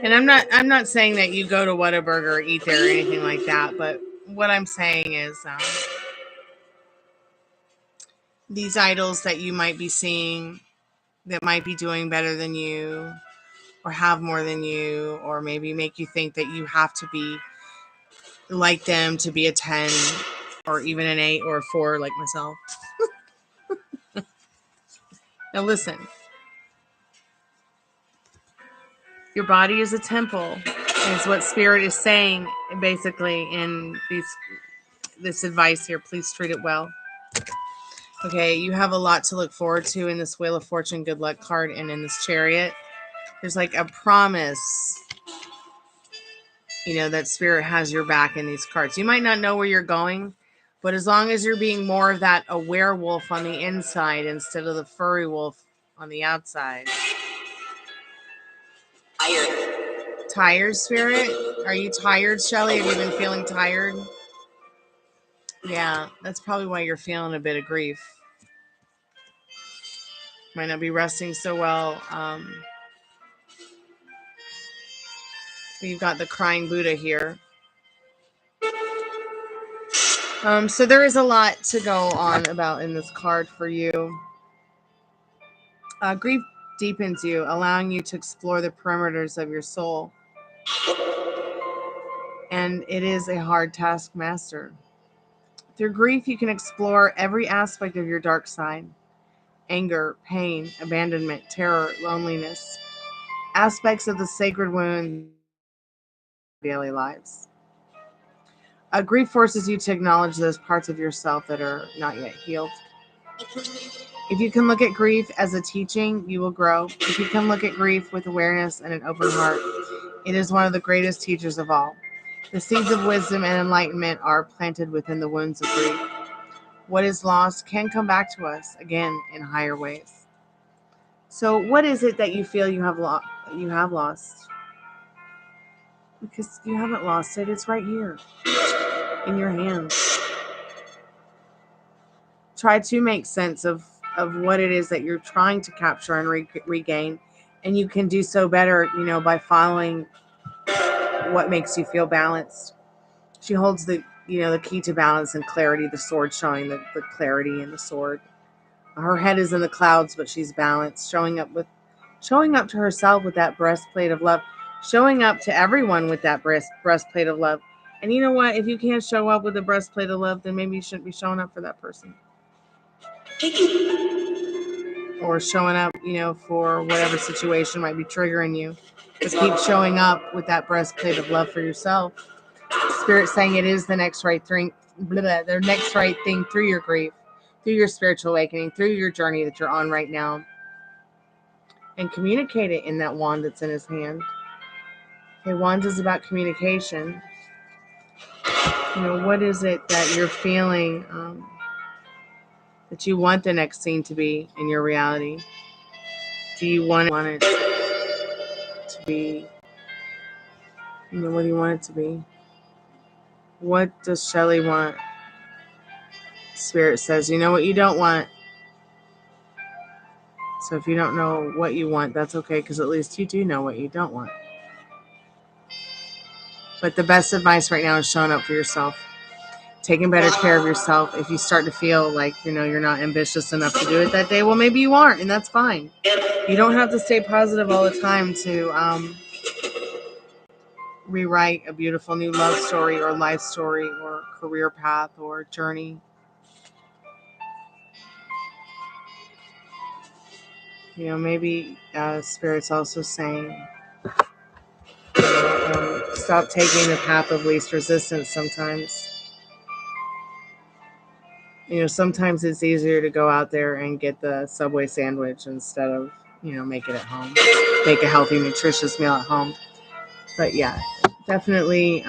and I'm not saying that you go to Whataburger or eat there or anything like that, but what I'm saying is these idols that you might be seeing that might be doing better than you or have more than you, or maybe make you think that you have to be like them to be a 10 or even an 8 or a 4 like myself. Now listen, your body is a temple, is what Spirit is saying basically in this advice here. Please treat it well. Okay, you have a lot to look forward to in this Wheel of Fortune good luck card and in this Chariot. There's like a promise, that Spirit has your back in these cards. You might not know where you're going, but as long as you're being more of a werewolf on the inside instead of the furry wolf on the outside. Tired, Spirit? Are you tired, Shelly? Have you been feeling tired? Yeah, that's probably why you're feeling a bit of grief. Might not be resting so well. You've got the crying Buddha here. So there is a lot to go on about in this card for you. Grief deepens you, allowing you to explore the perimeters of your soul. And it is a hard task, master. Through grief, you can explore every aspect of your dark side. Anger, pain, abandonment, terror, loneliness. Aspects of the sacred wound of daily lives. Grief forces you to acknowledge those parts of yourself that are not yet healed. If you can look at grief as a teaching, you will grow. If you can look at grief with awareness and an open heart, it is one of the greatest teachers of all. The seeds of wisdom and enlightenment are planted within the wounds of grief. What is lost can come back to us again in higher ways. So what is it that you feel you have lost? Because you haven't lost it. It's right here in your hands. Try to make sense of what it is that you're trying to capture and regain. And you can do so better, by following what makes you feel balanced. She holds the key to balance and clarity, the sword showing the clarity in the sword. Her head is in the clouds, but she's balanced, showing up to herself with that breastplate of love, showing up to everyone with that breastplate of love. And you know what? If you can't show up with a breastplate of love, then maybe you shouldn't be showing up for that person. Or showing up, for whatever situation might be triggering you. Just keep showing up with that breastplate of love for yourself. Spirit saying it is the next right thing, the next right thing through your grief, through your spiritual awakening, through your journey that you're on right now. And communicate it in that wand that's in his hand. Okay, wand is about communication. What is it that you're feeling that you want the next scene to be in your reality? Do you want it to be? What do you want it to be? What does Shelly want? Spirit says, you know what you don't want. So if you don't know what you want, that's okay, because at least you do know what you don't want. But the best advice right now is showing up for yourself. Taking better care of yourself. If you start to feel like, you're not ambitious enough to do it that day, well, maybe you aren't, and that's fine. You don't have to stay positive all the time to rewrite a beautiful new love story or life story or career path or journey. Maybe Spirit's also saying, stop taking the path of least resistance sometimes. Sometimes it's easier to go out there and get the Subway sandwich instead of, make it at home. Make a healthy, nutritious meal at home. But yeah, definitely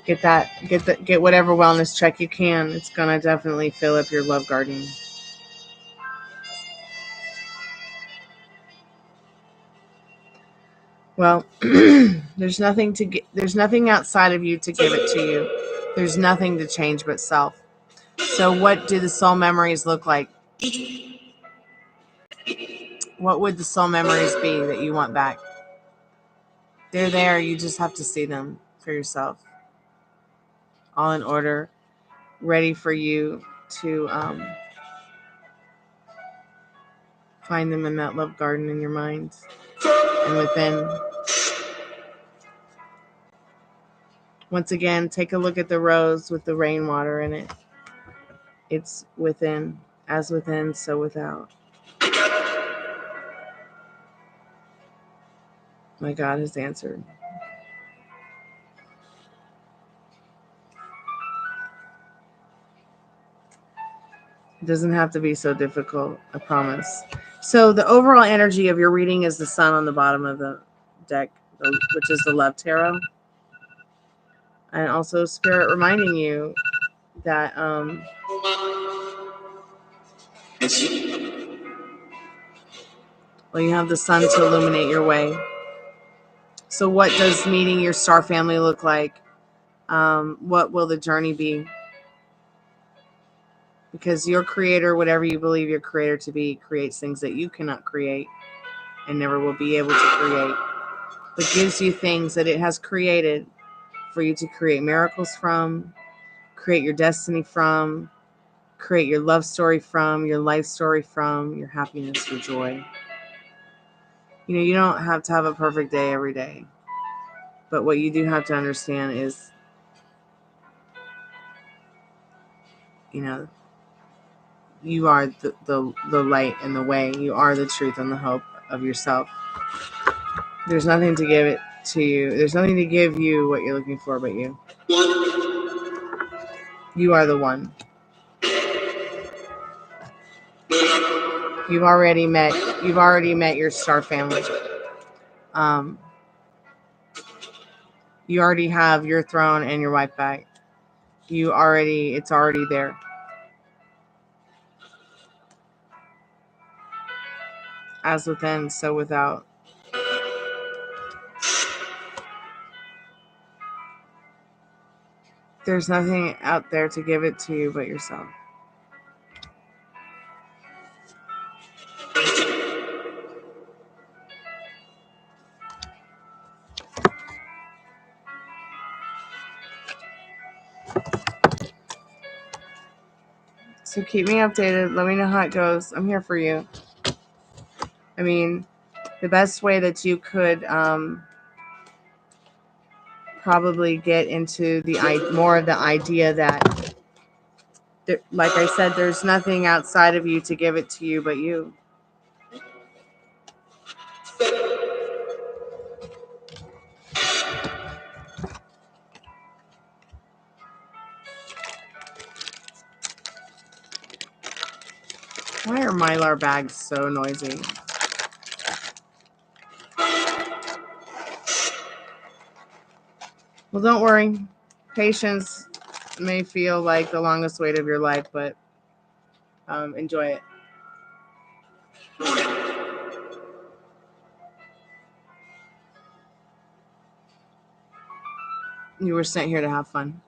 get whatever wellness check you can. It's gonna definitely fill up your love garden. Well, there's nothing to get. There's nothing outside of you to give it to you. There's nothing to change but self. So what do the soul memories look like? What would the soul memories be that you want back? They're there. You just have to see them for yourself. All in order, ready for you to find them in that love garden in your mind and within. Once again, take a look at the rose with the rainwater in it. It's within. As within, so without. My God has answered. It doesn't have to be so difficult, I promise. So the overall energy of your reading is the sun on the bottom of the deck, which is the love tarot. And also Spirit reminding you that you have the sun to illuminate your way. So what does meeting your star family look like? What will the journey be? Because your creator, whatever you believe your creator to be, creates things that you cannot create and never will be able to create, but gives you things that it has created for you to create miracles from, create your destiny from, create your love story from, your life story from, your happiness, your joy. You know, you don't have to have a perfect day every day, but what you do have to understand is, you know, you are the light and the way. You are the truth and the hope of yourself. There's nothing to give it to you. There's nothing to give you what you're looking for but you. You are the one. You've already met your star family. You already have your throne and your wife back. It's already there. As within, so without. There's nothing out there to give it to you but yourself. So keep me updated. Let me know how it goes. I'm here for you. I mean, the best way that you could probably get into more of the idea that, like I said, there's nothing outside of you to give it to you but you. Why are Mylar bags so noisy? Well, don't worry. Patience may feel like the longest wait of your life, but enjoy it. You were sent here to have fun.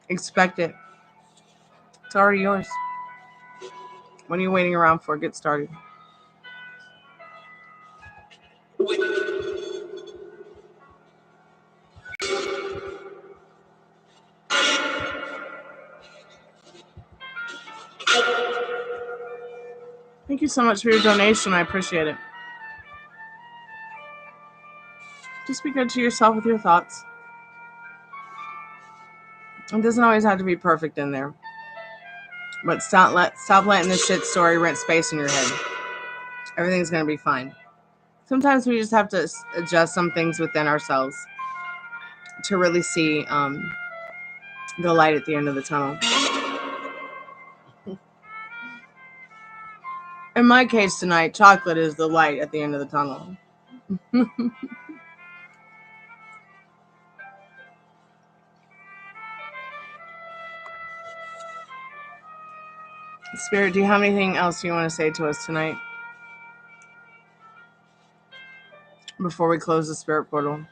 Expect it. It's already yours. What are you waiting around for? Get started. Thank you so much for your donation. I appreciate it. Just be good to yourself with your thoughts. It doesn't always have to be perfect in there. But stop letting this shit story rent space in your head. Everything's going to be fine. Sometimes we just have to adjust some things within ourselves to really see the light at the end of the tunnel. In my case tonight, chocolate is the light at the end of the tunnel. Spirit, do you have anything else you want to say to us tonight before we close the spirit portal?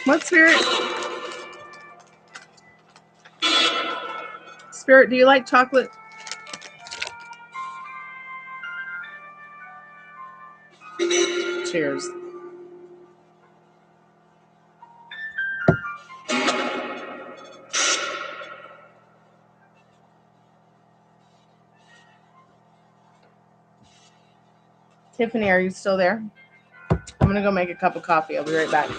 What, Spirit? Spirit, do you like chocolate? Cheers. Tiffany, are you still there? I'm going to go make a cup of coffee. I'll be right back.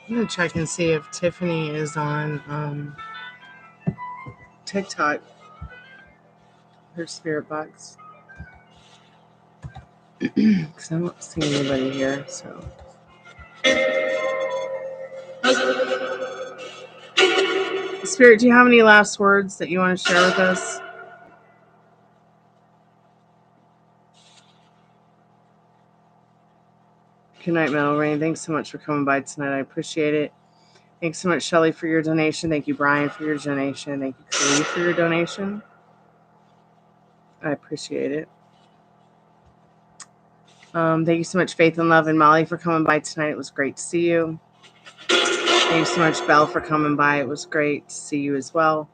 I'm gonna check and see if Tiffany is on TikTok. Her spirit box. Because I don't see anybody here, so. Spirit, do you have any last words that you want to share with us? Good night, Metal Rain. Thanks so much for coming by tonight. I appreciate it. Thanks so much, Shelly, for your donation. Thank you, Brian, for your donation. Thank you, Katie, for your donation. I appreciate it. Thank you so much, Faith and Love and Molly, for coming by tonight. It was great to see you. Thank you so much, Belle, for coming by. It was great to see you as well.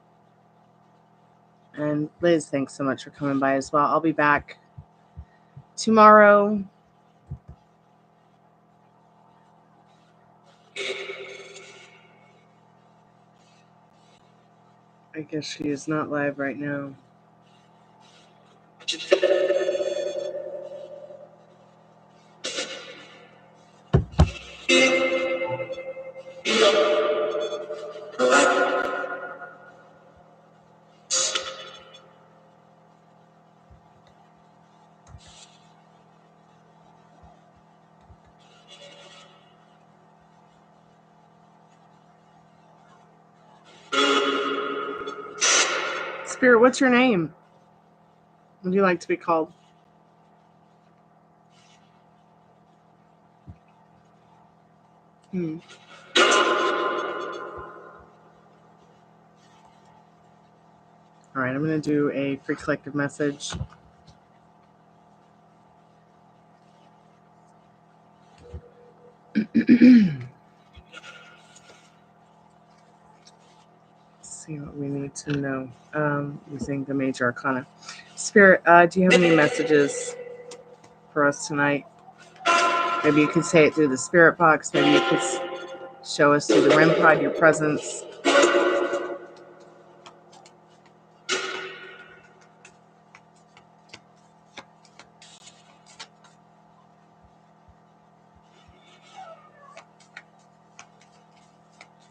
And Liz, thanks so much for coming by as well. I'll be back tomorrow. I guess she is not live right now. Spirit, what's your name? What do you like to be called? All right, I'm going to do a free collective message. See what we need to know using the Major Arcana. Spirit, do you have any messages for us tonight? Maybe you could say it through the Spirit Box. Maybe you could show us through the REM pod your presence.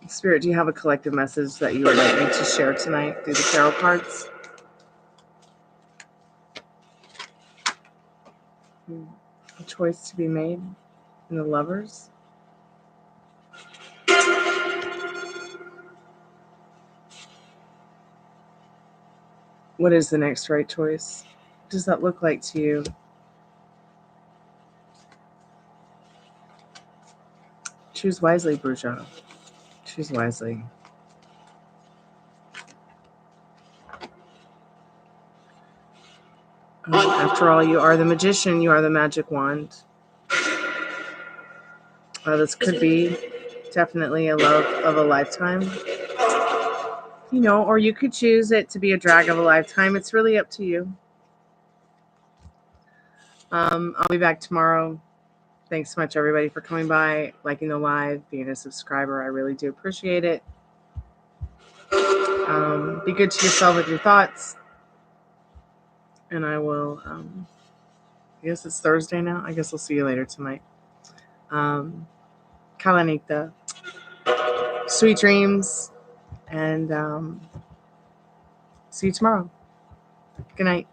Spirit, do you have a collective message that you would like me to share tonight through the tarot cards? A choice to be made in the Lovers. What is the next right choice? What does that look like to you? Choose wisely, Bourgeois. Choose wisely. After all, you are the magician. You are the magic wand. This could be definitely a love of a lifetime. You know, or you could choose it to be a drag of a lifetime. It's really up to you. I'll be back tomorrow. Thanks so much, everybody, for coming by, liking the live, being a subscriber. I really do appreciate it. Be good to yourself with your thoughts. And I will, I guess it's Thursday now. I guess I'll see you later tonight. Kalanita. Sweet dreams. And see you tomorrow. Good night.